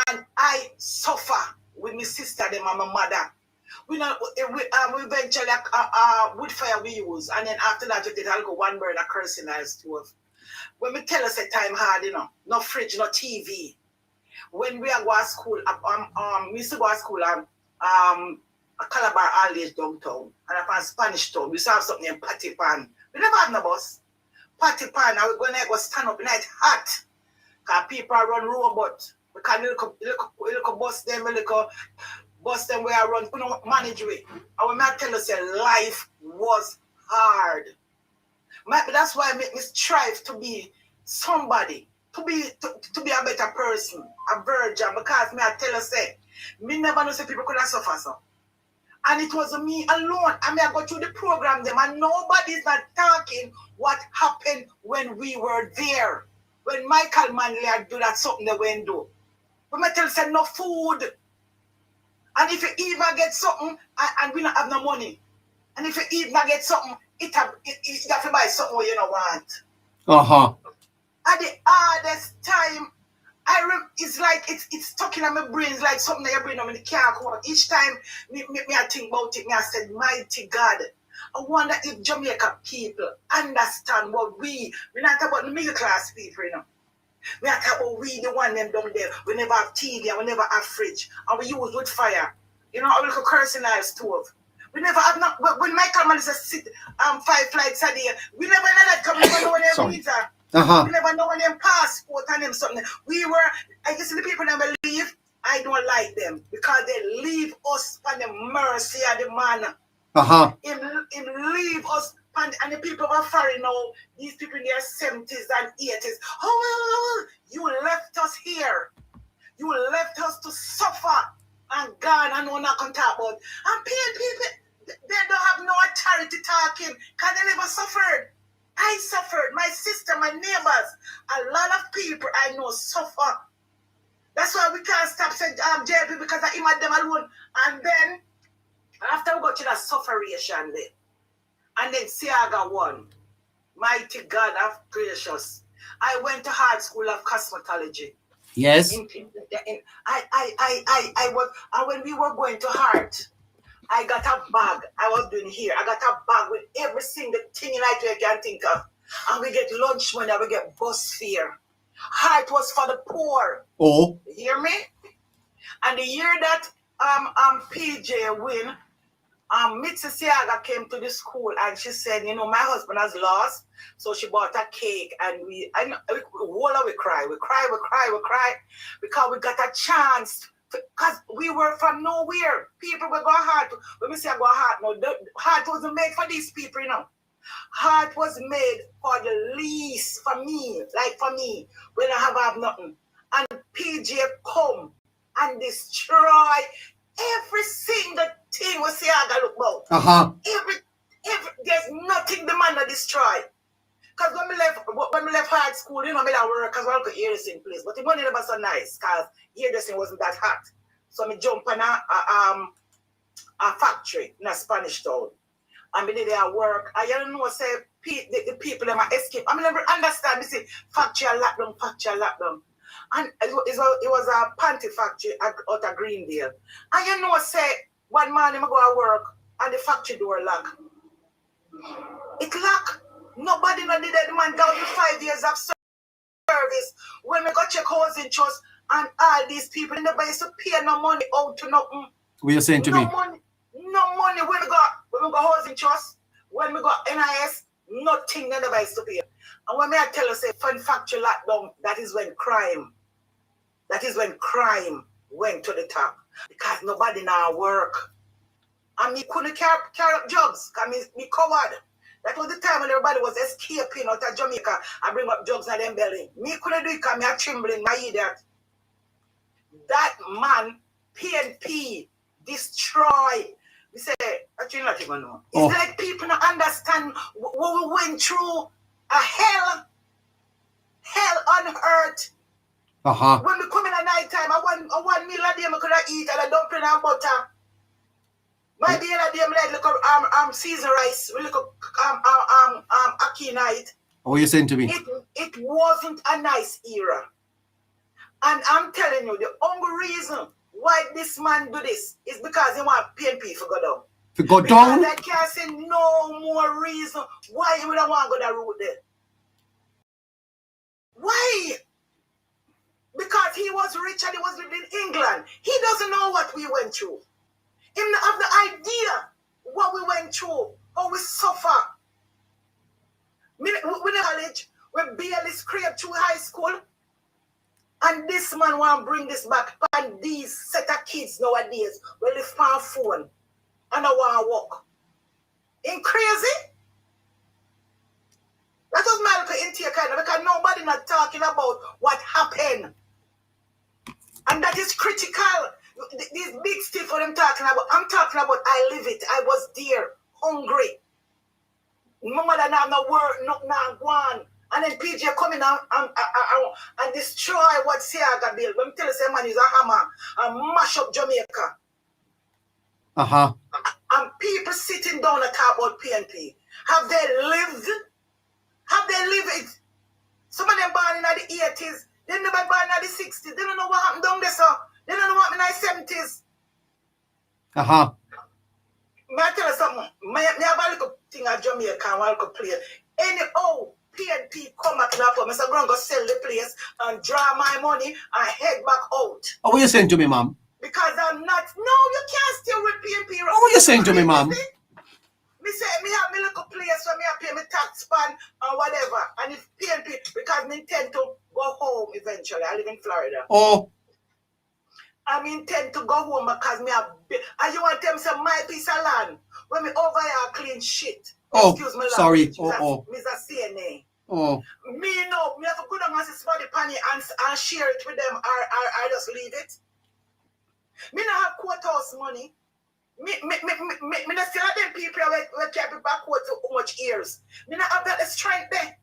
And I suffer with my sister, them, and my mother. We eventually wood fire we use, and then after that we did go one burner kerosene oil stove. When we tell us a time hard, you know, no fridge, no TV. When we are going to school, we used to go to school a Calabar all age downtown, and upon Spanish town, we used to have something in Patty Pan. We never had no bus. party pan and we're gonna go stand up in night hot. Cause people run robot. Because little bus them, little bus them where I run, you know, manage with. And when I tell you say life was hard. That's why I make me strive to be somebody, to be a better person, a virgin, because me I tell you say, me never know say people could have suffered so. And it was me alone. I mean, I go through the program them and nobody's not talking what happened when we were there. When Michael Manley had do that something they went do. But I tell you say no food. And if you even get something and we don't have no money. And if you even get something, you have to buy something where you don't want. Uh-huh. At the hardest time, it's like it's stuck in my brain. It's like something that your brain can't come out. Each time me I think about it, me I said, mighty God, I wonder if Jamaica people understand what we're not about the middle class people, you know. We are talking about we the one them down there. We never have TV and we never have fridge. And we use wood fire. You know, we look kerosene oil stove. We never have not when Michael Man says sit 5 flights a day, we never know that because we never know when them visa. We never know when them passport and them something. We were, I guess the people never leave. I don't like them because they leave us on the mercy of the man. Him leave us and the people are foreign now, these people in their 70s and 80s. Oh, you left us here. You left us to suffer and God and no not can talk about. And people, they don't have no authority talking because they never suffered. I suffered, my sister, my neighbors, a lot of people I know suffer. That's why we can't stop saying jail people because I imagine them alone. And then, after we got to that sufferation there, and then Siaga won. Mighty God of gracious. I went to hard school of cosmetology. Yes. I was, and when we were going to Heart, I got a bag. I was doing here. I got a bag with every single thing in life you can think of. And we get lunch money, we get bus fare. Heart was for the poor. Oh. You hear me? And the year that PJ win, Mitzi Siaga came to the school and she said, you know, my husband has lost. So she bought a cake and we cry. We cry. Because we got a chance. Because we were from nowhere. People were going hard. When we say go hard, no, the heart wasn't made for these people, you know. Heart was made for the least, for me, like for me, when I have nothing. And PJ come and destroy every single thing we see I look about. Every there's nothing the man that destroy. Because when we left high school, you know, me that work because we could hear this in place. But the money never so nice because hairdressing wasn't that hot. So me jump on a factory in a Spanish town. And me did their work. I don't know say the people that might escape. I mean never understand. Me say factory lockdown. And it was a panty factory out of Greendale. And you know, say, one morning I go to work and the factory door lock. It lock. Nobody not did that. The man down to 5 years of service. When we got check housing trust and all these people, nobody used to pay no money out to nothing. What are you saying to me? No money. When we got housing trust, when we got NIS, nothing nobody used to pay. And when I tell you, say, when factory lockdown, that is when crime went to the top. Because nobody now work. And me couldn't carry up jobs. Because me covered. That was the time when everybody was escaping out of Jamaica and bring up jobs in them belly. Me couldn't do it because me a trembling, my idiot. That man, PNP, destroy. We say, actually not even know. It's like people don't understand what we went through. A hell on earth. When we come in at night time, I want meal a day I could eat and a dumpling and butter. My day a day I like season rice, we look ackee night. What are you saying to me? It wasn't a nice era. And I'm telling you, the only reason why this man do this is because he want PNP to go down. To go down? Because I can't say no more reason why he would want to go that route there. Why? Because he was rich and he was living in England. He doesn't know what we went through. He doesn't have the idea what we went through, how we suffer. We college, we barely scraped through high school. And this man want to bring this back. And these set of kids nowadays will live on phone and I want to walk. Ain't crazy? That was my little intake kind of, because nobody not talking about what happened. And that is critical. These big stuff what I'm talking about. I'm talking about I live it. I was there, hungry. My mother now no work, no one. And then PJ come in and destroy what Siaga built. When tell us man is a hammer and mash up Jamaica. Uh-huh. And people sitting down and talk about PNP. Have they lived? Have they lived it? Some of them born in the 80s. They never born in the 60s. They don't know what happened down there, sir. They don't know what happened in the 70s. Uh-huh. May I tell you something? I have a little thing at Jamaica and a little play. Any old PNP come back to that for me, so I'm going to go sell the place and draw my money and head back out. Oh, what are you saying to me, ma'am? Because I'm not. No, you can't stay with PNP. Oh, what are you saying to me, ma'am? Me say me have me little place where me pay me tax span or whatever. And if PNP, because me intend to go home eventually. I live in Florida. Oh. I intend to go home because me have, and you want to tell me some my piece of land when me over here clean shit. Oh, excuse me, sorry. Mr. CNA. Oh. Me know, me have to go down and see somebody penny and share it with them or just leave it. Me not have courthouse money. Me not still have them people who can't be backward to how much years. Me not have that strength there.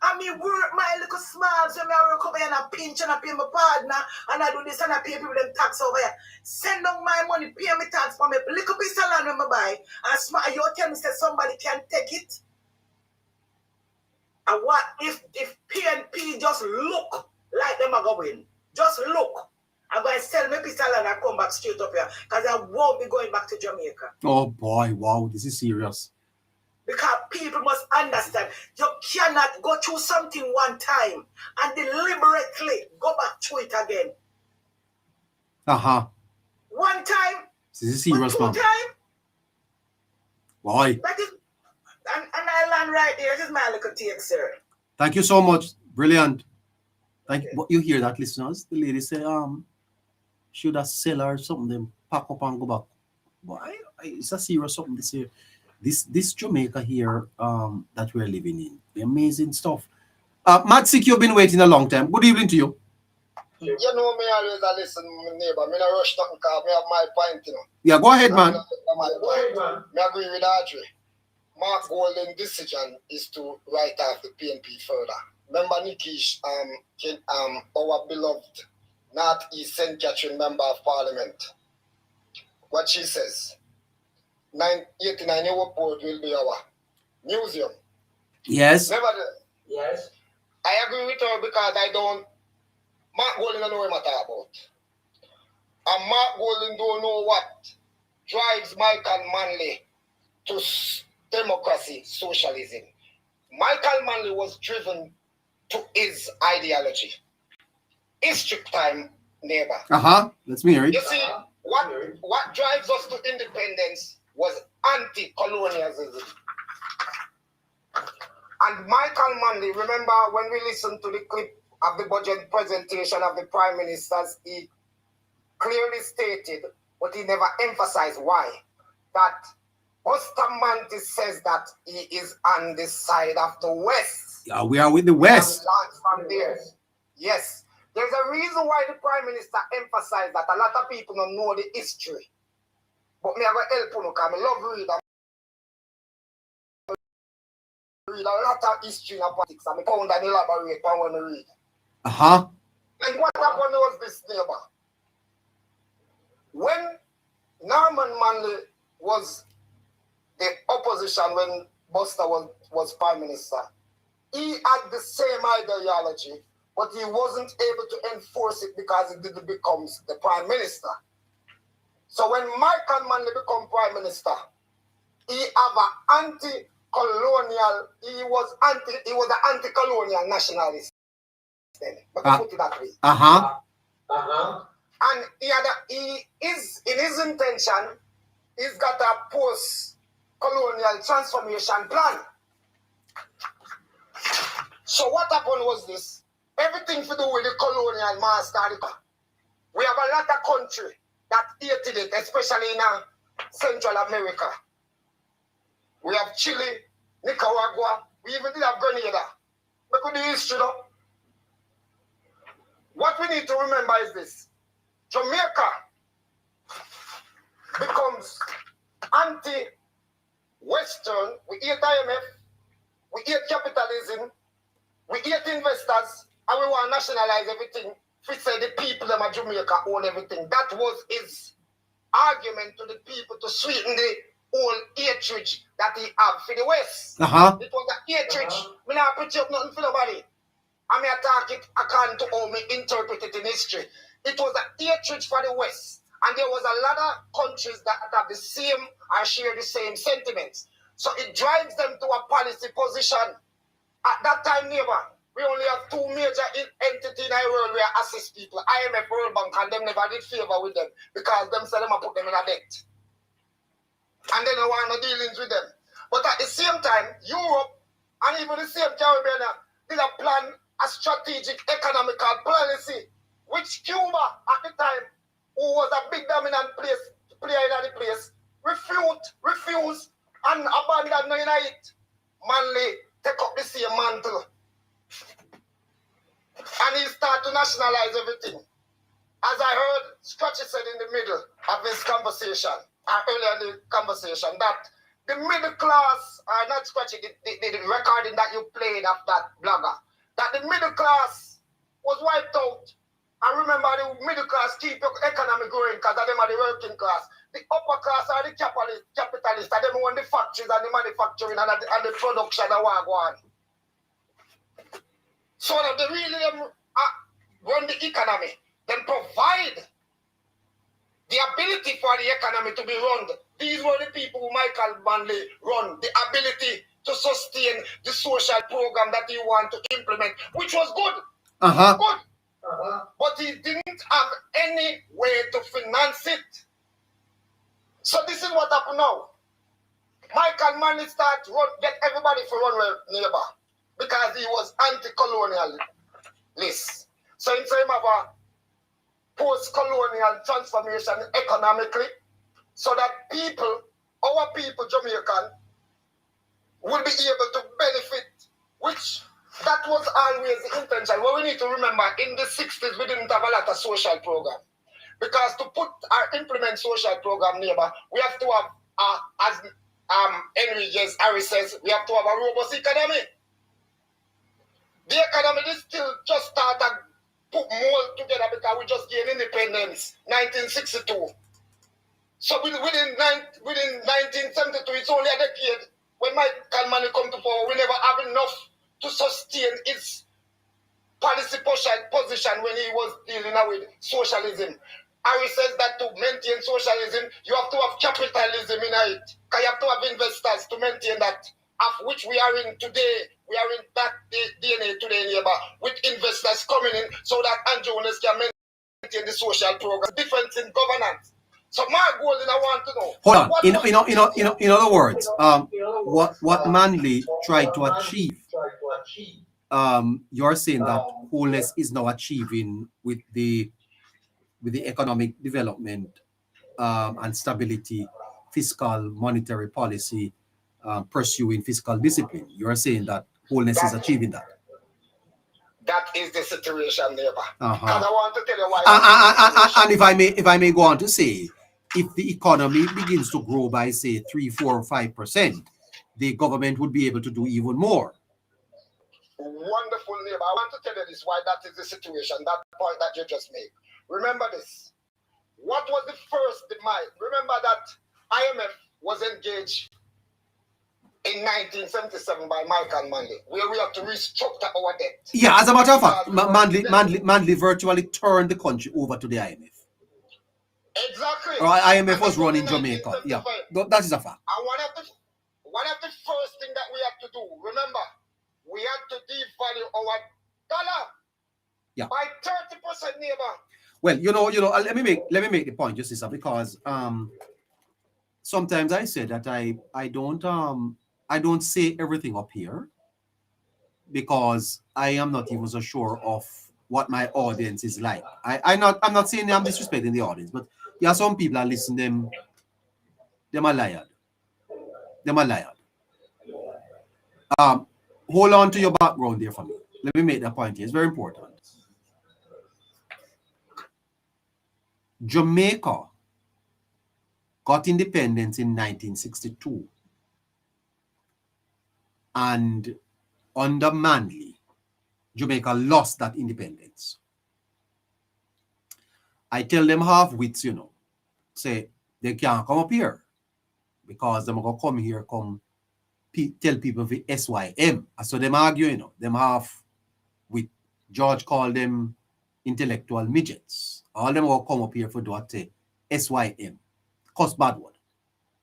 And me work my little smalls when I work over here and I pinch and I pay my partner and I do this and I pay people them tax over here. Send down my money, pay me tax for me. Little piece of land when I buy. And you tell me that somebody can take it. And what if PNP just look like them are going? Just look. I'm going to sell my piece of land and come back straight up here. Because I won't be going back to Jamaica. Oh boy, wow, this is serious. Because people must understand, you cannot go through something one time and deliberately go back to it again. Uh-huh. One time, this is serious, two man. time. Boy. That is, and I land right there. This is my little take, sir. Thank you so much. Brilliant. Thank you. You hear that, listeners? The lady say, should I sell her something, then pack up and go back. Boy, it's a serious something this year. This Jamaica here that we're living in. The amazing stuff. Matsik, you've been waiting a long time. Good evening to you. You know me always I listen to my neighbor. Me no rush nothing because me have my point, you know. Yeah, go ahead, man. Me agree with Audrey. Mark Golden's decision is to write off the PNP further. Remember Nikish, our beloved Northeast St. Catherine Member of Parliament. What she says. 89 airport will be our museum. Yes. Yes. I agree with her because I don't. Mark Golden don't know what I'm talking about. And Mark Golden don't know what drives Michael Manley to democracy, socialism. Michael Manley was driven to his ideology. History time, neighbor. Let's hear it. You see, what drives us to independence was anti-colonialism. And Michael Manley, remember when we listened to the clip of the budget presentation of the Prime Ministers, he clearly stated, but he never emphasized why, that Bustamante says that he is on the side of the West. Yeah, we are with the West. From there. Yes. There's a reason why the Prime Minister emphasized that. A lot of people don't know the history. But me I go help you because I love read a lot of history and politics and I found and elaborate on when I read. And what happened was this, neighbor. When Norman Manley was the opposition when Buster was Prime Minister, he had the same ideology, but he wasn't able to enforce it because he didn't become the Prime Minister. So when Michael Manley became Prime Minister, he have an anti-colonial, he was an anti-colonial nationalist. But put it that way. And he is in his intention, he's got a post-colonial transformation plan. So what happened was this. Everything to do with the colonial master. We have a lot of country that hated it, especially in Central America. We have Chile, Nicaragua, we even did have Grenada. Look at the history though. What we need to remember is this. Jamaica becomes anti-Western. We hate IMF, we hate capitalism, we hate investors, and we want to nationalize everything. We say the people of Jamaica own everything. That was his argument to the people to sweeten the whole hatred that he have for the West. It was a hatred. Me not put up nothing for nobody. I mean, I talk it according to how me interpret it in history. It was a hatred for the West. And there was a lot of countries that have the same or share the same sentiments. So it drives them to a policy position. At that time, neighbor, we only have two major entities in the world where assist people, IMF, World Bank, and them never did favor with them because them said them put them in a debt. And then they want no dealings with them. But at the same time, Europe and even the same Caribbean did a plan, a strategic economical policy, which Cuba at the time, who was a big dominant player in the place, refused and abandoned it. Manley take up the same mantle. And he started to nationalize everything. As I heard Scratchy said in the middle of his conversation, earlier in the conversation, that the middle class, not Scratchy, the recording that you played of that blogger, that the middle class was wiped out. And remember, the middle class keep your economy growing because of them are the working class. The upper class are the capitalists, and them own the factories and the manufacturing and the production that want go on. So that they really run the economy, then provide the ability for the economy to be run. These were the people who Michael Manley run, the ability to sustain the social program that he wanted to implement, which was good. Good. But he didn't have any way to finance it. So this is what happened now. Michael Manley get everybody for run well neighbor because he was anti-colonialist. So in terms of a post-colonial transformation economically, so that our people, Jamaican, will be able to benefit, which that was always the intention. But we need to remember, in the 60s, we didn't have a lot of social program. Because to put or implement social program, neighbor, we have to have, as Henry Harris says, we have to have a robust economy. The economy is still just start to put more together because we just gained independence, 1962. So within 1972, it's only a decade. When Michael Manley come to power, we never have enough to sustain its policy position when he was dealing with socialism. Harry says that to maintain socialism, you have to have capitalism in it. Because you have to have investors to maintain that, of which we are in today. We are in that DNA today, neighbor, with investors coming in so that Andrew can maintain the social program. Difference in governance. So my goal is I want to know. Hold on. In other words, what Manley tried to achieve, you're saying that wholeness is now achieving with the economic development and stability, fiscal monetary policy, pursuing fiscal discipline. You're saying that wholeness is achieving that. That is the situation, neighbor. And I want to tell you why. And if I may go on to say, if the economy begins to grow by say 3, 4, or 5%, the government would be able to do even more. Wonderful, neighbor. I want to tell you this, why that is the situation, that point that you just made. Remember this. What was the first demise? Remember that IMF was engaged in 1977 by Michael Manley, where we have to restructure our debt. Yeah, as a matter of fact, Manley virtually turned the country over to the IMF. Exactly. IMF was running Jamaica. Yeah, that is a fact. And one of the first things that we have to do, remember, we have to devalue our dollar by 30%, neighbor. Well, let me make the point, Justice, because sometimes I say that I don't say everything up here, because I am not even so sure of what my audience is like. I'm not saying I'm disrespecting the audience, but there are some people that listen them are liars. Them are liars. Hold on to your background there for me. Let me make that point here. It's very important. Jamaica got independence in 1962. And under Manley, Jamaica lost that independence. I tell them half-wits, say they can't come up here because they're going to come here, tell people the SYM. So them argue, them half-wit. George called them intellectual midgets. All them will come up here for what SYM. Cost bad word.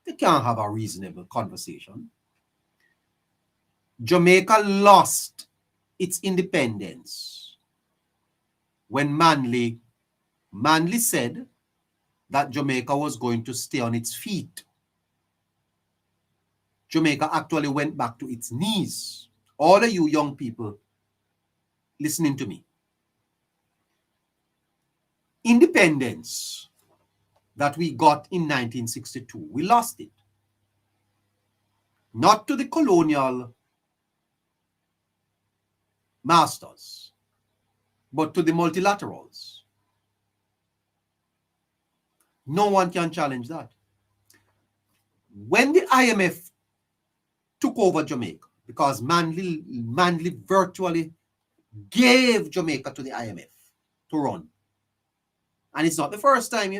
They can't have a reasonable conversation. Jamaica lost its independence when Manley said that Jamaica was going to stay on its feet. Jamaica actually went back to its knees. All of you young people listening to me. Independence that we got in 1962, we lost it. Not to the colonial masters, but to the multilaterals. No one can challenge that. When the IMF took over Jamaica, because Manley virtually gave Jamaica to the IMF to run. And it's not the first time,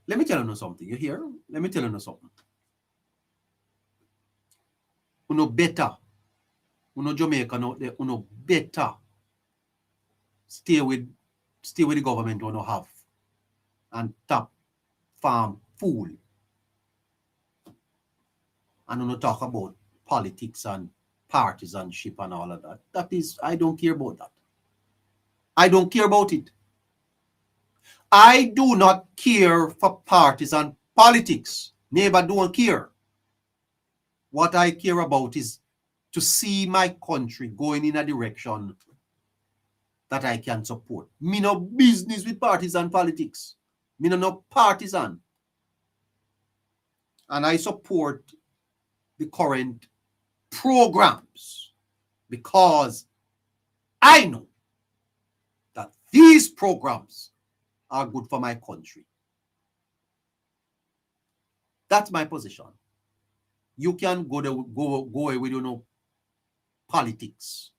Let me tell you something. You hear? Let me tell you something. Uno better. Uno Jamaica out there. Uno better. Stay with the government uno have. And tap farm fool. And uno talk about politics and partisanship and all of that. That is, I don't care about that. I don't care about it. I do not care for partisan politics. Never don't care. What I care about is to see my country going in a direction that I can support. Me no business with partisan politics. Me no partisan. And I support the current programs because I know that these programs are good for my country. That's my position. You can go away with politics.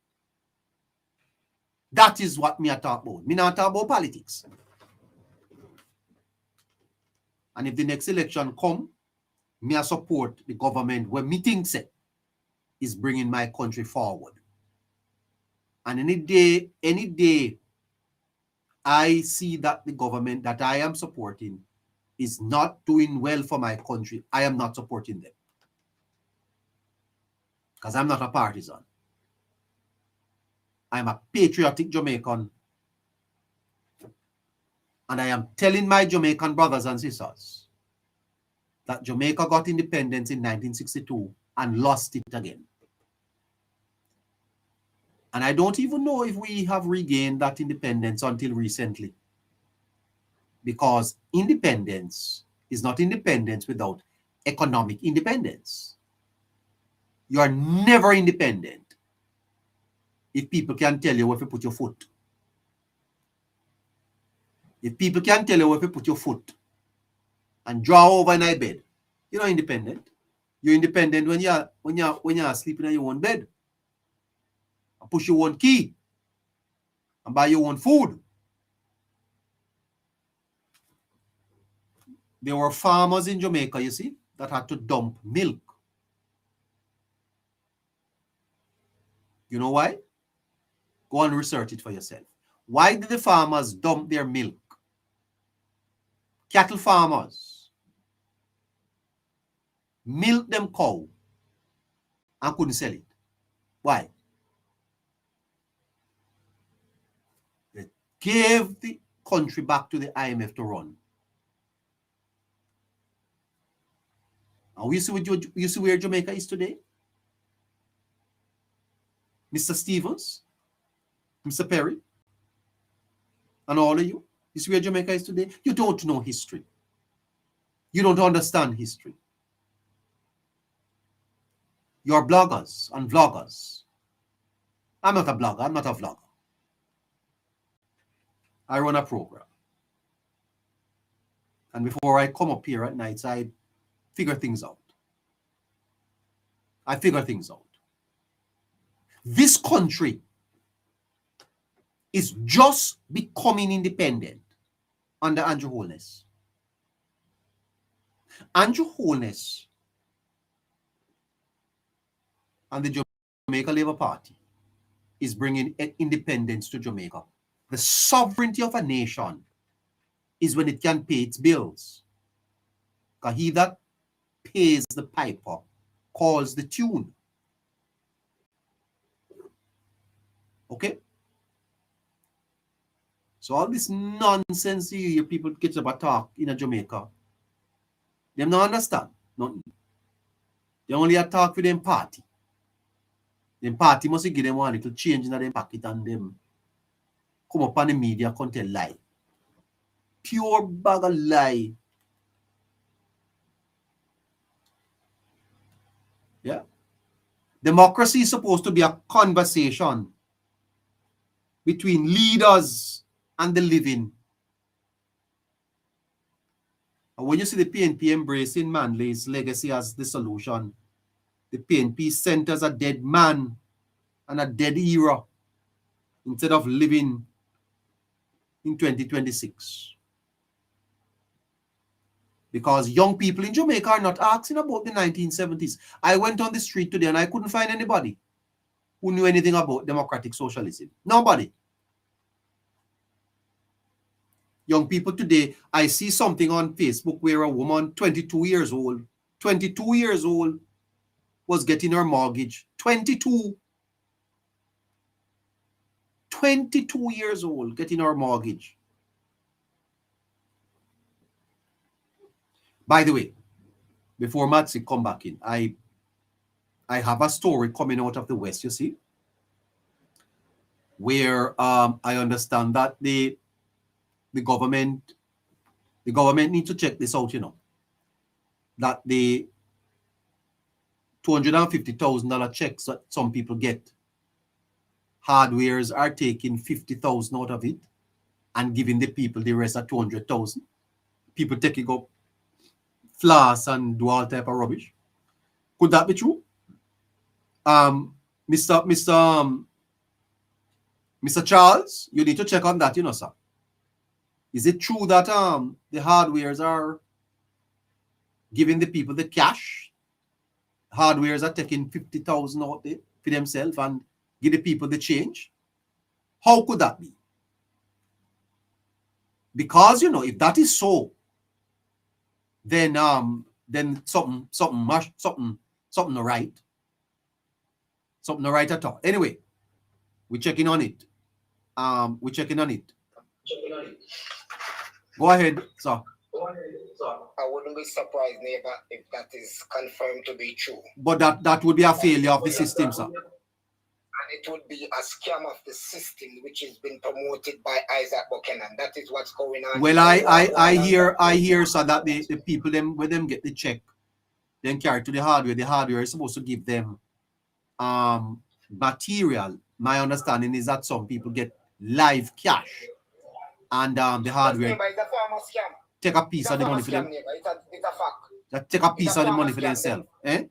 That is what me I talk about. Me not talk about politics. And if the next election come, me I support the government where me think is bringing my country forward. And any day I see that the government that I am supporting is not doing well for my country, I am not supporting them. Because I'm not a partisan. I'm a patriotic Jamaican. And I am telling my Jamaican brothers and sisters that Jamaica got independence in 1962 and lost it again. And I don't even know if we have regained that independence until recently. Because independence is not independence without economic independence. You are never independent if people can tell you where to put your foot. If people can tell you where to put your foot and draw over in a bed, you're not independent. You're independent when you're sleeping in your own bed. And push your own key. And buy your own food. There were farmers in Jamaica, you see, that had to dump milk. You know why? Go and research it for yourself. Why did the farmers dump their milk? Cattle farmers milk them cow and couldn't sell it. Why? They gave the country back to the IMF to run. And you see where Jamaica is today? Mr. Stevens, Mr. Perry, and all of you. You see where Jamaica is today? You don't know history. You don't understand history. You're bloggers and vloggers. I'm not a blogger. I'm not a vlogger. I run a program. And before I come up here at nights, I figure things out. I figure things out. This country is just becoming independent under Andrew Holness. Andrew Holness and the Jamaica Labour Party is bringing independence to Jamaica. The sovereignty of a nation is when it can pay its bills. Because he that pays the piper calls the tune. Okay? So all this nonsense you hear people get up and talk in Jamaica, them don't understand. Nothing. They only talk for them party. Them party must give them one little change in their pocket and them come up on the media and tell lie. Pure bag of lie. Yeah. Democracy is supposed to be a conversation between leaders and the living. And when you see the PNP embracing Manley's legacy as the solution, the PNP centers a dead man and a dead era instead of living in 2026. Because young people in Jamaica are not asking about the 1970s. I went on the street today and I couldn't find anybody who knew anything about democratic socialism. Nobody. Young people today, I see something on Facebook where a woman, 22 years old, was getting her mortgage. 22 years old getting her mortgage. By the way, before Matsi come back in, I have a story coming out of the West, you see, where I understand that the government need to check this out, you know, that the $250,000 checks that some people get, hardwares are taking 50,000 out of it and giving the people the rest of 200,000. People taking up floss and do all type of rubbish. Could that be true? Mr. Charles, you need to check on that, you know, sir. Is it true that the hardwares are giving the people the cash? Hardwares are taking 50,000 out there for themselves and give the people the change? How could that be? Because, you know, if that is so, then something right. Something not right at all. Anyway, we're checking on it. Go ahead, sir. I wouldn't be surprised, neighbor, if that is confirmed to be true. But that would be a failure of the system, sir. And it would be a scam of the system which has been promoted by Isaac Buchanan. That is what's going on. Well, I hear, sir, that the people when them get the check, then carry to the hardware is supposed to give them material. My understanding is that some people get live cash and the hardware take a piece of the money for them. It's a fact. Take a piece of the money for themselves. Eh?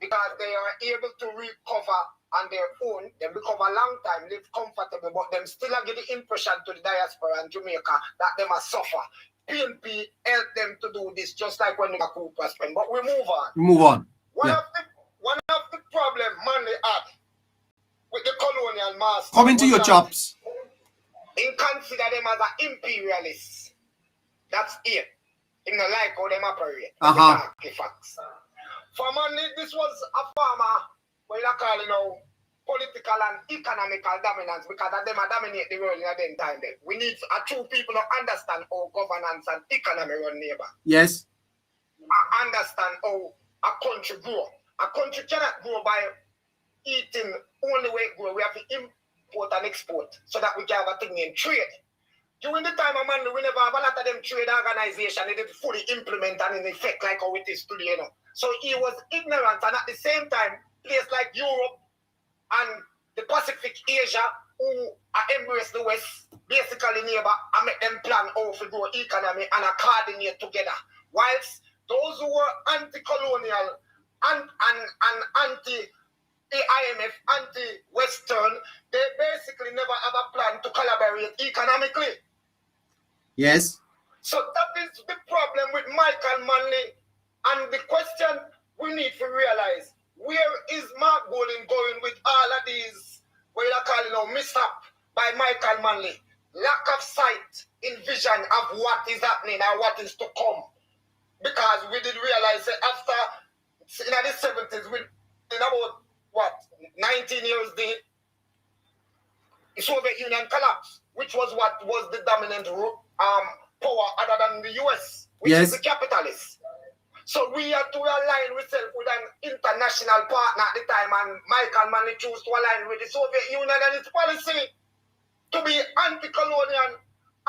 Because they are able to recover on their own. They recover a long time, live comfortable, but them still get the impression to the diaspora and Jamaica that they must suffer. PNP help them to do this just like when they are Cooper spend. But we move on. Move on. One of the problem Manley had with the colonial master. Coming to your chops. In consider them as an imperialist. That's it. In the like how them operate. Facts. For Manley, this was a farmer, what you call, you know, political and economical dominance, because of them are dominate the world in a then time. Then we need two people to understand how governance and economy run, neighbor. Yes. Understand how a country grow. A country cannot grow by eating only way it grow. We have to import and export so that we can have a thing named trade. During the time of Manley, we never have a lot of them trade organization. They did fully implement and in effect like how it is today, you know. So he was ignorant, and at the same time, places like Europe and the Pacific Asia who embrace the West, basically neighbor, and make them plan how to grow economy and coordinate together. Whilst those who were anti-colonial and anti-IMF, anti-Western, they basically never have a plan to collaborate economically. Yes. So that is the problem with Michael Manley. And the question we need to realize, where is Mark Golding going with all of these, what you call it now, mishap by Michael Manley? Lack of sight in vision of what is happening and what is to come. Because we did realize that after, in the 70s, in about, 19 years, the Soviet Union collapsed, which was what was the dominant power other than the US, which is the capitalist. So we had to align ourselves with an international partner at the time, and Michael Manley chose to align with the Soviet Union and its policy to be anti-colonial,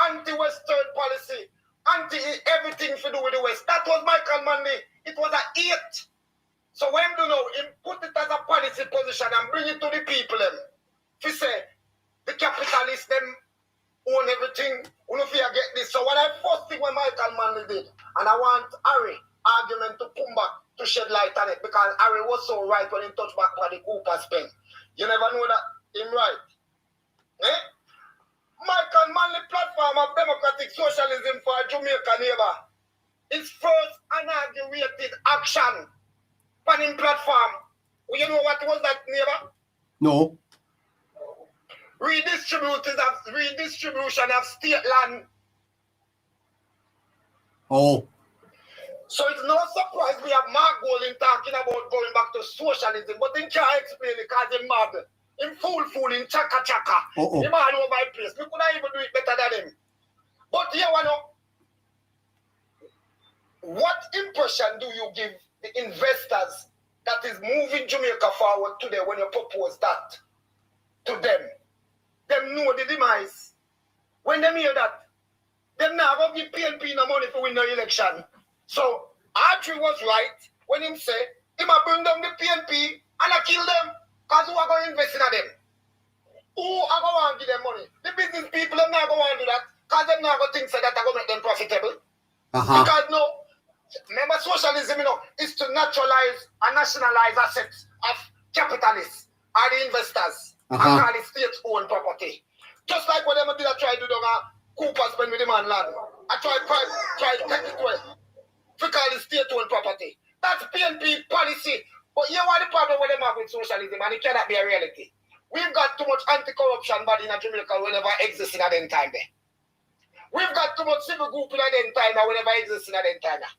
anti-Western policy, anti-everything to do with the West. That was Michael Manley. It was an 8. So when you know, him put it as a policy position and bring it to the people, to say, the capitalists, them own everything, we don't fear get this. So what I first thing when Michael Manley did, and I want Harry argument to come back to shed light on it, because Harry was so right when he touched back for the Cooper's pen. You never know that him right. Eh? Michael Manley platform of democratic socialism for a Jamaica neighbor. His first inaugurated action on his platform. You know what was that, neighbor? No. Redistribution of state land. Oh. So it's no surprise we have Mark Golding talking about going back to socialism, but he can't explain it because he's mad. Him fool in chaka. Him all over my place. We couldn't even do it better than him. But here we know. What impression do you give the investors that is moving Jamaica forward today when you propose that to them? Them know the demise. When them hear that, them now go give PNP no money to win the election. So Archie was right when him say, he might bring down the PNP and I kill them. Because who are going to invest in them? Who are going to give them money? The business people are not going to do that. Because they're not going to think so that are going to make them profitable. Because no, remember socialism, is to naturalize and nationalize assets of capitalists or the investors and call it state-owned property. Just like what they did, I tried to do Cooper's pen with the man land. I tried to take it away. To call it state-owned property. That's PNP policy. But you know what the problem with them have with socialism, and it cannot be a reality. We've got too much anti-corruption body in Jamaica will never exist in a them time there. We've got too much civil group in a them time that will never exist in a them time there.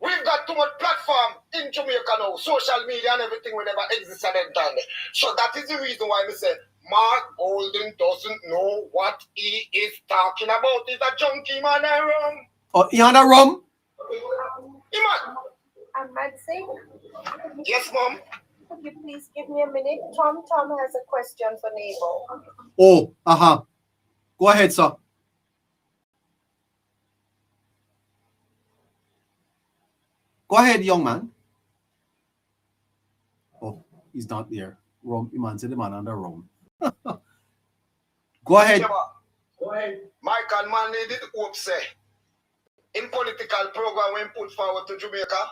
We've got too much platform in Jamaica now, social media and everything will never exist in a them time there. So that is the reason why we say Mark Golding doesn't know what he is talking about. He's a junkie man and rum. Oh, he on a rum? Manley? Yes, Mom. Could you please give me a minute? Tom has a question for Nabo. Oh, Go ahead, sir. Go ahead, young man. Oh, he's not there. Rum, man said the man on the rum. Go ahead. Go ahead. Michael Manley did hope say in political program when put forward to Jamaica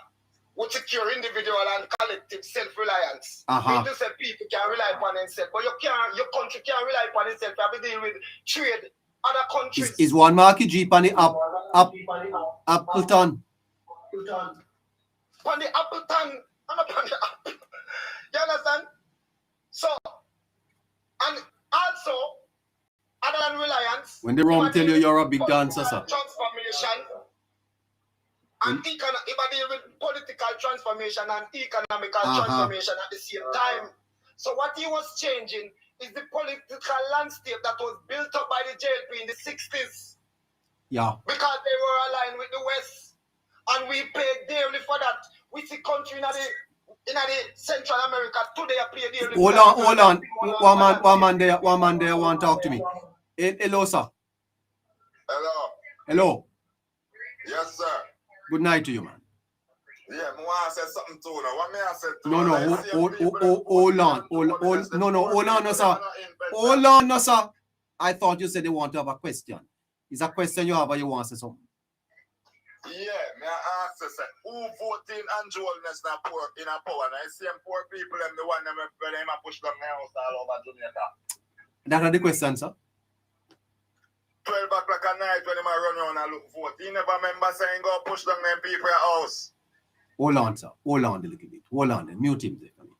would secure individual and collective self-reliance. Mean to say people can rely upon themselves, but your country can't rely upon itself. You have to deal with trade other countries. Is one market Jeep on the Appleton? On the Appleton, and upon the Apple. You understand? So, and also, other than reliance, when the rum tell you you're a big dancer, sir. Transformation and if I deal with political transformation and economical transformation at the same time. So what he was changing is the political landscape that was built up by the JLP in the 60s. Yeah. Because they were aligned with the West. And we paid dearly for that. We see country in the in the Central America today I play the Hold on. One man there want to talk to me. Hello, sir. Hello. Yes, sir. Good night to you, man. Yeah, I want to say something to you. What may I say to No, you? hold on. Hold on, no, sir. Hold on, no, sir. I thought you said you want to have a question. It's a question you have or you want to say something? Yeah, may I ask you, say, who voting Andrew Holness in a power? And I see them poor people and the one them where they push them house all over Jamaica. That's the question, sir. 12 o'clock at night when they run around and look vote. He never remember saying go push them them people house. Hold on, sir. Hold on a little bit. Hold on. Mute him there for me.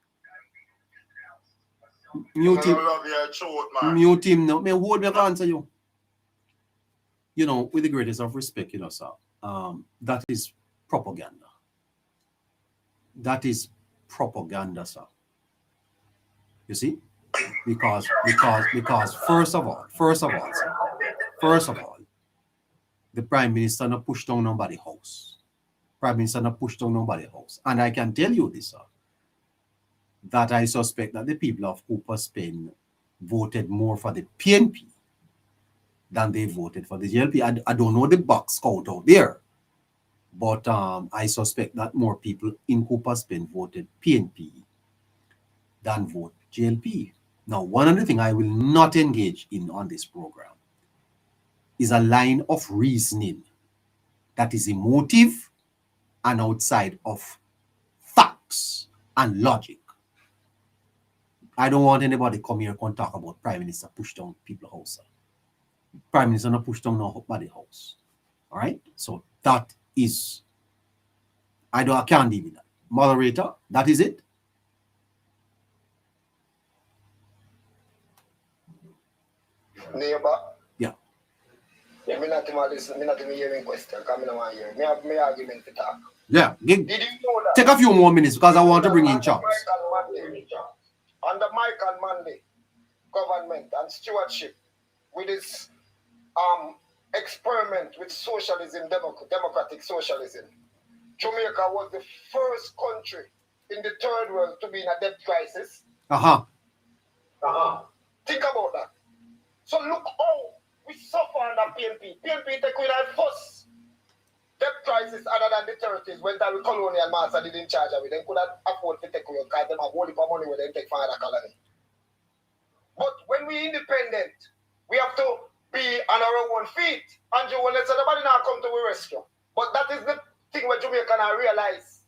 Mute him. Love your truth, man. Mute him now. May hold me to answer you. You know, with the greatest of respect, you know, sir. That is propaganda. That is propaganda, sir. You see? Because first of all, the Prime Minister not pushed down nobody's house. Prime Minister not pushed down nobody's house. And I can tell you this, sir, that I suspect that the people of Cooper Spain voted more for the PNP than they voted for the JLP. I don't know the box count out there, but I suspect that more people in Cooper Spain voted PNP than vote JLP. Now, one of the things I will not engage in on this program is a line of reasoning that is emotive and outside of facts and logic. I don't want anybody come here and talk about Prime Minister push down people's house. Prime Minister not push down nobody's house. All right? So that is, I can't deal with that. Moderator, that is it. Neighbor. Yeah. Yeah, me not even hearing question. Come in my ear. Me have my argument to talk. Yeah. Did you know that? Take a few more minutes because I want to bring in Chops. Under Mike and Manley government and stewardship with this experiment with socialism, democratic socialism, Jamaica was the first country in the third world to be in a debt crisis. Think about that. So look how we suffer under PNP. PNP take with our first debt crisis other than the 30s when the colonial master didn't charge of it. They couldn't afford to take with because they have whole heap of money where they take from other colony. But when we independent, we have to be on our own feet. Andrew Wallace said nobody now come to our rescue. But that is the thing where Jamaica now realize.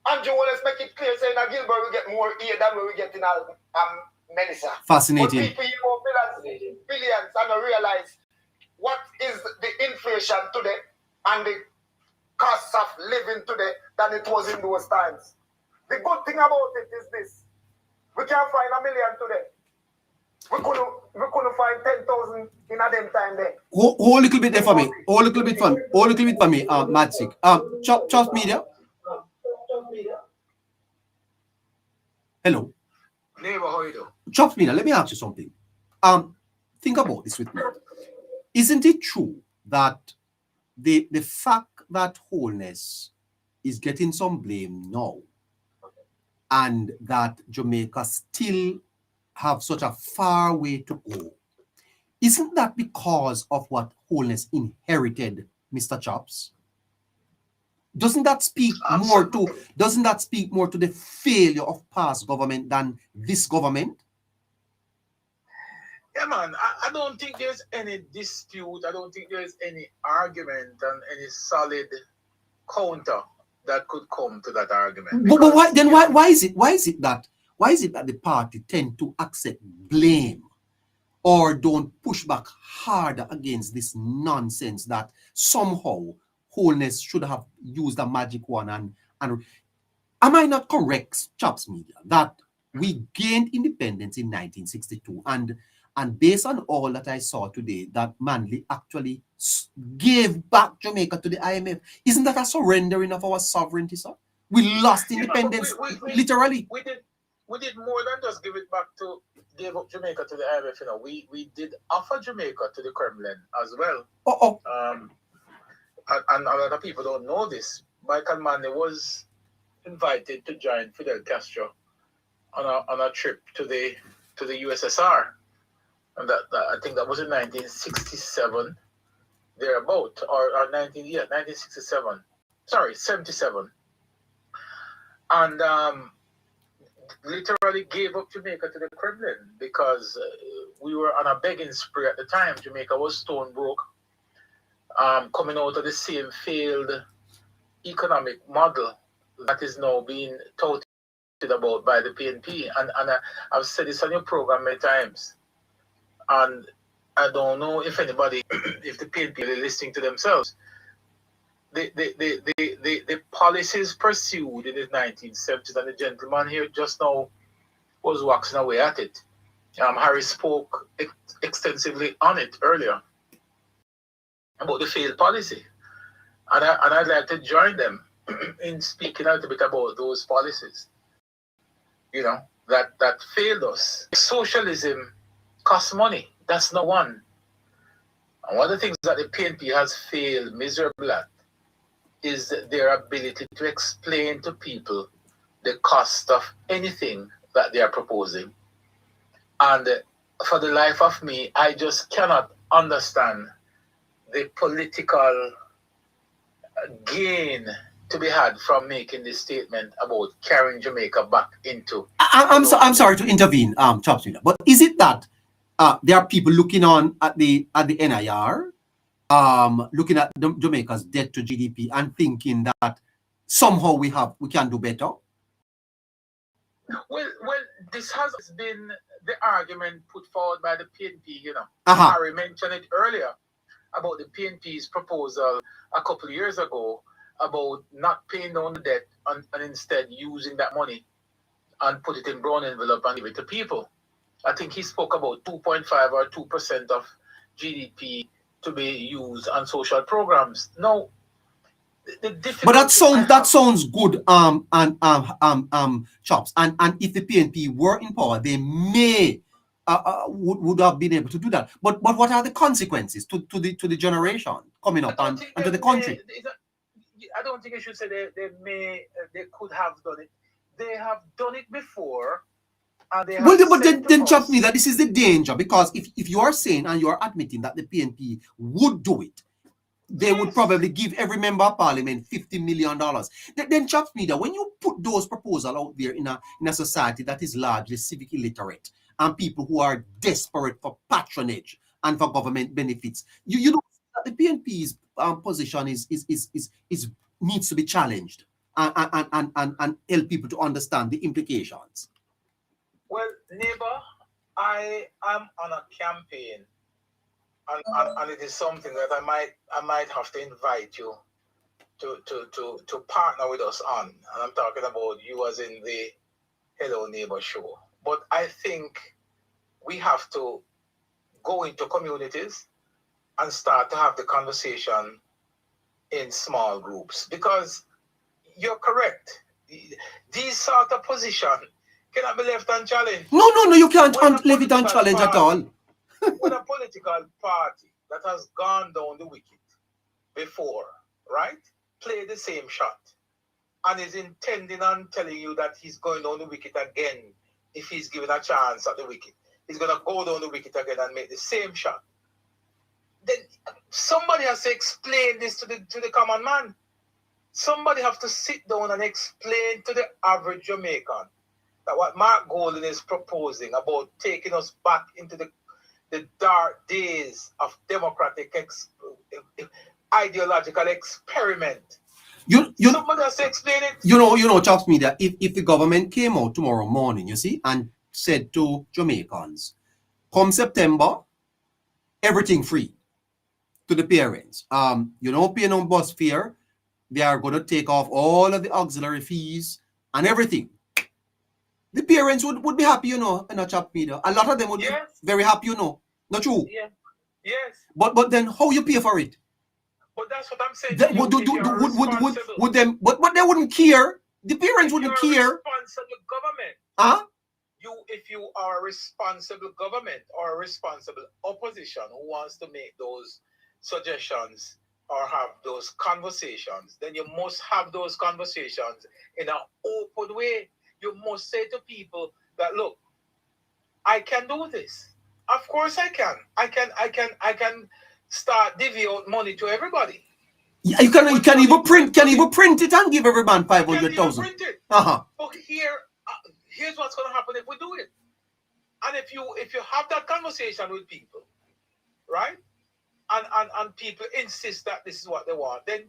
Andrew Wallace make it clear saying that Gilbert will get more aid than we get in Melissa. Fascinating. But people billions and don't realize what is the inflation today and the cost of living today than it was in those times. The good thing about it is this. We can't find $1 million today. We couldn't find 10,000 in a them time there. Hold a little bit there for me. Hold a little bit for me, Madsik. Chops Media. Hello. Neighbor, how you do? Chops Media, let me ask you something. Think about this with me. Isn't it true that the fact that Holness is getting some blame now and that Jamaica still have such a far way to go, isn't that because of what Holness inherited, Mr. Chops? Doesn't that speak more to the failure of past government than this government? Yeah, man, I don't think there's any dispute. I don't think there's any argument and any solid counter that could come to that argument. But why is it that the party tend to accept blame or don't push back harder against this nonsense that somehow Holness should have used a magic wand and am I not correct, Chops Media, that we gained independence in 1962 and based on all that I saw today, that Manley actually gave back Jamaica to the IMF. Isn't that a surrendering of our sovereignty, sir? We lost independence, literally. We did more than just give up Jamaica to the IMF. You know, we did offer Jamaica to the Kremlin as well. And a lot of people don't know this. Michael Manley was invited to join Fidel Castro on a trip to the USSR, and that I think that was in 1967, thereabout, or 1967. Sorry, 77, and literally gave up Jamaica to the Kremlin because we were on a begging spree at the time. Jamaica was stone broke, coming out of the same failed economic model that is now being touted about by the PNP. And I've said this on your program many times. And I don't know if anybody, if the PNP are listening to themselves. The policies pursued in the 1970s, and the gentleman here just now was waxing away at it. Harry spoke extensively on it earlier about the failed policy. And I'd like to join them in speaking a little bit about those policies, you know, that failed us. Socialism costs money. That's not one. And one of the things that the PNP has failed miserably at is their ability to explain to people the cost of anything that they are proposing. And for the life of me, I just cannot understand the political gain to be had from making this statement about carrying Jamaica back into. I'm sorry to intervene, Chops, but is it that there are people looking on at the NIR, looking at Jamaica's debt to GDP and thinking that somehow we can do better? Well, this has been the argument put forward by the PNP, you know. Harry mentioned it earlier about the PNP's proposal a couple of years ago about not paying down the debt and instead using that money and put it in brown envelope and give it to people. I think he spoke about 2.5 or 2% of GDP to be used on social programs. Now, but that sounds good, Chops. And if the PNP were in power, they may would have been able to do that. But what are the consequences to the generation coming up and to the country? I don't think I should say they could have done it. They have done it before. And they have but then Chops, me that this is the danger, because if you are saying and you are admitting that the PNP would do it, they would probably give every member of parliament $50 million. Then Chops, me that when you put those proposals out there in a society that is largely civic illiterate and people who are desperate for patronage and for government benefits, you know that the PNP's position is needs to be challenged and help people to understand the implications. Well, neighbor, I am on a campaign, and it is something that I might have to invite you to partner with us on. And I'm talking about you as in the Hello Neighbor show. But I think we have to go into communities and start to have the conversation in small groups, because you're correct. These sort of positions cannot be left unchallenged. No, you can't leave it unchallenged at all. When a political party that has gone down the wicket before, right, play the same shot and is intending on telling you that he's going down the wicket again if he's given a chance at the wicket, he's going to go down the wicket again and make the same shot, then somebody has to explain this to the common man. Somebody have to sit down and explain to the average Jamaican that what Mark Golden is proposing about taking us back into the dark days of democratic ideological experiment. Somebody has to explain it. You know, Chops Media, if the government came out tomorrow morning, you see, and said to Jamaicans, come September, everything free to the parents. You don't pay no bus fare. They are going to take off all of the auxiliary fees and everything. The parents would be happy, you know, in a Chops Media. A lot of them would be very happy, you know. Not true? Yeah. Yes. But then how you pay for it? But that's what I'm saying. Would them? But they wouldn't care. The parents wouldn't care. Responsible government. Huh? If you are a responsible government or a responsible opposition who wants to make those suggestions or have those conversations, then you must have those conversations in an open way. You must say to people that, look, I can do this. Of course I can. I can start divvy out money to everybody. Yeah, you can even print it and give every man 500,000. Print it. Uh-huh. But here's what's gonna happen if we do it. And if you have that conversation with people, right? And people insist that this is what they want, then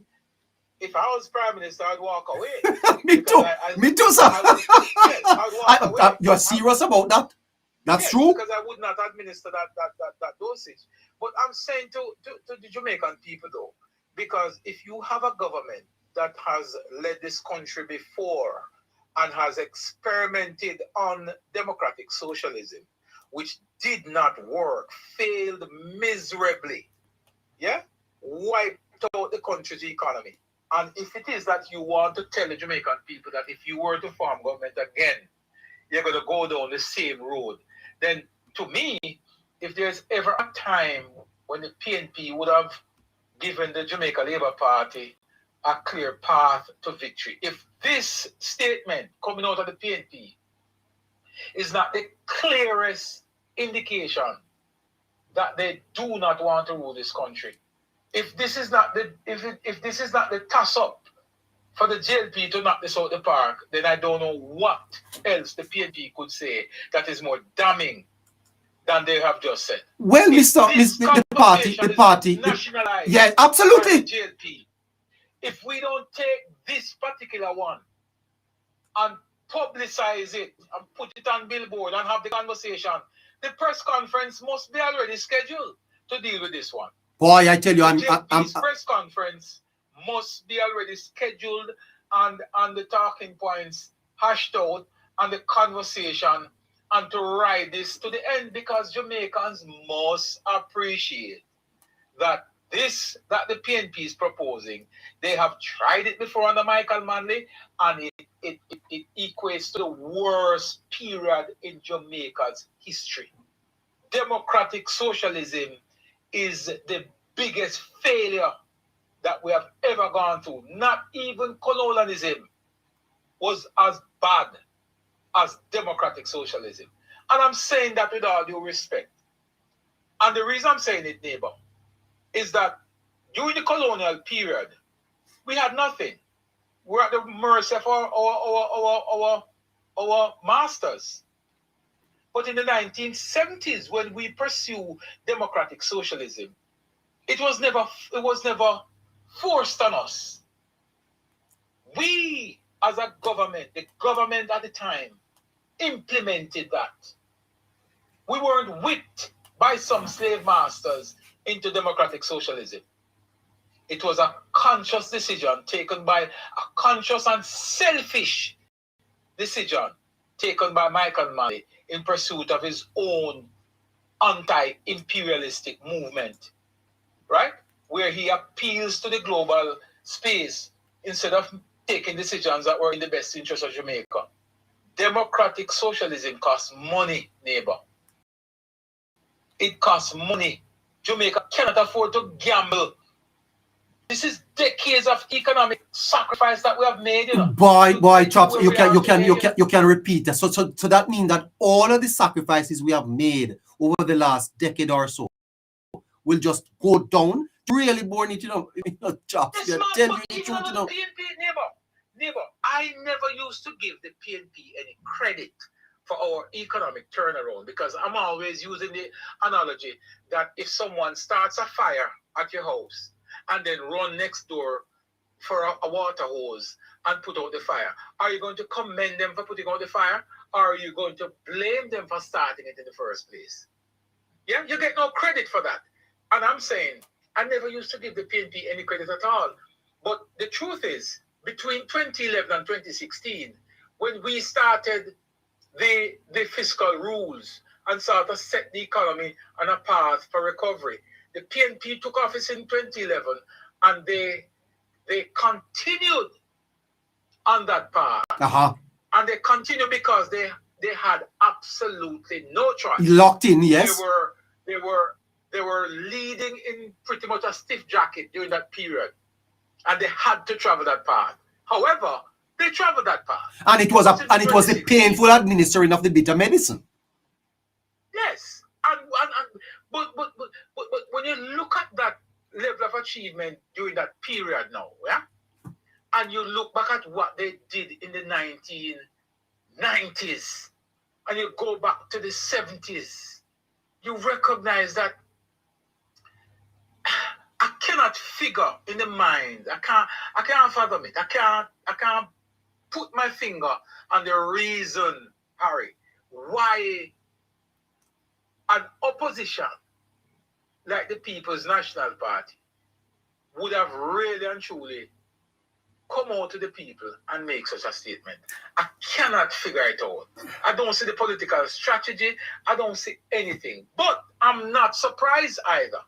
if I was Prime Minister, I'd walk away. Me too, sir. I'd walk away. You're serious about that? That's true? Because I would not administer that dosage. But I'm saying to the Jamaican people, though, because if you have a government that has led this country before and has experimented on democratic socialism, which did not work, failed miserably, yeah, wiped out the country's economy. And if it is that you want to tell the Jamaican people that if you were to form government again, you're going to go down the same road, then to me, if there's ever a time when the PNP would have given the Jamaica Labour Party a clear path to victory, if this statement coming out of the PNP is not the clearest indication that they do not want to rule this country, if this is not the toss up for the JLP to knock this out the park, then I don't know what else the PNP could say that is more damning than they have just said. Well, the party, nationalized, yeah, absolutely. by the JLP. If we don't take this particular one and publicize it and put it on billboard and have the conversation, the press conference must be already scheduled to deal with this one. Boy, I tell you, This press conference must be already scheduled and the talking points hashed out and the conversation, and to ride this to the end, because Jamaicans must appreciate that that the PNP is proposing, they have tried it before under Michael Manley, and it equates to the worst period in Jamaica's history. Democratic socialism is the biggest failure that we have ever gone through. Not even colonialism was as bad as democratic socialism. And I'm saying that with all due respect. And the reason I'm saying it, neighbor, is that during the colonial period, we had nothing. We're at the mercy of our masters. But in the 1970s, when we pursue democratic socialism, it was never forced on us. We, as a government, the government at the time, implemented that. We weren't whipped by some slave masters into democratic socialism. It was a conscious decision taken by a conscious and selfish decision taken by Michael Manley in pursuit of his own anti-imperialistic movement, right? Where he appeals to the global space instead of taking decisions that were in the best interest of Jamaica. Democratic socialism costs money, neighbor. It costs money. Jamaica cannot afford to gamble. This is decades of economic sacrifice that we have made. You know? Boy, Chops, you can repeat that. So that means that all of the sacrifices we have made over the last decade or so will just go down. Really born it, Chops. It's not, but even on the PNP, neighbor, I never used to give the PNP any credit for our economic turnaround, because I'm always using the analogy that if someone starts a fire at your house and then run next door for a water hose and put out the fire, are you going to commend them for putting out the fire, or are you going to blame them for starting it in the first place? Yeah, you get no credit for that. And I'm saying, I never used to give the PNP any credit at all. But the truth is, between 2011 and 2016, when we started the fiscal rules and sort of set the economy on a path for recovery, the PNP took office in 2011, and they continued on that path. Uh-huh. And they continued because they had absolutely no choice. Locked in, yes. They were they were leading in pretty much a stiff jacket during that period. And they had to travel that path. However, they traveled that path. And it was the painful administering of the bitter medicine. Yes. But when you look at that level of achievement during that period now, yeah? And you look back at what they did in the 1990s, and you go back to the 70s, you recognize that I cannot figure in the mind. I can't fathom it. I can't put my finger on the reason, Harry, why an opposition like the People's National Party would have really and truly come out to the people and make such a statement. I cannot figure it out. I don't see the political strategy. I don't see anything. But I'm not surprised either.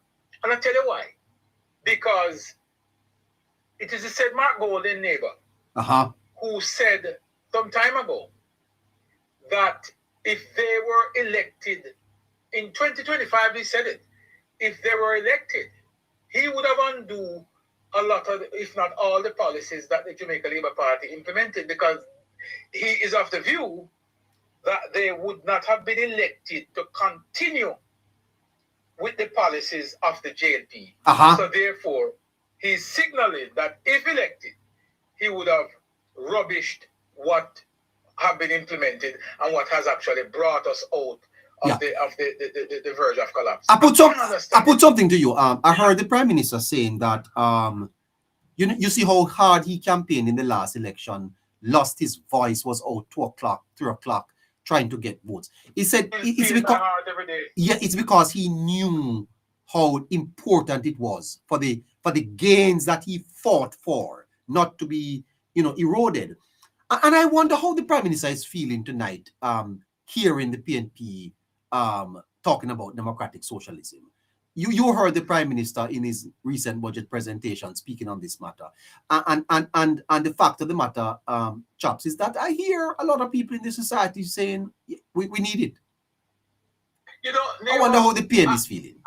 And I'll tell you why. Because it is the said Mark Golden neighbor who said some time ago that if they were elected in 2025, he said it, if they were elected, he would have undo a lot of, if not all, the policies that the Jamaica Labour Party implemented, because he is of the view that they would not have been elected to continue with the policies of the JLP. So therefore, he's signaling that if elected, he would have rubbished what have been implemented and what has actually brought us out of the verge of collapse. I put something to you. I heard the Prime Minister saying that you see how hard he campaigned in the last election, lost his voice, was out 2 o'clock, 3 o'clock, trying to get votes. He said it's because he knew how important it was for the gains that he fought for not to be eroded. And I wonder how the Prime Minister is feeling tonight, hearing the PNP talking about democratic socialism. You heard the Prime Minister in his recent budget presentation speaking on this matter. And the fact of the matter, chaps, is that I hear a lot of people in the society saying we need it. I wonder how the PM is feeling.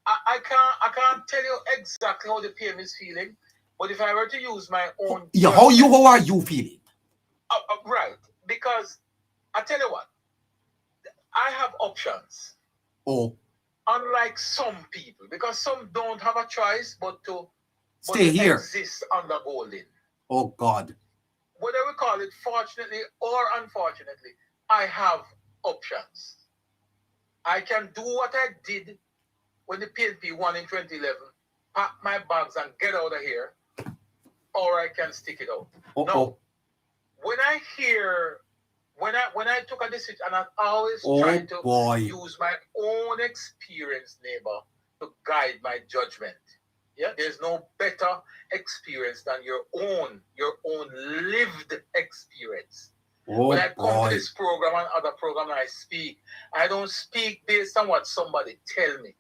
I can't tell you exactly how the PM is feeling, but if I were to use my own... how are you feeling? Right, because I tell you what, I have options. Unlike some people, because some don't have a choice but to stay here, exist under Golden. Oh God. Whether we call it fortunately or unfortunately, I have options. I can do what I did when the PNP won in 2011, pack my bags and get out of here, or I can stick it out. No. When I hear, when I took a decision, and I always try to use my own experience, neighbor, to guide my judgment. Yeah, there's no better experience than your own lived experience. When I come to this program and other programs I speak, I don't speak based on what somebody tell me.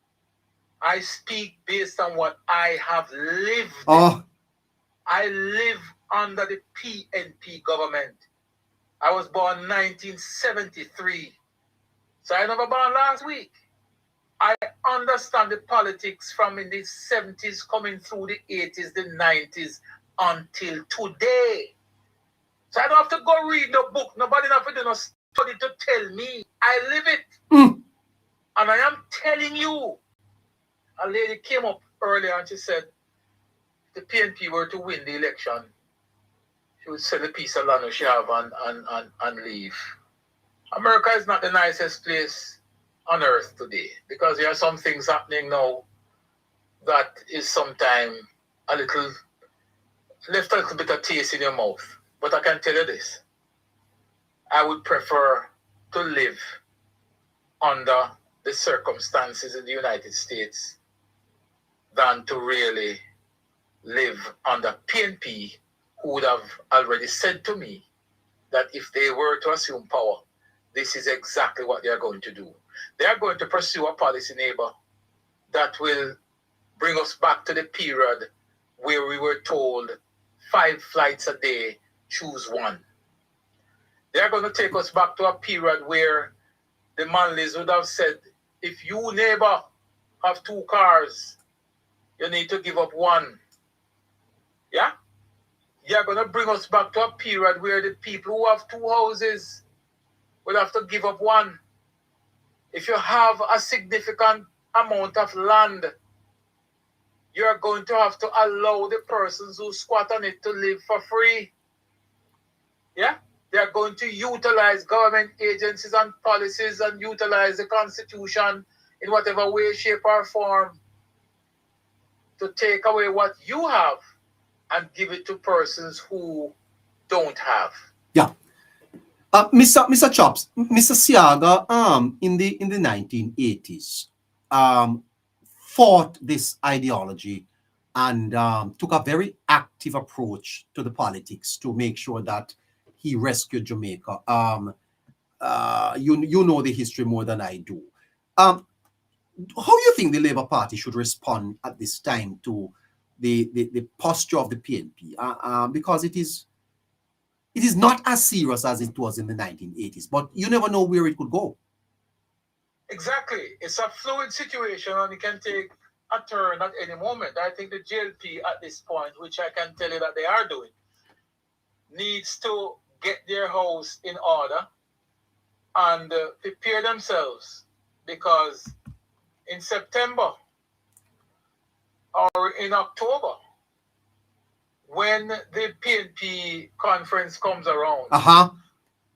I speak based on what I have lived. I live under the PNP government. I was born 1973. So I never born last week. I understand the politics from in the 70s coming through the 80s, the 90s until today. So I don't have to go read no book. Nobody have to do no study to tell me. I live it. And I am telling you. A lady came up earlier and she said, if the PNP were to win the election, she would sell a piece of land she have and leave. America is not the nicest place on earth today, because there are some things happening now that is sometimes left a little bit of taste in your mouth. But I can tell you this, I would prefer to live under the circumstances in the United States than to really live under PNP, who would have already said to me that if they were to assume power, this is exactly what they are going to do. They are going to pursue a policy, neighbor, that will bring us back to the period where we were told 5 flights a day, choose one. They are going to take us back to a period where the Manleys would have said, if you, neighbor, have 2 cars, you need to give up 1. Yeah? You're going to bring us back to a period where the people who have 2 houses will have to give up 1. If you have a significant amount of land, you're going to have to allow the persons who squat on it to live for free. Yeah? They're going to utilize government agencies and policies and utilize the Constitution in whatever way, shape, or form to take away what you have and give it to persons who don't have. Yeah. Mr. Chops, Mr. Siaga, in the 1980s, fought this ideology and took a very active approach to the politics to make sure that he rescued Jamaica. You know the history more than I do. How do you think the Labour Party should respond at this time to the posture of the PNP? Because it is not as serious as it was in the 1980s, but you never know where it could go. Exactly. It's a fluid situation and it can take a turn at any moment. I think the JLP at this point, which I can tell you that they are doing, needs to get their house in order and prepare themselves, because in September or in October, when the PNP conference comes around,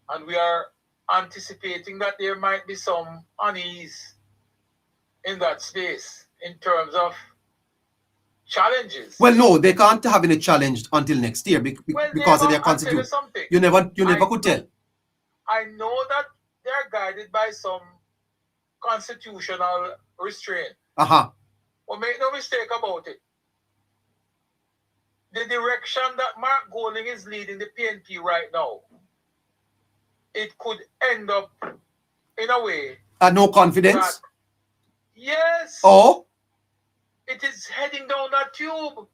and we are anticipating that there might be some unease in that space in terms of challenges. Well, no, they can't have any challenge until next year because of their constitution. You never could tell. I know that they're guided by some constitutional restraint. But make no mistake about it. The direction that Mark Golding is leading the PNP right now, it could end up in a way. No confidence? Yes. Oh? It is heading down that tube.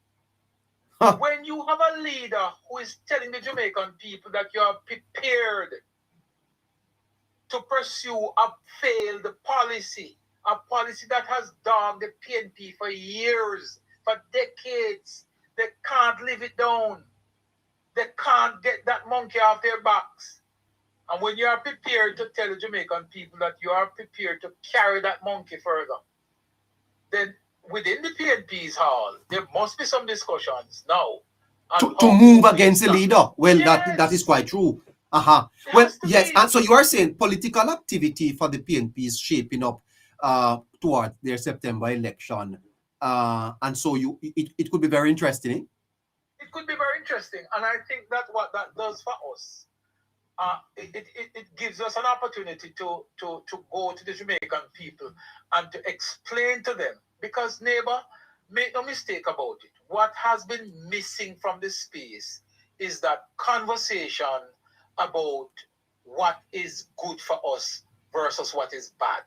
When you have a leader who is telling the Jamaican people that you are prepared to pursue a failed policy, a policy that has dogged the PNP for years, for decades, they can't live it down. They can't get that monkey off their backs. And when you are prepared to tell the Jamaican people that you are prepared to carry that monkey further, then within the PNP's hall, there must be some discussions now. To move against the leader. Well, yes. that is quite true. Well, yes, and so you are saying political activity for the PNP is shaping up towards their September election. And so it could be very interesting. It could be very interesting. And I think that what that does for us, it gives us an opportunity to go to the Jamaican people and to explain to them. Because, neighbor, make no mistake about it. What has been missing from this space is that conversation about what is good for us versus what is bad.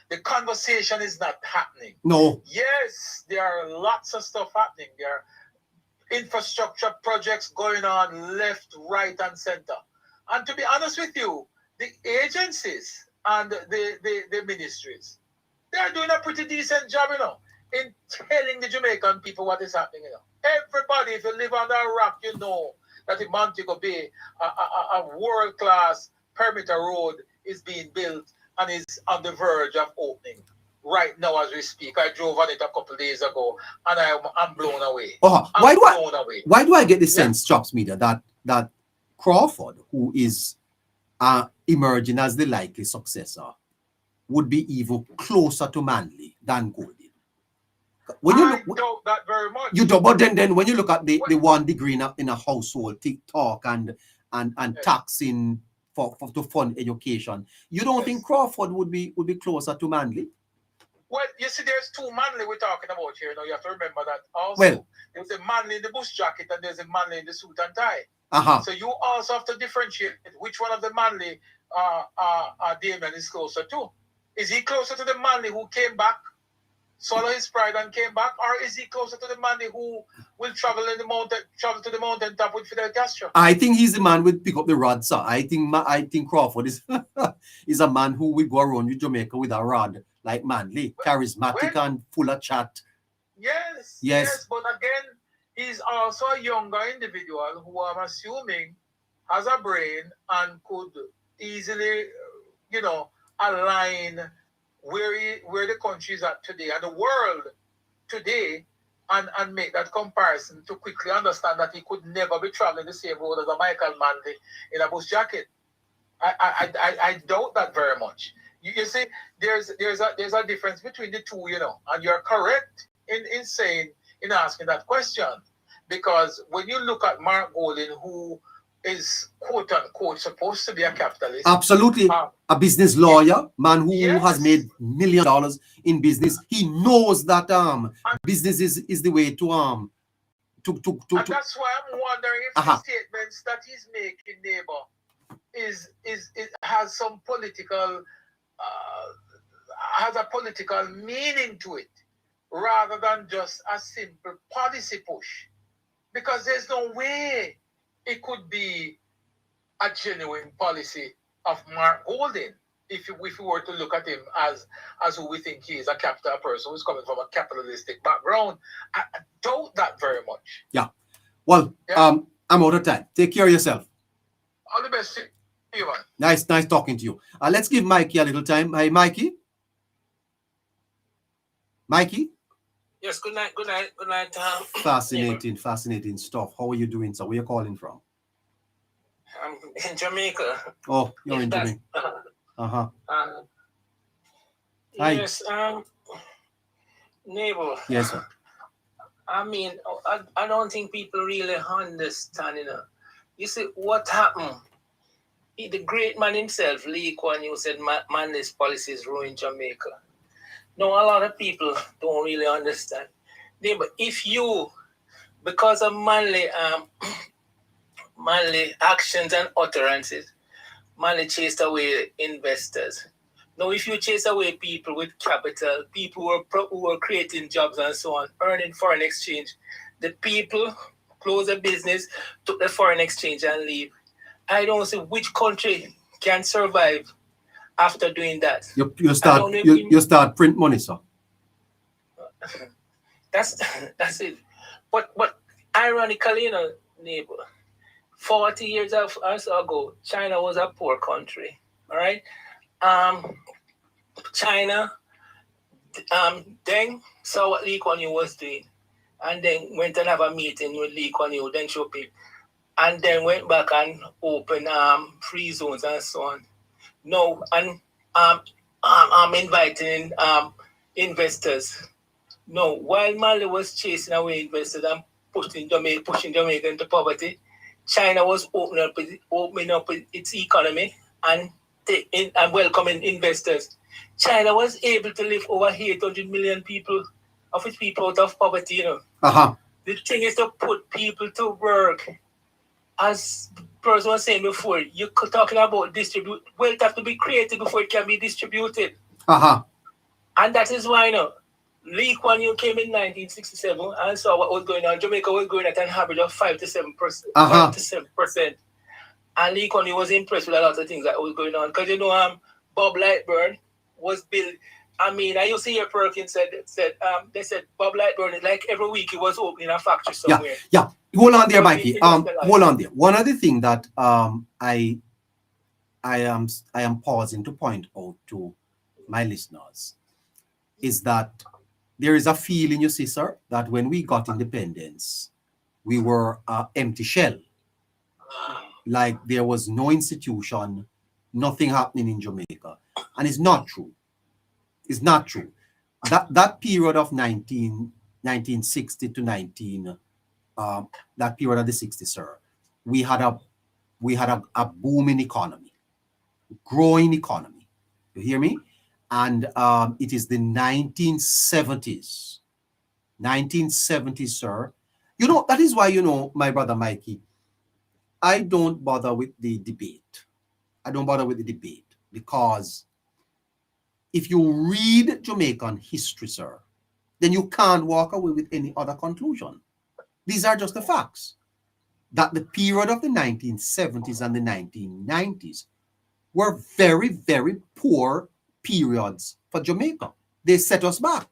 The conversation is not happening. No. Yes, there are lots of stuff happening. There are infrastructure projects going on left, right, and center. And to be honest with you, the agencies and the ministries, they are doing a pretty decent job, in telling the Jamaican people what is happening. Everybody, if you live under a rock, you know that in Montego Bay, a world-class perimeter road is being built and is on the verge of opening right now as we speak. I drove on it a couple of days ago and I'm blown away. Why do I get the sense, Chops Media, that Crawford, who is emerging as the likely successor, would be even closer to Manley than Golding? I doubt that very much. You do, but then when you look at the 1 degree in a household, TikTok and taxing to fund education, you don't think Crawford would be closer to Manley? Well, you see, there's 2 Manley we're talking about here. You have to remember that also. There's a Manley in the bush jacket and there's a Manley in the suit and tie. So you also have to differentiate which one of the Manley Damien is closer to. Is he closer to the Manley who came back, swallow his pride and came back, or is he closer to the Manley who will travel to the mountain top with Fidel Castro? I think he's the man who will pick up the rod, sir. I think Crawford is is a man who will go around with Jamaica with a rod like Manley, charismatic and full of chat. Yes. But again, he's also a younger individual who I'm assuming has a brain and could easily, align where the country is at today and the world today, and make that comparison to quickly understand that he could never be traveling the same road as a Michael Manley in a bush jacket. I doubt that very much. You see, there's a difference between the two, and you're correct in saying, in asking that question, because when you look at Mark Golding, who is quote unquote supposed to be a capitalist, absolutely, a business lawyer, man who has made $1 million in business, he knows that business is the way to and that's why I'm wondering if the statements that he's making, neighbor, has some political has a political meaning to it, rather than just a simple policy push. Because there's no way it could be a genuine policy of Mark Golding if we were to look at him as who we think he is, a capital person who's coming from a capitalistic background. I doubt that very much. Yeah. Well, I'm out of time. Take care of yourself. All the best to you, man. Nice talking to you. Let's give Mikey a little time. Hi, Mikey. Mikey? Yes, good night. Fascinating stuff. How are you doing, sir? Where are you calling from? I'm in Jamaica. Oh, you're in Jamaica. Yes, neighbor. Yes, sir. I mean, I don't think people really understand, You see, what happened? The great man himself, Lee Kuan Yew, said Manley's policies ruined Jamaica. Now, a lot of people don't really understand. But if you, because of Manley actions and utterances, Manley chased away investors. Now, if you chase away people with capital, people who were creating jobs and so on, earning foreign exchange, the people close a business, took the foreign exchange and leave. I don't see which country can survive after doing that. You start print money, sir. That's it. But ironically, neighbor, 40 years or so ago, China was a poor country. All right. China then saw what Lee Kuan Yew was doing, and then went and have a meeting with Lee Kuan Yew, Deng Xiaoping, and then went back and opened free zones and so on. No, and I'm inviting investors. No, while Mali was chasing away investors and pushing Jamaica into poverty, China was opening up its economy and welcoming investors. China was able to lift over 800 million people of its people out of poverty. The thing is to put people to work. As the person was saying before, you're talking about distribute. Wealth have to be created before it can be distributed. And that is why Lee Kuan Yew came in 1967 and saw what was going on. Jamaica was going at an average of 5 to 7%. 5 to 7%. And Lee Kuan Yew was impressed with a lot of things that was going on. Because Bob Lightburn was built. I mean, I used to hear Perkins they said Bob Lightburn, like every week he was opening a factory somewhere. Yeah. Hold on there, Mikey. Hold on there. One other thing that I am pausing to point out to my listeners is that there is a feeling, you see, sir, that when we got independence, we were an empty shell. Like there was no institution, nothing happening in Jamaica. And it's not true. It's not true. That period of 1960 to that period of the 60s, sir, we had a booming economy, growing economy. You hear me? And it is the 1970s. 1970s, sir. That is why, my brother Mikey, I don't bother with the debate. Because if you read Jamaican history, sir, then you can't walk away with any other conclusion. These are just the facts. That the period of the 1970s and the 1990s were very, very poor periods for Jamaica. they set us back.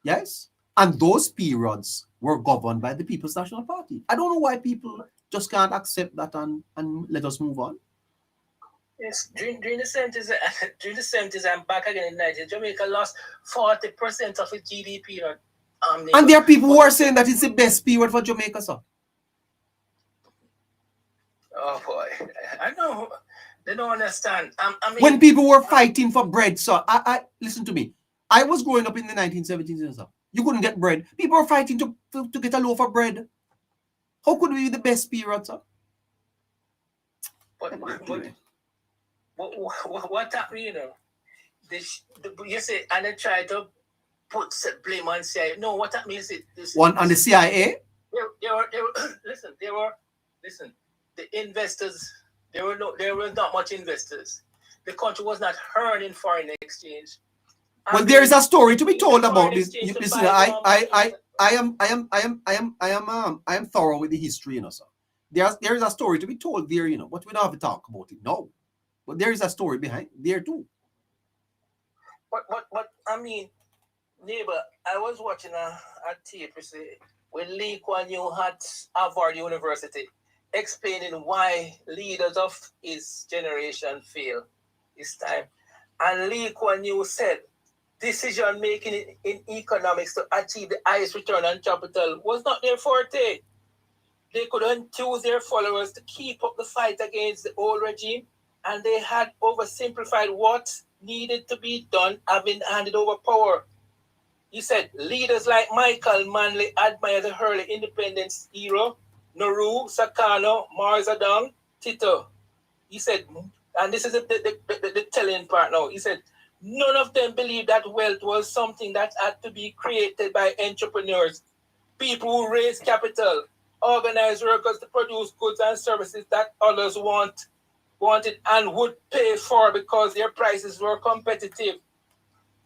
Yes? And those periods were governed by the People's National Party. I don't know why people just can't accept that and let us move on. Yes, during the 70s, and back again in the 90s, Jamaica lost 40% of its GDP. And there are people who are saying that it's the best period for Jamaica, sir. Oh boy, I know. They don't understand. I mean, when people were fighting for bread, sir, I listen to me. I was growing up in the 1970s, sir. You couldn't get bread. People were fighting to get a loaf of bread. How could we be the best period, sir? What happened, you know? You say, and they try to put blame on CIA. No, what that means is one on the CIA. Listen. The investors, there were not much investors. The country was not earning foreign exchange. Well, there is a story to be told about this. Listen, I am thorough with the history, you know, sir. There is a story to be told there, you know, but we don't have to talk about it now. But there is a story behind there too. But I mean, neighbor, I was watching a tape when Lee Kuan Yew had Harvard University, explaining why leaders of his generation fail this time. And Lee Kuan Yew said, decision making in economics to achieve the highest return on capital was not their forte. They could enthuse their followers to keep up the fight against the old regime, and they had oversimplified what needed to be done, having handed over power. He said, leaders like Michael Manley admire the early independence era, Nauru, Sakano, Mao Zedong, Tito. He said, and this is the telling part now, he said, none of them believed that wealth was something that had to be created by entrepreneurs, people who raise capital, organize workers to produce goods and services that others wanted and would pay for because their prices were competitive.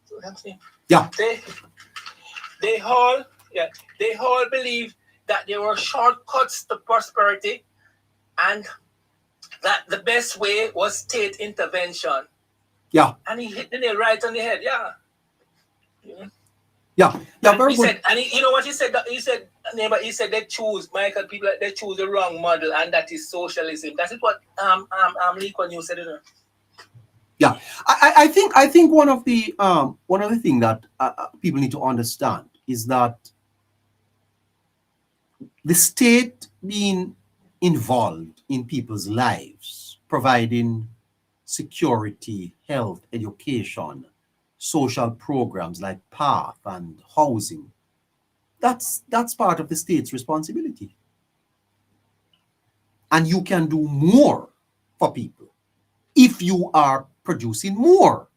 So that's it. Yeah. They all believe that there were shortcuts to prosperity and that the best way was state intervention. Yeah. And he hit the nail right on the head. Yeah. Yeah. Very good. Said, and you know what he said? He said they choose, Michael, people, they choose the wrong model, and that is socialism. That is what Lee Kuan Yew said. Yeah, I think one of the things that people need to understand is that the state being involved in people's lives, providing security, health, education, social programs like PATH and housing, that's part of the state's responsibility. And you can do more for people if you are producing more.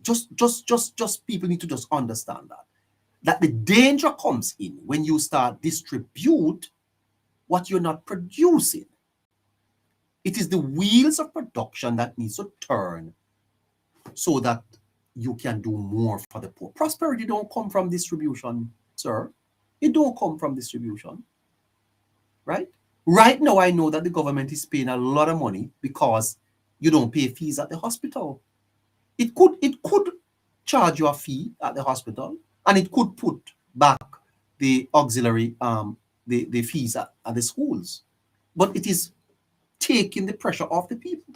Just people need to just understand that the danger comes in when you start distribute what you're not producing. It is the wheels of production that needs to turn so that you can do more for the poor. Prosperity don't come from distribution, sir. It don't come from distribution, right? Right now, I know that the government is paying a lot of money because you don't pay fees at the hospital. It could charge you a fee at the hospital, and it could put back the auxiliary the fees at the schools, but it is taking the pressure off the people.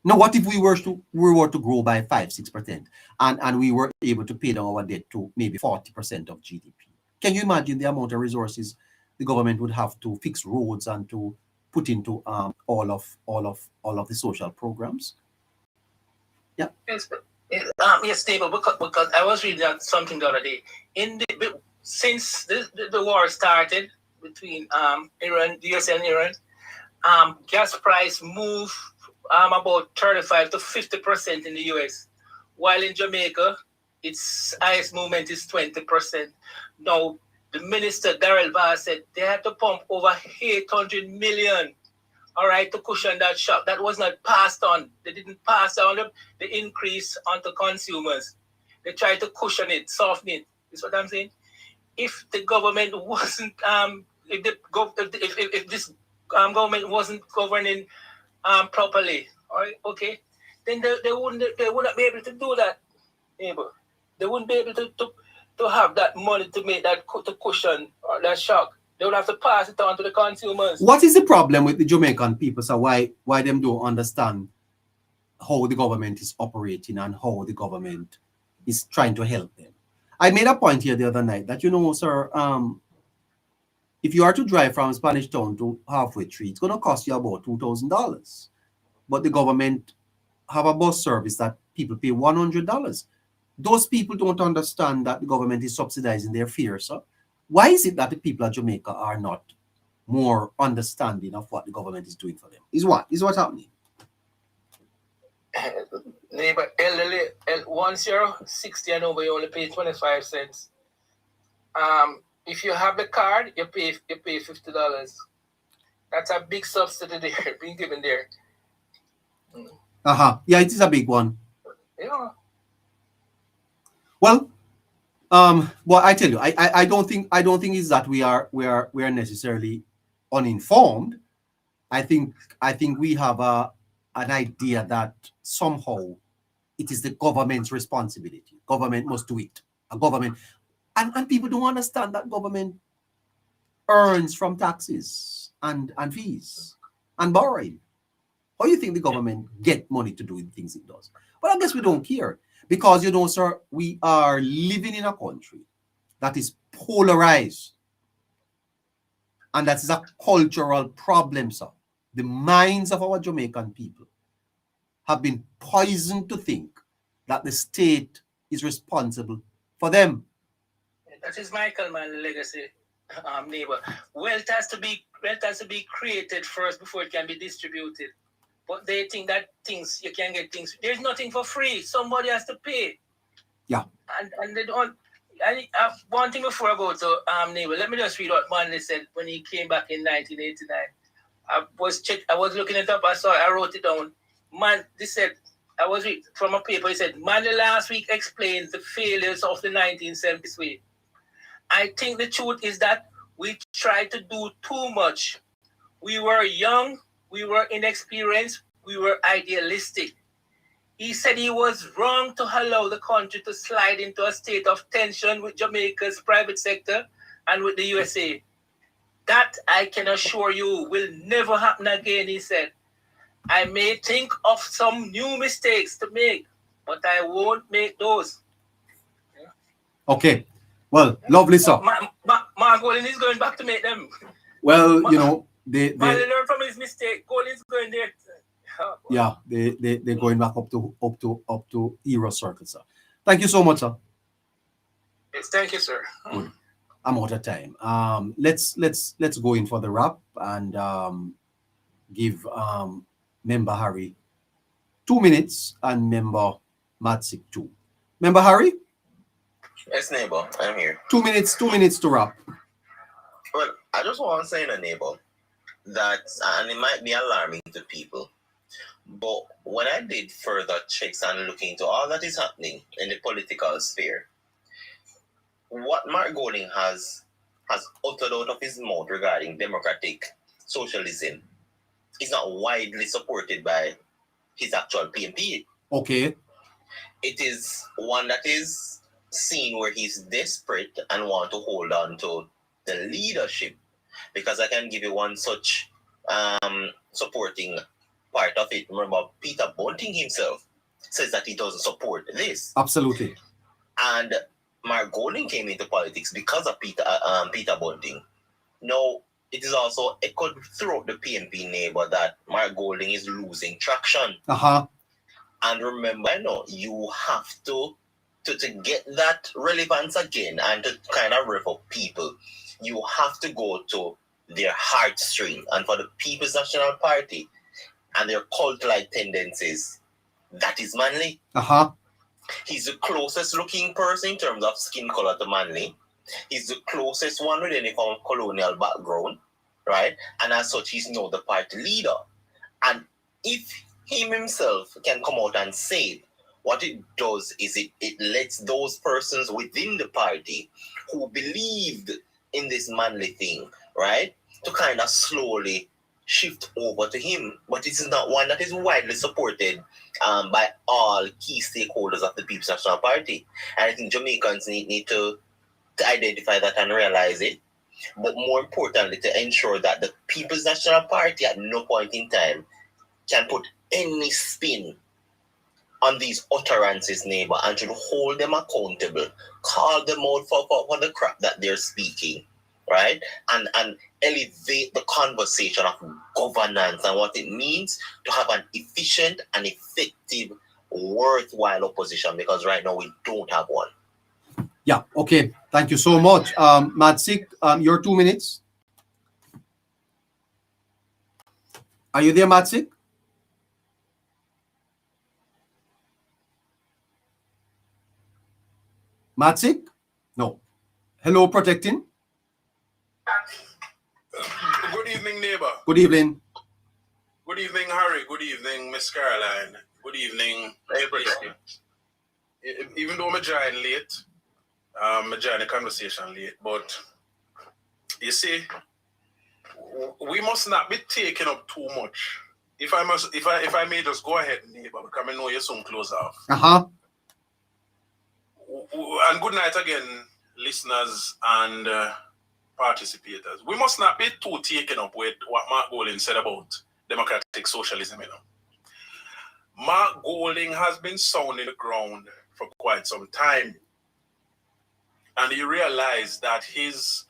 Now, what if we were to grow by 5-6% and we were able to pay down our debt to maybe 40% of GDP? Can you imagine the amount of resources the government would have to fix roads and to put into all of the social programs? Yeah. Yes, David, because I was reading something the other day. Since the war started between Iran, the US and Iran, gas price moved about 35 to 50% in the US, while in Jamaica, its highest movement is 20%. Now, the minister, Darrell Barr, said they had to pump over 800 million, all right, to cushion that shock. That was not passed on. They didn't pass on the increase onto consumers. They tried to cushion it, soften it. Is what I'm saying. If the government wasn't, if this government wasn't governing properly, all right, okay, then they wouldn't be able to do that, neighbor. They wouldn't be able to have that money to make that to cushion or that shock. They would have to pass it on to the consumers. What is the problem with the Jamaican people? So why them don't understand how the government is operating and how the government is trying to help them? I made a point here the other night that, sir, if you are to drive from Spanish Town to Halfway Tree, it's going to cost you about $2,000. But the government have a bus service that people pay $100. Those people don't understand that the government is subsidizing their fare, sir. Why is it that the people of Jamaica are not more understanding of what the government is doing for them? Is what's happening? Neighbor, elderly, once you're 60 and over, you only pay 25 cents. If you have the card, you pay $50. That's a big subsidy there being given there. Yeah, it is a big one. Yeah. Well, but I tell you, I don't think it's that we are necessarily uninformed. I think we have an idea that somehow it is the government's responsibility. Government must do it. A government, and people don't understand that government earns from taxes and fees and borrowing. How do you think the government get money to do the things it does? But I guess we don't care. Because, sir, we are living in a country that is polarized. And that is a cultural problem, sir. The minds of our Jamaican people have been poisoned to think that the state is responsible for them. That is Michael Manley legacy, neighbor. Wealth has to be created first before it can be distributed. But they think that you can get things. There's nothing for free. Somebody has to pay. Yeah. And they don't. One thing before I go to neighbor, let me just read what Manley said when he came back in 1989. I was looking it up. I wrote it down. This said, I was reading from a paper. He said, Manley last week explained the failures of the 1970s way. I think the truth is that we tried to do too much. We were young. We were inexperienced. We were idealistic. He said he was wrong to allow the country to slide into a state of tension with Jamaica's private sector and with the USA. That, I can assure you, will never happen again, he said. I may think of some new mistakes to make, but I won't make those. Okay. Well, lovely, sir. Margolin is going back to make them. Well, they learn from his mistake. Golin's going there. Yeah, they're going back up to Hero Circle, sir. Thank you so much, sir. Yes, thank you, sir. Good. I'm out of time. Let's go in for the wrap and give member Harry 2 minutes and member Matsik 2. Member Harry? Yes, neighbor, I'm here. 2 minutes to wrap. Well, I just want to say, neighbor, that, and it might be alarming to people, but when I did further checks and looking into all that is happening in the political sphere, what Mark Golding has uttered out of his mouth regarding democratic socialism is not widely supported by his actual PMP. Okay. It is one that is seen where he's desperate and want to hold on to the leadership, because I can give you one such supporting part of it. Remember, Peter Bunting himself says that he doesn't support this. Absolutely. And Mark Golding came into politics because of Peter Bunting. Now, it is also echoed throughout the PNP neighbor that Mark Golding is losing traction. And remember, you have to get that relevance again and to kind of rev up people, you have to go to their heartstring. And for the People's National Party and their cult-like tendencies, that is Manley. He's the closest looking person in terms of skin color to Manley. He's the closest one with any form of colonial background, right? And as such, he's now the party leader. And if him himself can come out and say it, what it does is it lets those persons within the party who believed in this Manley thing, right, to kind of slowly shift over to him, but it is not one that is widely supported by all key stakeholders of the People's National Party. And I think Jamaicans need to identify that and realize it. But more importantly, to ensure that the People's National Party at no point in time can put any spin on these utterances, neighbor, and should hold them accountable, call them out for the crap that they're speaking, right? And elevate the conversation of governance and what it means to have an efficient and effective, worthwhile opposition, because right now we don't have one. Yeah, okay. Thank you so much. Matsik, your 2 minutes. Are you there, Matsik? Matsik? No. Hello, Protecting. Good evening, neighbor. Good evening. Good evening, Harry. Good evening, Miss Caroline. Good evening. Even though I joined late, I joined the conversation late, but you see, we must not be taking up too much. If I may just go ahead, neighbor, because I know you're soon close off. And good night again, listeners and participators. We must not be too taken up with what Mark Golding said about democratic socialism. You know, Mark Golding has been sounding the ground for quite some time, and he realized that his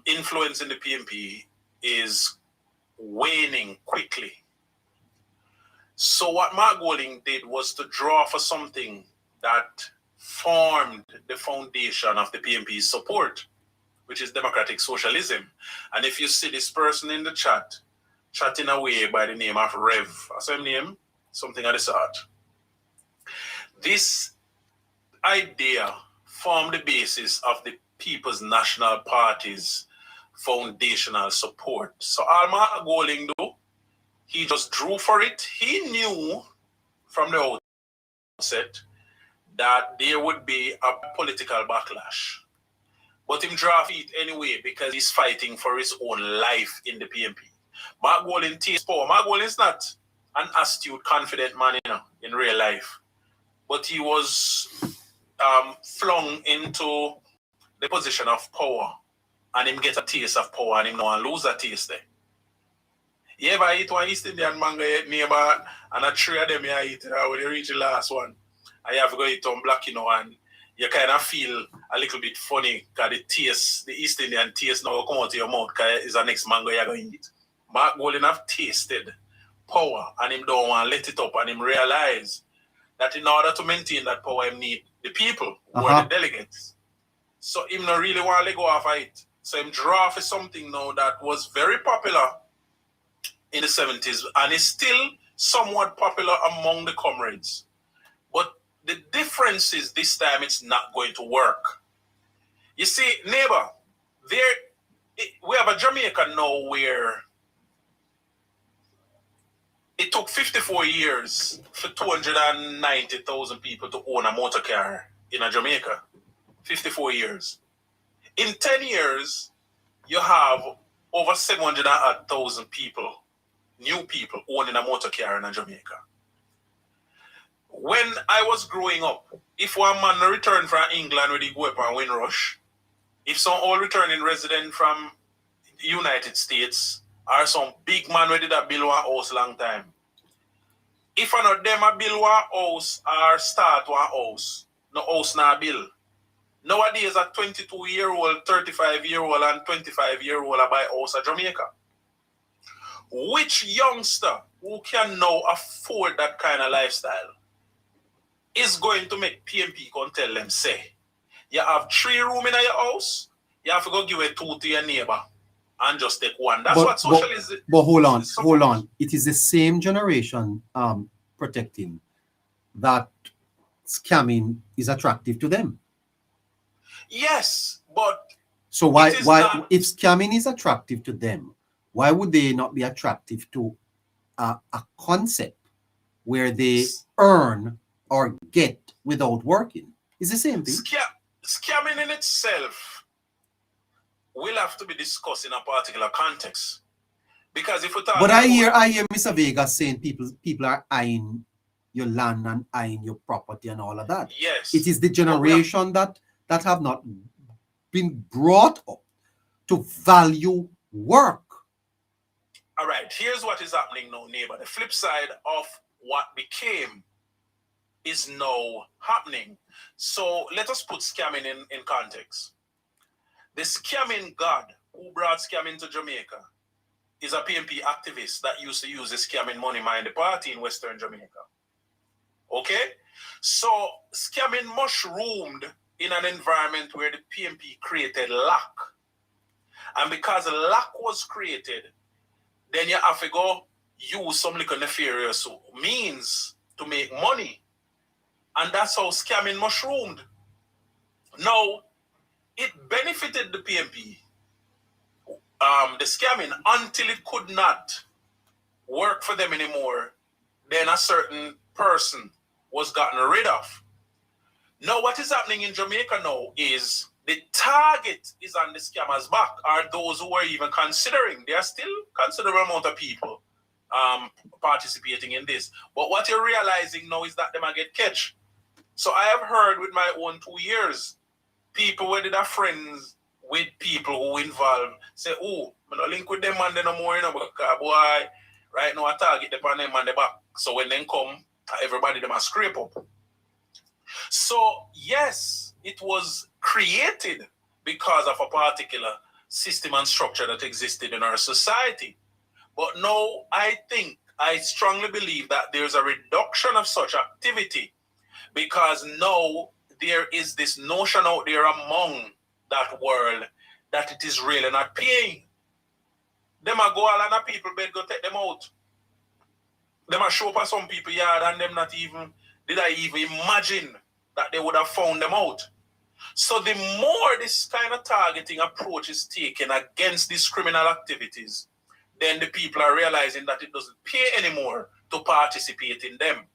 influence in the PNP is waning quickly. So what Mark Golding did was to draw for something that formed the foundation of the PNP's support, which is democratic socialism. And if you see this person in the chat, chatting away by the name of Rev, same name, something of the sort, this idea formed the basis of the People's National Party's foundational support. So all Mark Golding do, he just drew for it. He knew from the outset that there would be a political backlash. But him draw it anyway because he's fighting for his own life in the PNP. Mark Golding takes power. Mark Golding is not an astute, confident man, you know, in real life. But he was flung into the position of power, and him get a taste of power, and him now lose a taste there. You ever eat one East Indian mango neighbor, and a three of them you eat when you reach the last one, and you have to go eat on black, you know, and you kind of feel a little bit funny because the taste, the East Indian taste now come out of your mouth because it's the next mango you're going to eat. Mark Golding have tasted power, and him don't want to let it up, and him realize that in order to maintain that power, him need the people who are the delegates. So him not really want to let go of it. So him draw for something now that was very popular in the 70s and is still somewhat popular among the comrades. But the difference is this time it's not going to work. You see, neighbor, we have a Jamaica now where it took 54 years for 290,000 people to own a motor car in a Jamaica. 54 years. In 10 years, you have over 700,000 people, new people owning a motor car in a Jamaica. When I was growing up, if one man returned from England when he go up and Windrush, if some old returning resident from the United States or some big man who did a build one house long time, if one of them a build one house or start one house, no house na build. Nowadays a 22-year-old, 35-year-old and 25-year-old buy house in Jamaica. Which youngster who can now afford that kind of lifestyle is going to make PNP come tell them, say, you have 3 rooms in your house, you have to go give it 2 to your neighbor and just take 1. That's what socialism is. But hold on. It is the same generation protecting that scamming is attractive to them. Yes, but so why if scamming is attractive to them, why would they not be attractive to a concept where they earn or get without working? It's the same thing. Scamming in itself will have to be discussed in a particular context. Because if we talk But I hear Mr. Vega saying people are eyeing your land and eyeing your property and all of that. Yes. It is the generation that have not been brought up to value work. All right, here's what is happening now, neighbor. The flip side of what became is now happening. So let us put scamming in context. The scamming god who brought scamming to Jamaica is a PNP activist that used to use the scamming money mind the party in Western Jamaica. Okay? So scamming mushroomed in an environment where the PNP created lack. And because lack was created, then you have to go use some little nefarious means to make money. And that's how scamming mushroomed. Now, it benefited the PNP, the scamming, until it could not work for them anymore. Then a certain person was gotten rid of. Now, what is happening in Jamaica now is the target is on the scammers' back, are those who are even considering. There are still considerable amount of people participating in this. But what you're realizing now is that they might get catch. So I have heard with my own 2 years, people who did are friends with people who involved say, oh, I'm not link with them man no more, you know, because boy, right now I target them on them on the back. So when they come, everybody them a scrape up. So yes, it was created because of a particular system and structure that existed in our society. But now I strongly believe that there's a reduction of such activity because now there is this notion out there among that world that it is really not paying. Them a go all and a people bed go take them out. Them a show up at some people yard and them not even, did I even imagine that they would have found them out. So the more this kind of targeting approach is taken against these criminal activities, then the people are realizing that it doesn't pay anymore to participate in them.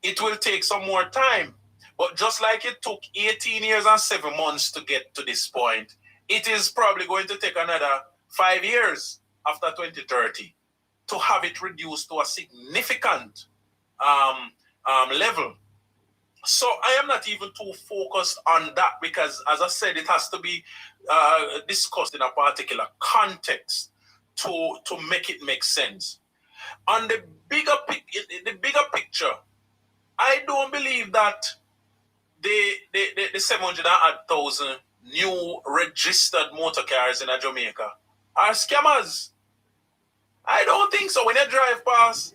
It will take some more time, but just like it took 18 years and 7 months to get to this point, it is probably going to take another 5 years after 2030 to have it reduced to a significant level. So I am not even too focused on that because, as I said, it has to be discussed in a particular context to make it make sense. On the bigger picture, I don't believe that the 700,000 new registered motor cars in Jamaica are scammers. I don't think so. When you drive past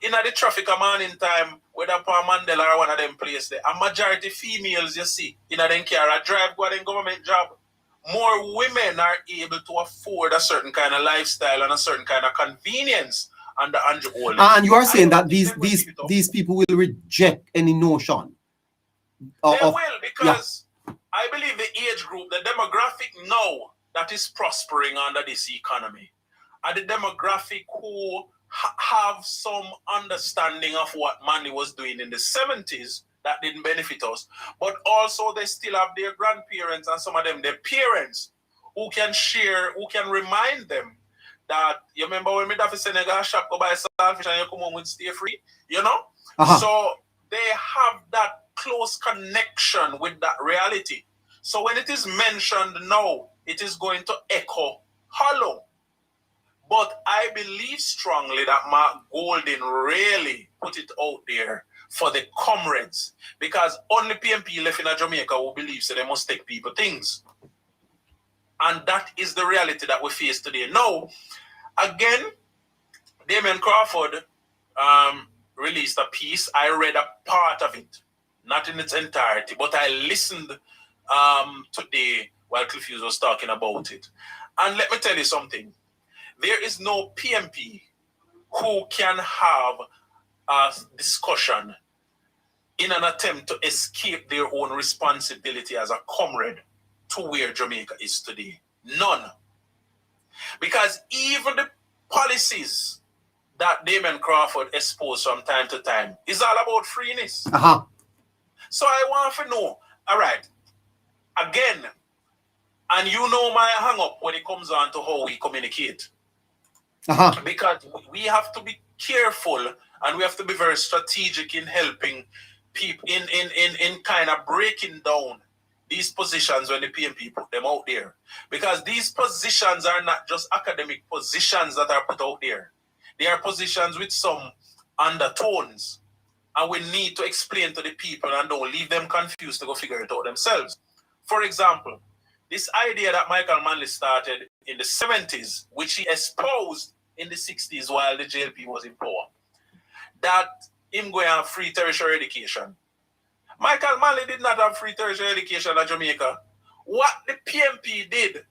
in the traffic a morning time, whether Paul Mandela or one of them places there, a majority females you see in them car a drive go to government job. More women are able to afford a certain kind of lifestyle and a certain kind of convenience under Andrew Holden. And you are saying that these people will reject any notion they will, because I believe the age group, the demographic now that is prospering under this economy are the demographic who have some understanding of what Manley was doing in the 70s that didn't benefit us, but also they still have their grandparents and some of them their parents who can share, who can remind them that, you remember when me da fi Senegal shop go buy saltfish and you come home with stay free, you know? So they have that close connection with that reality. So when it is mentioned now, it is going to echo hollow. But I believe strongly that Mark Golden really put it out there for the comrades, because only PNP left in Jamaica who believes that they must take people things. And that is the reality that we face today. Now, again, Damien Crawford released a piece. I read a part of it, not in its entirety, but I listened today while Cliff Hughes was talking about it. And let me tell you something. There is no PNP who can have a discussion in an attempt to escape their own responsibility as a comrade to where Jamaica is today. None. Because even the policies that Damien Crawford exposed from time to time is all about freeness. So I want to know, all right, again, and you know my hang up when it comes on to how we communicate. Because we have to be careful and we have to be very strategic in helping people in kind of breaking down these positions when the PMP put them out there. Because these positions are not just academic positions that are put out there. They are positions with some undertones. And we need to explain to the people and don't leave them confused to go figure it out themselves. For example, this idea that Michael Manley started in the 70s, which he espoused in the 60s while the JLP was in power, that him going to have free tertiary education. Michael Manley did not have free tertiary education at Jamaica. What the PMP did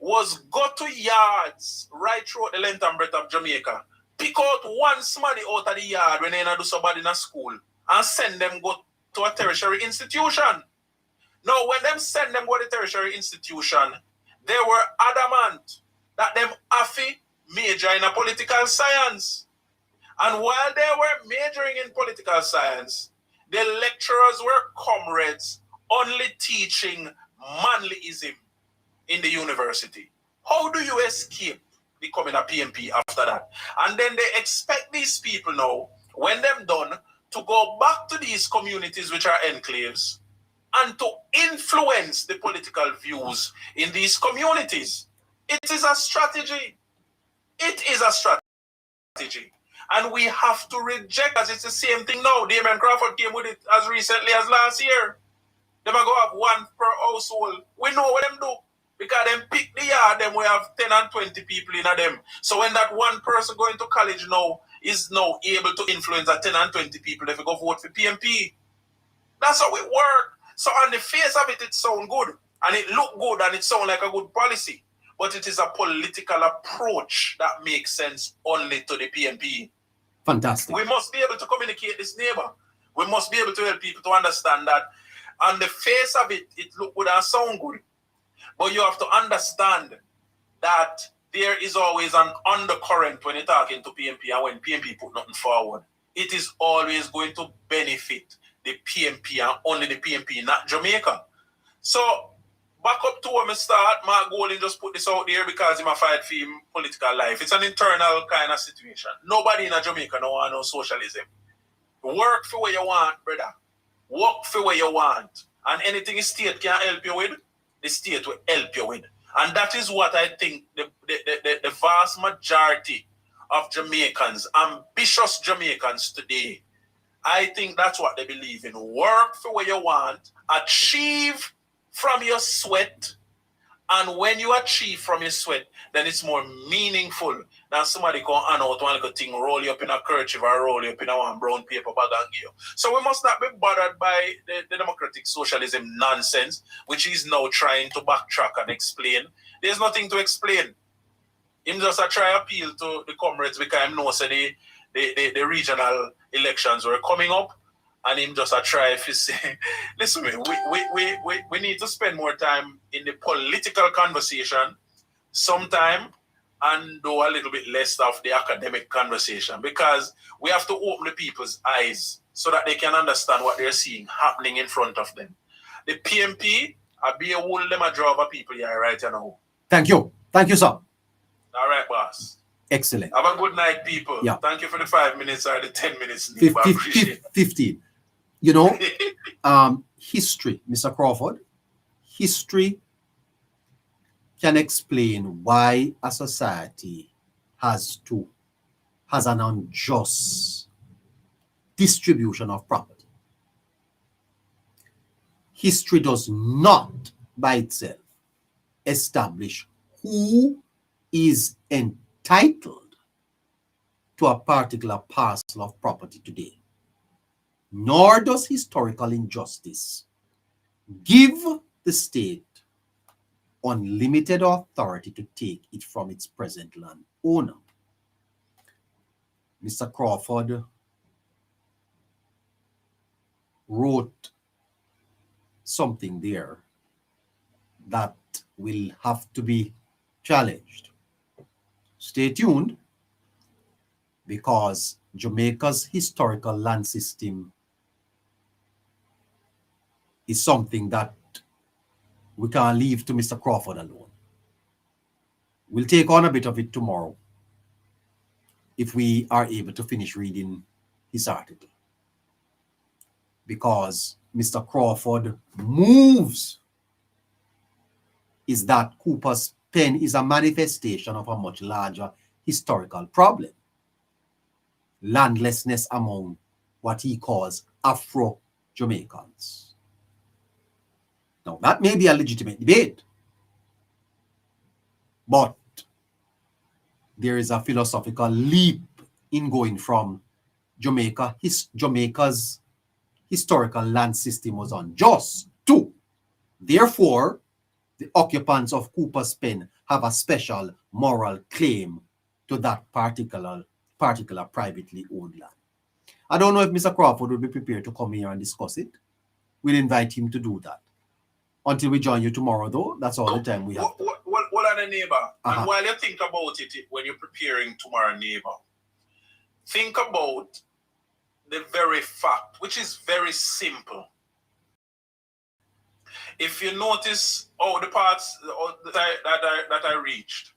was go to yards right throughout the length and breadth of Jamaica, pick out one somebody out of the yard when they do somebody in a school and send them go to a tertiary institution. Now, when them send them go to the tertiary institution, they were adamant that them have to major in a political science. And while they were majoring in political science, the lecturers were comrades only teaching Manleyism in the university. How do you escape becoming a PMP after that? And then they expect these people now, when them done, to go back to these communities which are enclaves and to influence the political views in these communities. It is a strategy. It is a strategy. And we have to reject, as it's the same thing now. Damien Crawford came with it as recently as last year. They might go have one per household. We know what them do. Because them pick the yard, them we have 10 and 20 people in them. So when that one person going to college now is now able to influence that 10 and 20 people if we go vote for PMP. That's how it works. So on the face of it, it sounds good. And it look good and it sounds like a good policy. But it is a political approach that makes sense only to the PMP. Fantastic. We must be able to communicate this neighbor. We must be able to help people to understand that on the face of it, it look good and sound good. But you have to understand that there is always an undercurrent when you're talking to PMP and when PMP put nothing forward. It is always going to benefit the PMP and only the PMP, not Jamaica. So, back up to where I start, Mark Golding just put this out there because he fight for him political life. It's an internal kind of situation. Nobody in Jamaica no want no socialism. Work for what you want, brother. Work for what you want. And anything the state can help you with, the state will help you with. And that is what I think the vast majority of Jamaicans, ambitious Jamaicans today, I think that's what they believe in. Work for what you want, achieve from your sweat, and when you achieve from your sweat, then it's more meaningful than somebody go on out one little thing, roll you up in a kerchief or roll you up in a one brown paper bag and give you. So we must not be bothered by the democratic socialism nonsense, which is now trying to backtrack and explain. There's nothing to explain. Him just try appeal to the comrades because he knows the regional elections were coming up. And him just try if you say, listen, we need to spend more time in the political conversation sometime and do a little bit less of the academic conversation because we have to open the people's eyes so that they can understand what they're seeing happening in front of them. The PMP, I be a whole them a draw of people here right now. Thank you. Thank you, sir. All right, boss. Excellent. Have a good night, people. Yeah. Thank you for the 5 minutes or the 10 minutes. I appreciate it. 15. You know, history, Mr. Crawford, history can explain why a society has an unjust distribution of property. History does not by itself establish who is entitled to a particular parcel of property today. Nor does historical injustice give the state unlimited authority to take it from its present land owner. Mr. Crawford wrote something there that will have to be challenged. Stay tuned, because Jamaica's historical land system is something that we can't leave to Mr. Crawford alone. We'll take on a bit of it tomorrow. if we are able to finish reading his article. Because Mr. Crawford moves is that Cooper's pen is a manifestation of a much larger historical problem. Landlessness among what he calls Afro-Jamaicans. Now, that may be a legitimate debate, but there is a philosophical leap in going from Jamaica's historical land system was unjust to, therefore, the occupants of Cooper's Pen have a special moral claim to that particular privately owned land. I don't know if Mr. Crawford will be prepared to come here and discuss it. We'll invite him to do that. Until we join you tomorrow, though, that's all the time we have. What are the neighbor? And while you think about it, when you're preparing tomorrow, neighbor, think about the very fact, which is very simple. If you notice all the parts that I reached,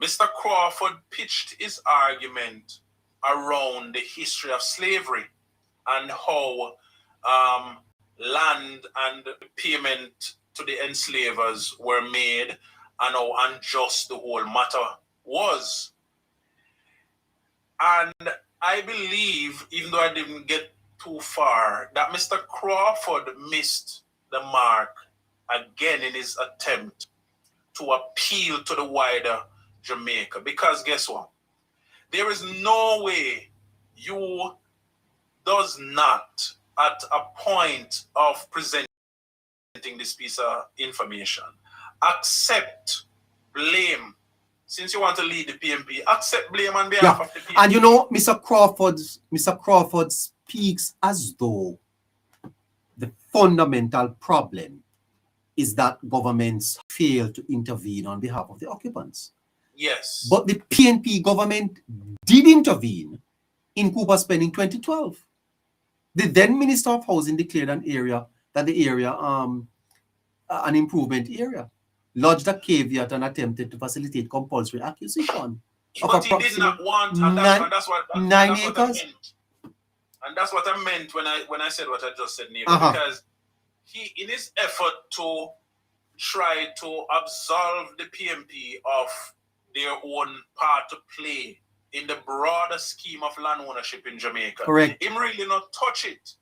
Mr. Crawford pitched his argument around the history of slavery and how land and payment to the enslavers were made and how unjust the whole matter was. And I believe, even though I didn't get too far, that Mr. Crawford missed the mark again in his attempt to appeal to the wider Jamaica. Because guess what? There is no way you does not, at a point of presenting this piece of information, accept blame. Since you want to lead the PMP, accept blame on behalf of the PMP. And you know, Mr. Crawford speaks as though the fundamental problem is that governments fail to intervene on behalf of the occupants. Yes. But the PNP government did intervene in Cooper's Pen in 2012. The then Minister of Housing declared an area, an improvement area, lodged a caveat and attempted to facilitate compulsory acquisition. But he did not want, and that's what I meant. And that's what I meant when I said what I just said, neighbor, because he, in his effort to try to absolve the PMP of their own part to play in the broader scheme of land ownership in Jamaica, correct, him really not touch it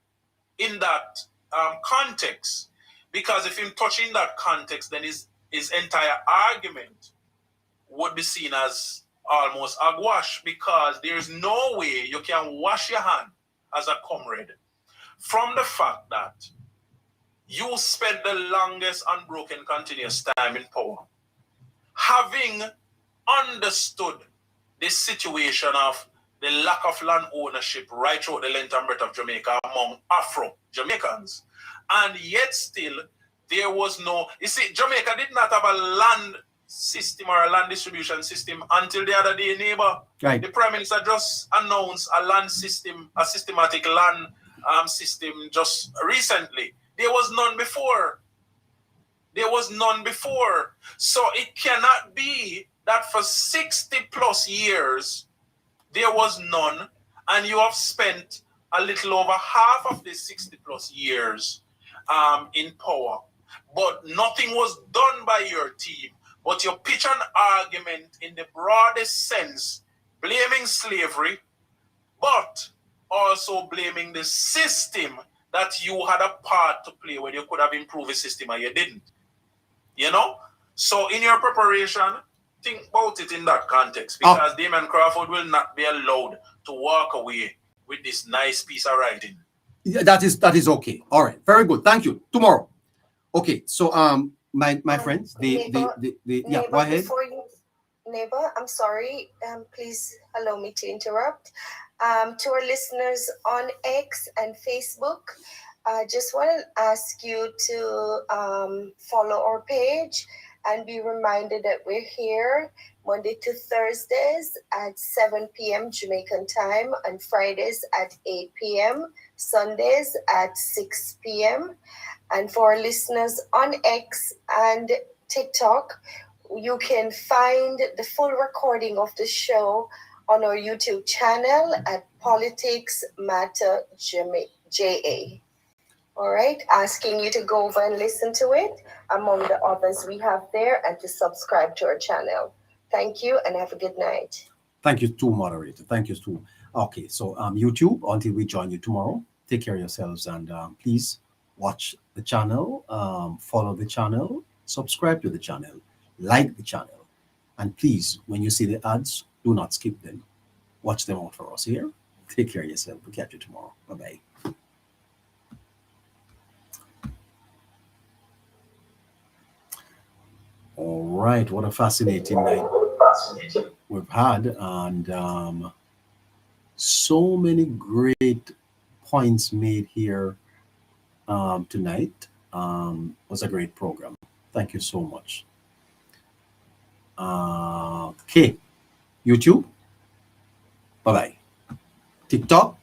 in that context. Because if him touch in that context, then his entire argument would be seen as almost aguash, because there is no way you can wash your hand as a comrade from the fact that you spent the longest unbroken continuous time in power, having understood the situation of the lack of land ownership right throughout the length and breadth of Jamaica among Afro-Jamaicans. And yet still, there was no... You see, Jamaica did not have a land system or a land distribution system until the other day, neighbor. Right. The Prime Minister just announced a land system, a systematic land system just recently. There was none before. There was none before. So it cannot be that for 60 plus years, there was none, and you have spent a little over half of the 60 plus years in power. But nothing was done by your team. But you pitch an argument in the broadest sense, blaming slavery, but also blaming the system that you had a part to play when you could have improved the system and you didn't. You know? So in your preparation, think about it in that context, because Damon Crawford will not be allowed to walk away with this nice piece of writing. That is okay. All right. Very good. Thank you. Tomorrow. Okay. So my friends, Neighbor, yeah, go ahead. Neighbor, I'm sorry. Please allow me to interrupt. To our listeners on X and Facebook, I just want to ask you to follow our page and be reminded that we're here Monday to Thursdays at 7 p.m. Jamaican time, and Fridays at 8 p.m., Sundays at 6 p.m. And for our listeners on X and TikTok, you can find the full recording of the show on our YouTube channel at Politics Matter JA. All right, asking you to go over and listen to it among the others we have there and to subscribe to our channel. Thank you and have a good night. Thank you too, moderator. Thank you too. Okay, so YouTube, until we join you tomorrow, take care of yourselves and please watch the channel, follow the channel, subscribe to the channel, like the channel, and please, when you see the ads, do not skip them. Watch them out for us here. Take care of yourself. We'll catch you tomorrow. Bye-bye. All right, what a fascinating night we've had, and so many great points made here tonight. Was a great program. Thank you so much. Okay, YouTube, bye-bye. TikTok,